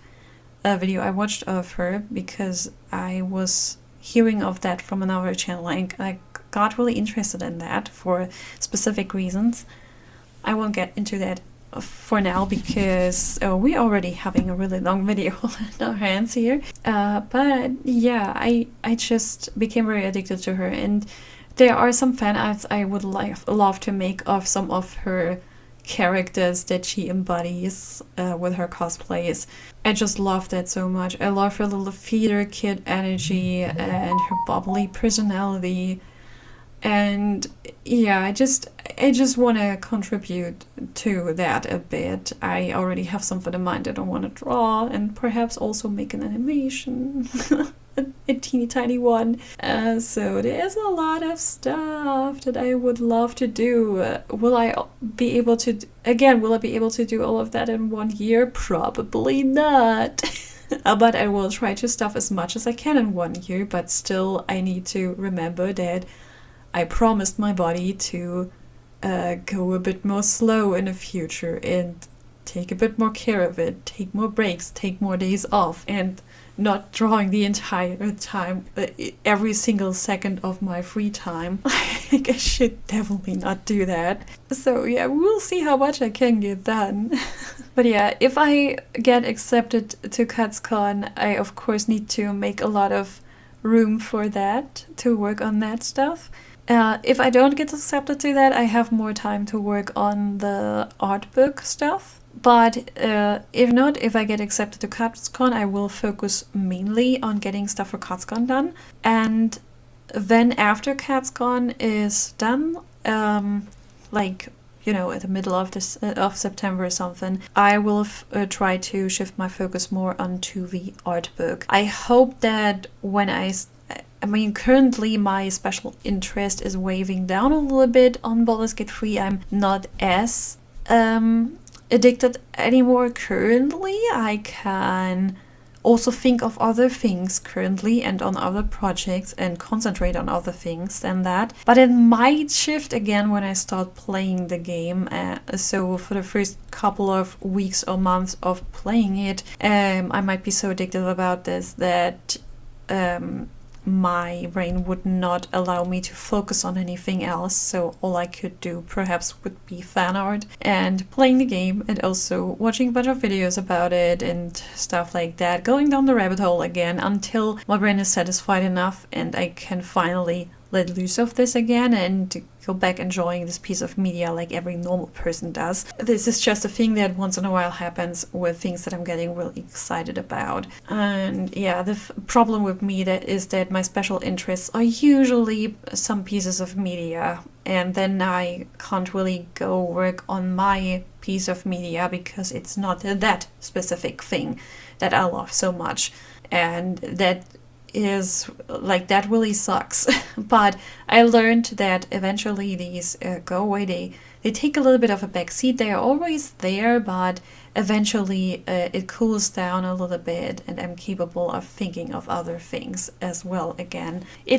video I watched of her, because I was hearing of that from another channel and I got really interested in that for specific reasons. I won't get into that for now, because we're already having a really long video in our hands here. But yeah, I just became very addicted to her, and there are some fan arts I would love to make of some of her characters that she embodies with her cosplays. I just love that so much. I love her little theater kid energy and her bubbly personality. And yeah, I just want to contribute to that a bit. I already have something in mind that I want to draw, and perhaps also make an animation, a teeny tiny one. So there's a lot of stuff that I would love to do. Will I be able to do all of that in 1 year? Probably not. But I will try to stuff as much as I can in 1 year, but still I need to remember that I promised my body to go a bit more slow in the future and take a bit more care of it, take more breaks, take more days off, and not drawing the entire time, every single second of my free time. I should definitely not do that. So yeah, we'll see how much I can get done. But yeah, if I get accepted to CatsCon, I of course need to make a lot of room for that, to work on that stuff. If I don't get accepted to that, I have more time to work on the art book stuff. But if not, if I get accepted to CatsCon, I will focus mainly on getting stuff for CatsCon done. And then after CatsCon is done, like, you know, at the middle of September or something, I will try to shift my focus more onto the art book. I hope that when I mean, currently my special interest is waving down a little bit on Baldur's Gate 3. I'm not as addicted anymore currently. I can also think of other things currently and on other projects and concentrate on other things than that. But it might shift again when I start playing the game. So for the first couple of weeks or months of playing it, I might be so addicted about this that my brain would not allow me to focus on anything else, so all I could do perhaps would be fan art and playing the game, and also watching a bunch of videos about it and stuff like that, going down the rabbit hole again until my brain is satisfied enough and I can finally let loose of this again and go back enjoying this piece of media like every normal person does. This is just a thing that once in a while happens with things that I'm getting really excited about. And yeah, the problem with me is that my special interests are usually some pieces of media, and then I can't really go work on my piece of media because it's not that specific thing that I love so much. And that is like, that really sucks. But I learned that eventually these go away. They take a little bit of a backseat. They are always there, but eventually it cools down a little bit and I'm capable of thinking of other things as well again. It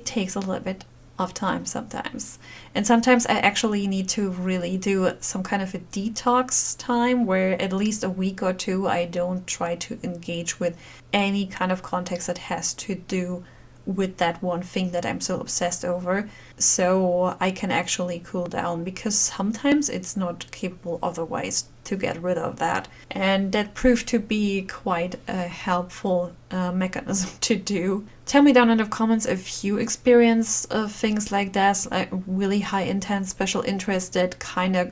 takes a little bit of time sometimes. And sometimes I actually need to really do some kind of a detox time where at least a week or two I don't try to engage with any kind of context that has to do with that one thing that I'm so obsessed over, so I can actually cool down, because sometimes it's not capable otherwise to get rid of that. And that proved to be quite a helpful mechanism to do. Tell me down in the comments if you experience things like that, like really high intense special interest that kind of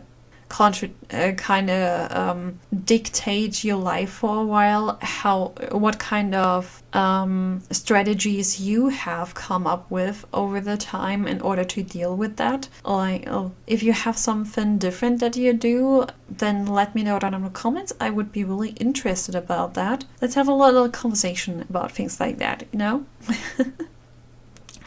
dictate your life for a while, what kind of strategies you have come up with over the time in order to deal with that. Like, if you have something different that you do, then let me know down in the comments. I would be really interested about that. Let's have a little conversation about things like that, you know?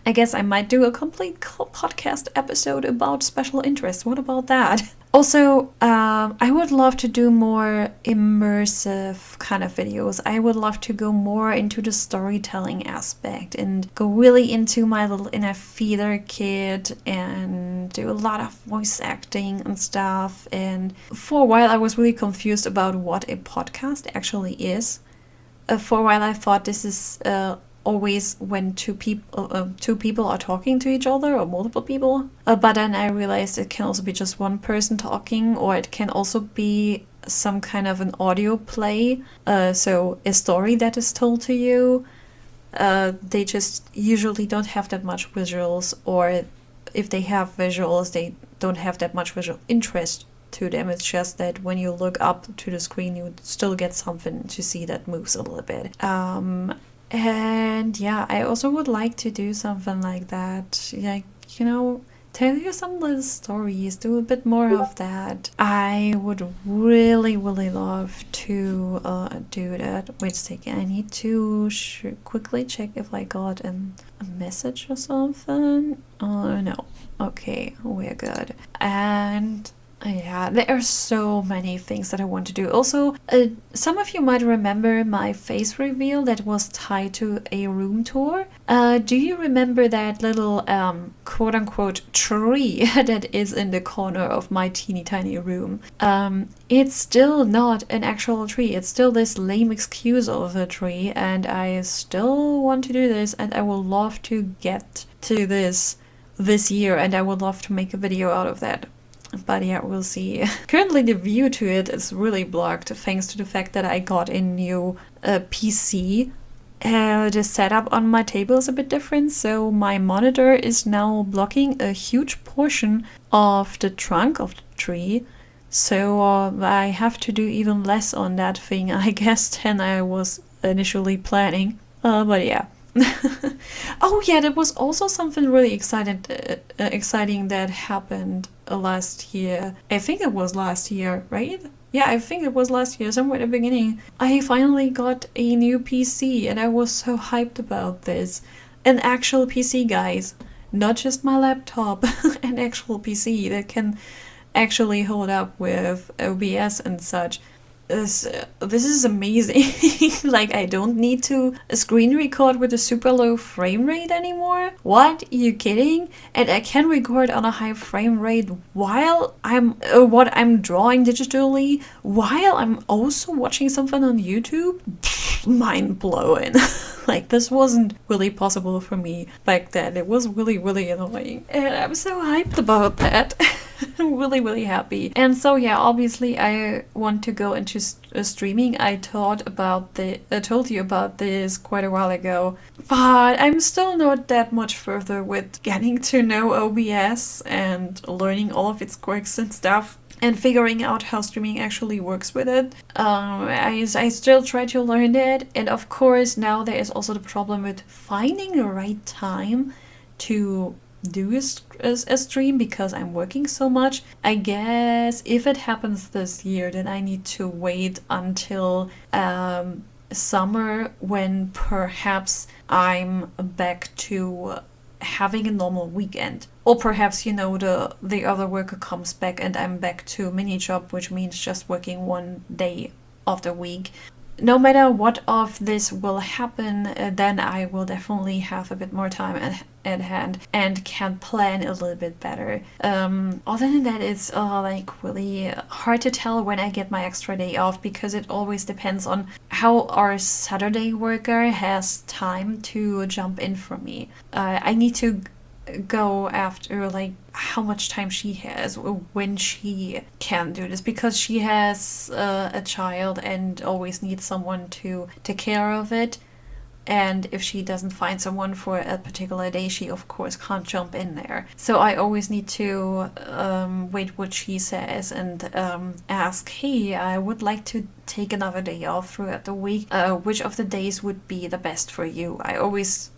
I guess I might do a complete podcast episode about special interests. What about that? Also, I would love to do more immersive kind of videos. I would love to go more into the storytelling aspect and go really into my little inner theater kid and do a lot of voice acting and stuff. And for a while I was really confused about what a podcast actually is. For a while I thought this is always when two people are talking to each other, or multiple people. But then I realized it can also be just one person talking, or it can also be some kind of an audio play. So a story that is told to you. They just usually don't have that much visuals, or if they have visuals, they don't have that much visual interest to them. It's just that when you look up to the screen, you still get something to see that moves a little bit. And yeah, I also would like to do something like that, like, you know, tell you some little stories, do a bit more of that. I would really, really love to do that. Wait a second, I need to quickly check if I got a message or something. No. Okay, we're good. And Yeah, there are so many things that I want to do. Also, some of you might remember my face reveal that was tied to a room tour. Do you remember that little quote unquote tree that is in the corner of my teeny tiny room? It's still not an actual tree, it's still this lame excuse of a tree, and I still want to do this, and I would love to get to this year, and I would love to make a video out of that. But yeah, we'll see. Currently the view to it is really blocked thanks to the fact that I got a new PC. The setup on my table is a bit different, so my monitor is now blocking a huge portion of the trunk of the tree. So I have to do even less on that thing, I guess, than I was initially planning. But yeah. Oh yeah, there was also something really exciting that happened last year. I think it was last year, right? Yeah, I think it was last year, somewhere at the beginning. I finally got a new PC, and I was so hyped about this. An actual PC, guys. Not just my laptop, an actual PC that can actually hold up with OBS and such. This is amazing. Like, I don't need to screen record with a super low frame rate anymore. What? You kidding? And I can record on a high frame rate while I'm what I'm drawing digitally, while I'm also watching something on YouTube. Mind blowing. Like, this wasn't really possible for me back then. It was really, really annoying, and I'm so hyped about that. I'm really, really happy. And so yeah, obviously I want to go into streaming. I told you about this quite a while ago, but I'm still not that much further with getting to know OBS and learning all of its quirks and stuff, and figuring out how streaming actually works with it. I still try to learn that, and of course now there is also the problem with finding the right time to do a stream because I'm working so much. I guess if it happens this year, then I need to wait until summer, when perhaps I'm back to having a normal weekend. Or perhaps, the other worker comes back and I'm back to mini job, which means just working one day of the week. No matter what of this will happen, then I will definitely have a bit more time at hand and can plan a little bit better. Other than that, it's really hard to tell when I get my extra day off, because it always depends on how our Saturday worker has time to jump in for me. I need to go after how much time she has, when she can do this, because she has a child and always needs someone to take care of it. And if she doesn't find someone for a particular day, she of course can't jump in there. So I always need to wait what she says and ask, hey, I would like to take another day off throughout the week. Which of the days would be the best for you? I always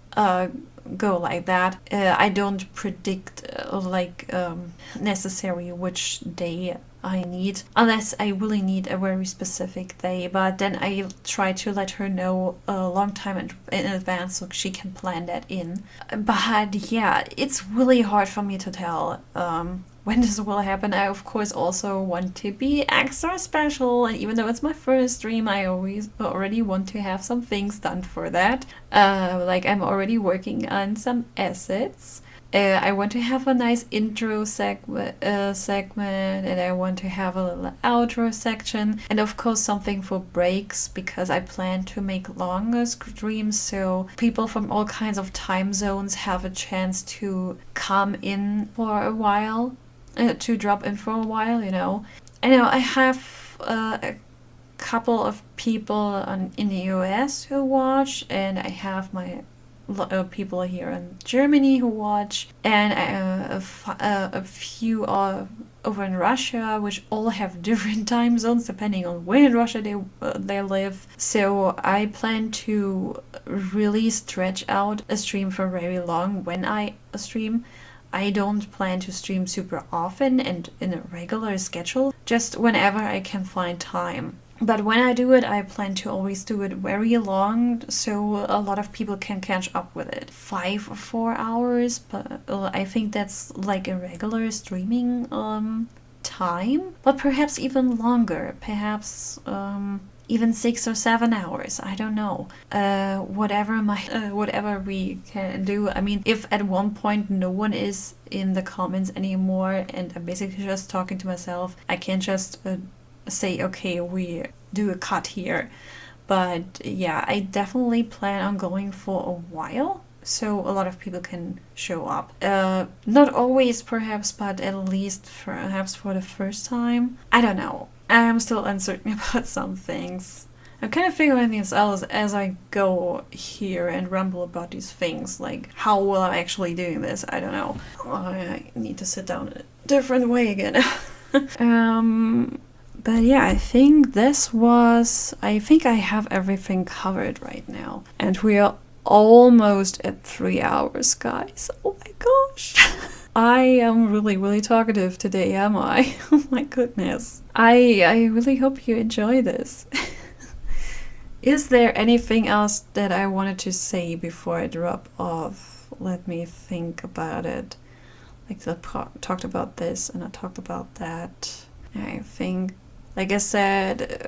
go like that. I don't predict necessarily which day I need, unless I really need a very specific day, but then I try to let her know a long time in advance so she can plan that in. But yeah, it's really hard for me to tell when this will happen. I of course also want to be extra special, and even though it's my first stream, I already want to have some things done for that. I'm already working on some assets. I want to have a nice intro segment, and I want to have a little outro section, and of course something for breaks, because I plan to make longer streams so people from all kinds of time zones have a chance to come in for a while, to drop in for a while, I know I have a couple of people in the US who watch, and I have my people here in Germany who watch, and a few over in Russia, which all have different time zones depending on where in Russia they live. So I plan to really stretch out a stream for very long when I stream. I don't plan to stream super often and in a regular schedule, just whenever I can find time. But when I do it, I plan to always do it very long, so a lot of people can catch up with it. 5 or 4 hours, but I think that's like a regular streaming time, but perhaps even longer, perhaps even 6 or 7 hours. I don't know. Whatever we can do. I mean, if at one point no one is in the comments anymore and I'm basically just talking to myself, I can just say, okay, we do a cut here. But yeah, I definitely plan on going for a while, so a lot of people can show up. Not always, perhaps, but at least perhaps for the first time. I don't know. I'm still uncertain about some things. I'm kind of figuring things out as I go here and ramble about these things. Like, how will I actually doing this? I don't know. I need to sit down in a different way again. But yeah, I think I have everything covered right now. And we are almost at 3 hours, guys. Oh my gosh. I am really, really talkative today, am I? Oh my goodness. I really hope you enjoy this. Is there anything else that I wanted to say before I drop off? Let me think about it. Like, I talked about this and I talked about that. I think, like I said,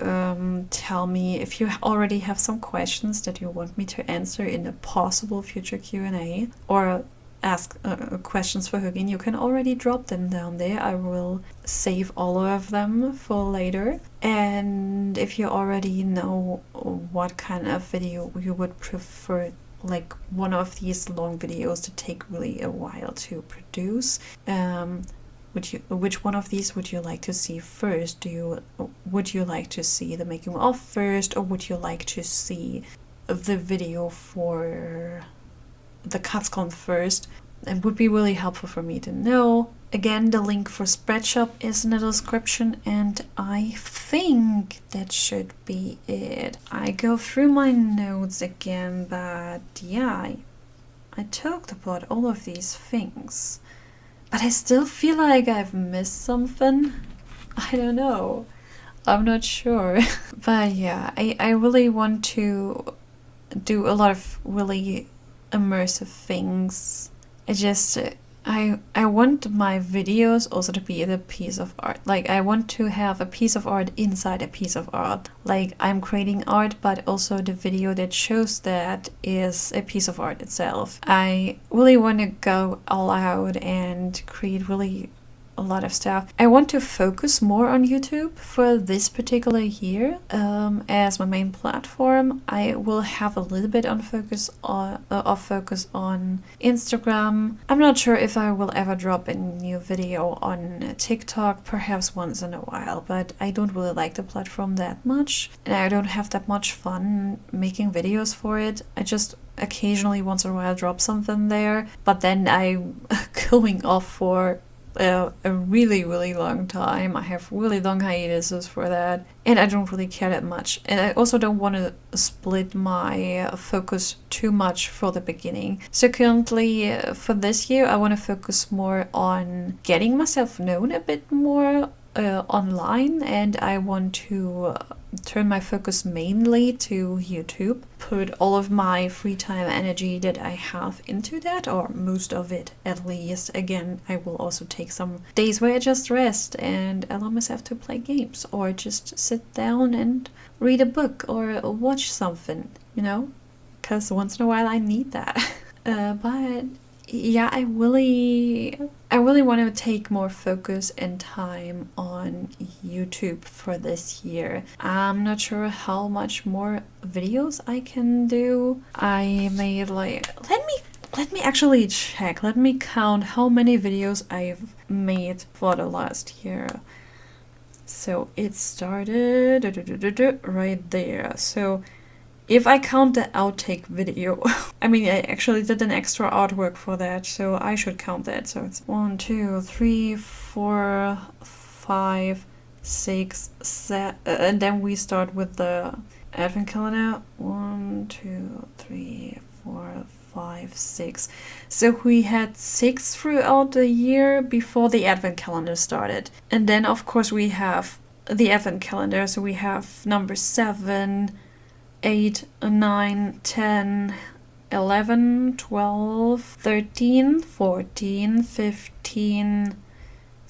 tell me if you already have some questions that you want me to answer in a possible future Q&A, or ask questions for Hugin. You can already drop them down there. I will save all of them for later. And if you already know what kind of video you would prefer, like one of these long videos to take really a while to produce, which one of these would you like to see first? Would you like to see the making of first, or would you like to see the video for the CutsCon first? It would be really helpful for me to know. Again, the link for Spreadshop is in the description, and I think that should be it. I go through my notes again, but yeah, I talked about all of these things. But I still feel like I've missed something. I don't know. I'm not sure. But yeah, I really want to do a lot of really immersive things. I want my videos also to be a piece of art. Like, I want to have a piece of art inside a piece of art. Like, I'm creating art, but also the video that shows that is a piece of art itself. I really want to go all out and create really a lot of stuff. I want to focus more on YouTube for this particular year as my main platform. I will have a little bit of focus on Instagram. I'm not sure if I will ever drop a new video on TikTok, perhaps once in a while, but I don't really like the platform that much, and I don't have that much fun making videos for it. I just occasionally once in a while drop something there, but then I'm going off for a really, really long time. I have really long hiatuses for that, and I don't really care that much. And I also don't want to split my focus too much for the beginning. So currently, for this year, I want to focus more on getting myself known a bit more online, and I want to turn my focus mainly to YouTube, put all of my free time energy that I have into that, or most of it at least. Again, I will also take some days where I just rest and allow myself to play games, or just sit down and read a book or watch something, you know, because once in a while I need that. But yeah, I really want to take more focus and time on YouTube for this year. I'm not sure how much more videos I can do. I made like, let me actually check. Let me count how many videos I've made for the last year. So it started right there. So if I count the outtake video, I mean, I actually did an extra artwork for that, so I should count that. So it's 1, 2, 3, 4, 5, 6, 7, and then we start with the advent calendar. 1, 2, 3, 4, 5, 6. So we had 6 throughout the year before the advent calendar started. And then, of course, we have the advent calendar. So we have number 7, 8, 9, 10, 11, 12, 13, 14, 15,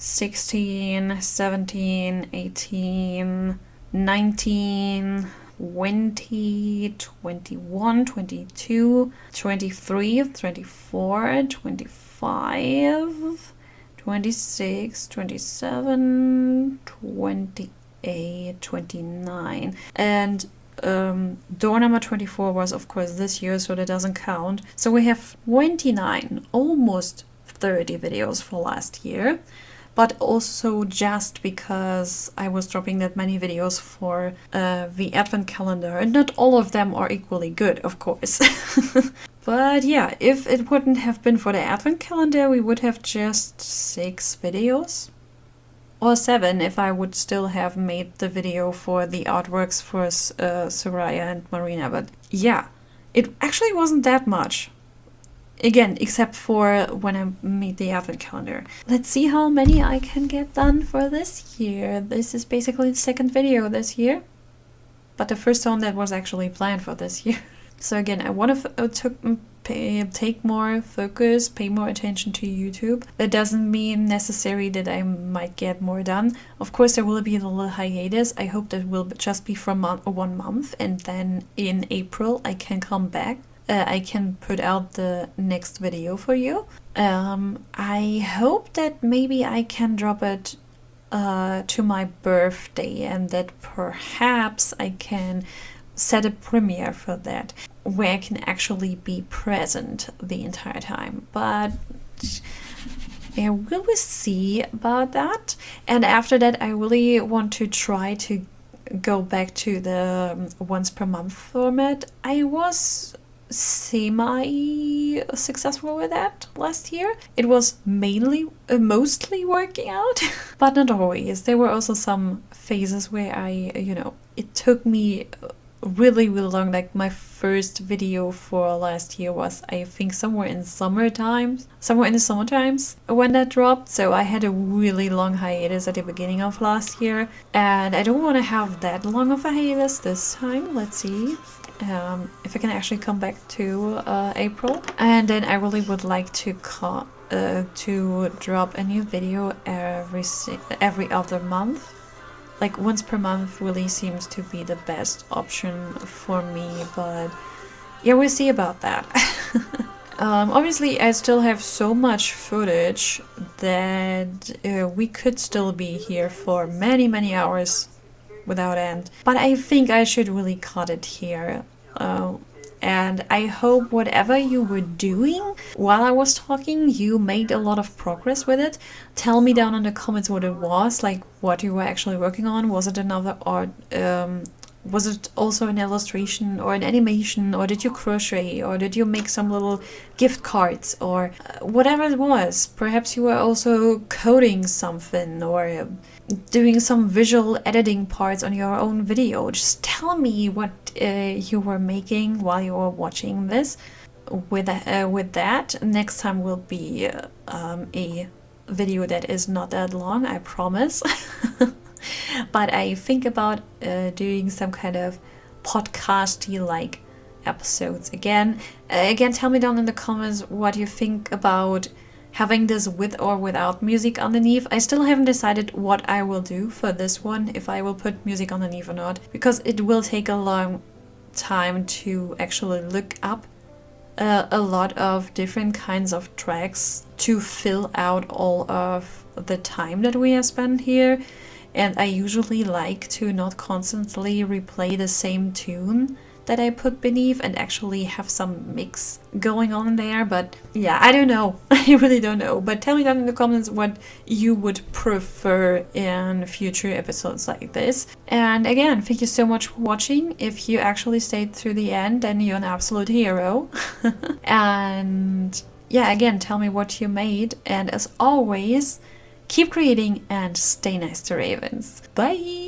16, 17, 18, 19, 20, 21, 22, 23, 24, 25, 26, 27, 28, 29. And door number 24 was of course this year, so that doesn't count. So we have 29, almost 30 videos for last year. But also just because I was dropping that many videos for the advent calendar, and not all of them are equally good, of course. But yeah, if it wouldn't have been for the advent calendar, we would have just 6 videos. Or 7 if I would still have made the video for the artworks for Soraya and Marina. But yeah, it actually wasn't that much. Again, except for when I made the advent calendar. Let's see how many I can get done for this year. This is basically the second video this year, but the first one that was actually planned for this year. So again, I want to take more focus, pay more attention to YouTube. That doesn't mean necessarily that I might get more done. Of course, there will be a little hiatus. I hope that will just be for 1 month, and then in April I can come back. I can put out the next video for you. I hope that maybe I can drop it to my birthday, and that perhaps I can set a premiere for that where I can actually be present the entire time. But yeah, will we see about that? And after that, I really want to try to go back to the once per month format. I was semi-successful with that last year. It was mostly working out, but not always. There were also some phases where it took me really long. Like my first video for last year was, I think, somewhere in the summer times when that dropped. So I had a really long hiatus at the beginning of last year, and I don't want to have that long of a hiatus this time. Let's see if I can actually come back to April. And then I really would like to drop a new video every other month. Like once per month really seems to be the best option for me, but yeah, we'll see about that. Obviously, I still have so much footage that we could still be here for many hours without end. But I think I should really cut it here. And I hope whatever you were doing while I was talking, you made a lot of progress with it. Tell me down in the comments what it was, like what you were actually working on. Was it another art? Was it also an illustration or an animation, or did you crochet, or did you make some little gift cards, or whatever it was? Perhaps you were also coding something, or doing some visual editing parts on your own video. Just tell me what you were making while you were watching this. With that, next time will be a video that is not that long, I promise. But I think about doing some kind of podcasty like episodes again. Tell me down in the comments what you think about having this with or without music underneath. I still haven't decided what I will do for this one, if I will put music underneath or not, because it will take a long time to actually look up a lot of different kinds of tracks to fill out all of the time that we have spent here. And I usually like to not constantly replay the same tune that I put beneath and actually have some mix going on there. But yeah, I don't know. I really don't know. But tell me down in the comments what you would prefer in future episodes like this. And again, thank you so much for watching. If you actually stayed through the end, then you're an absolute hero. And yeah, again, tell me what you made. And as always, keep creating and stay nice to ravens. Bye!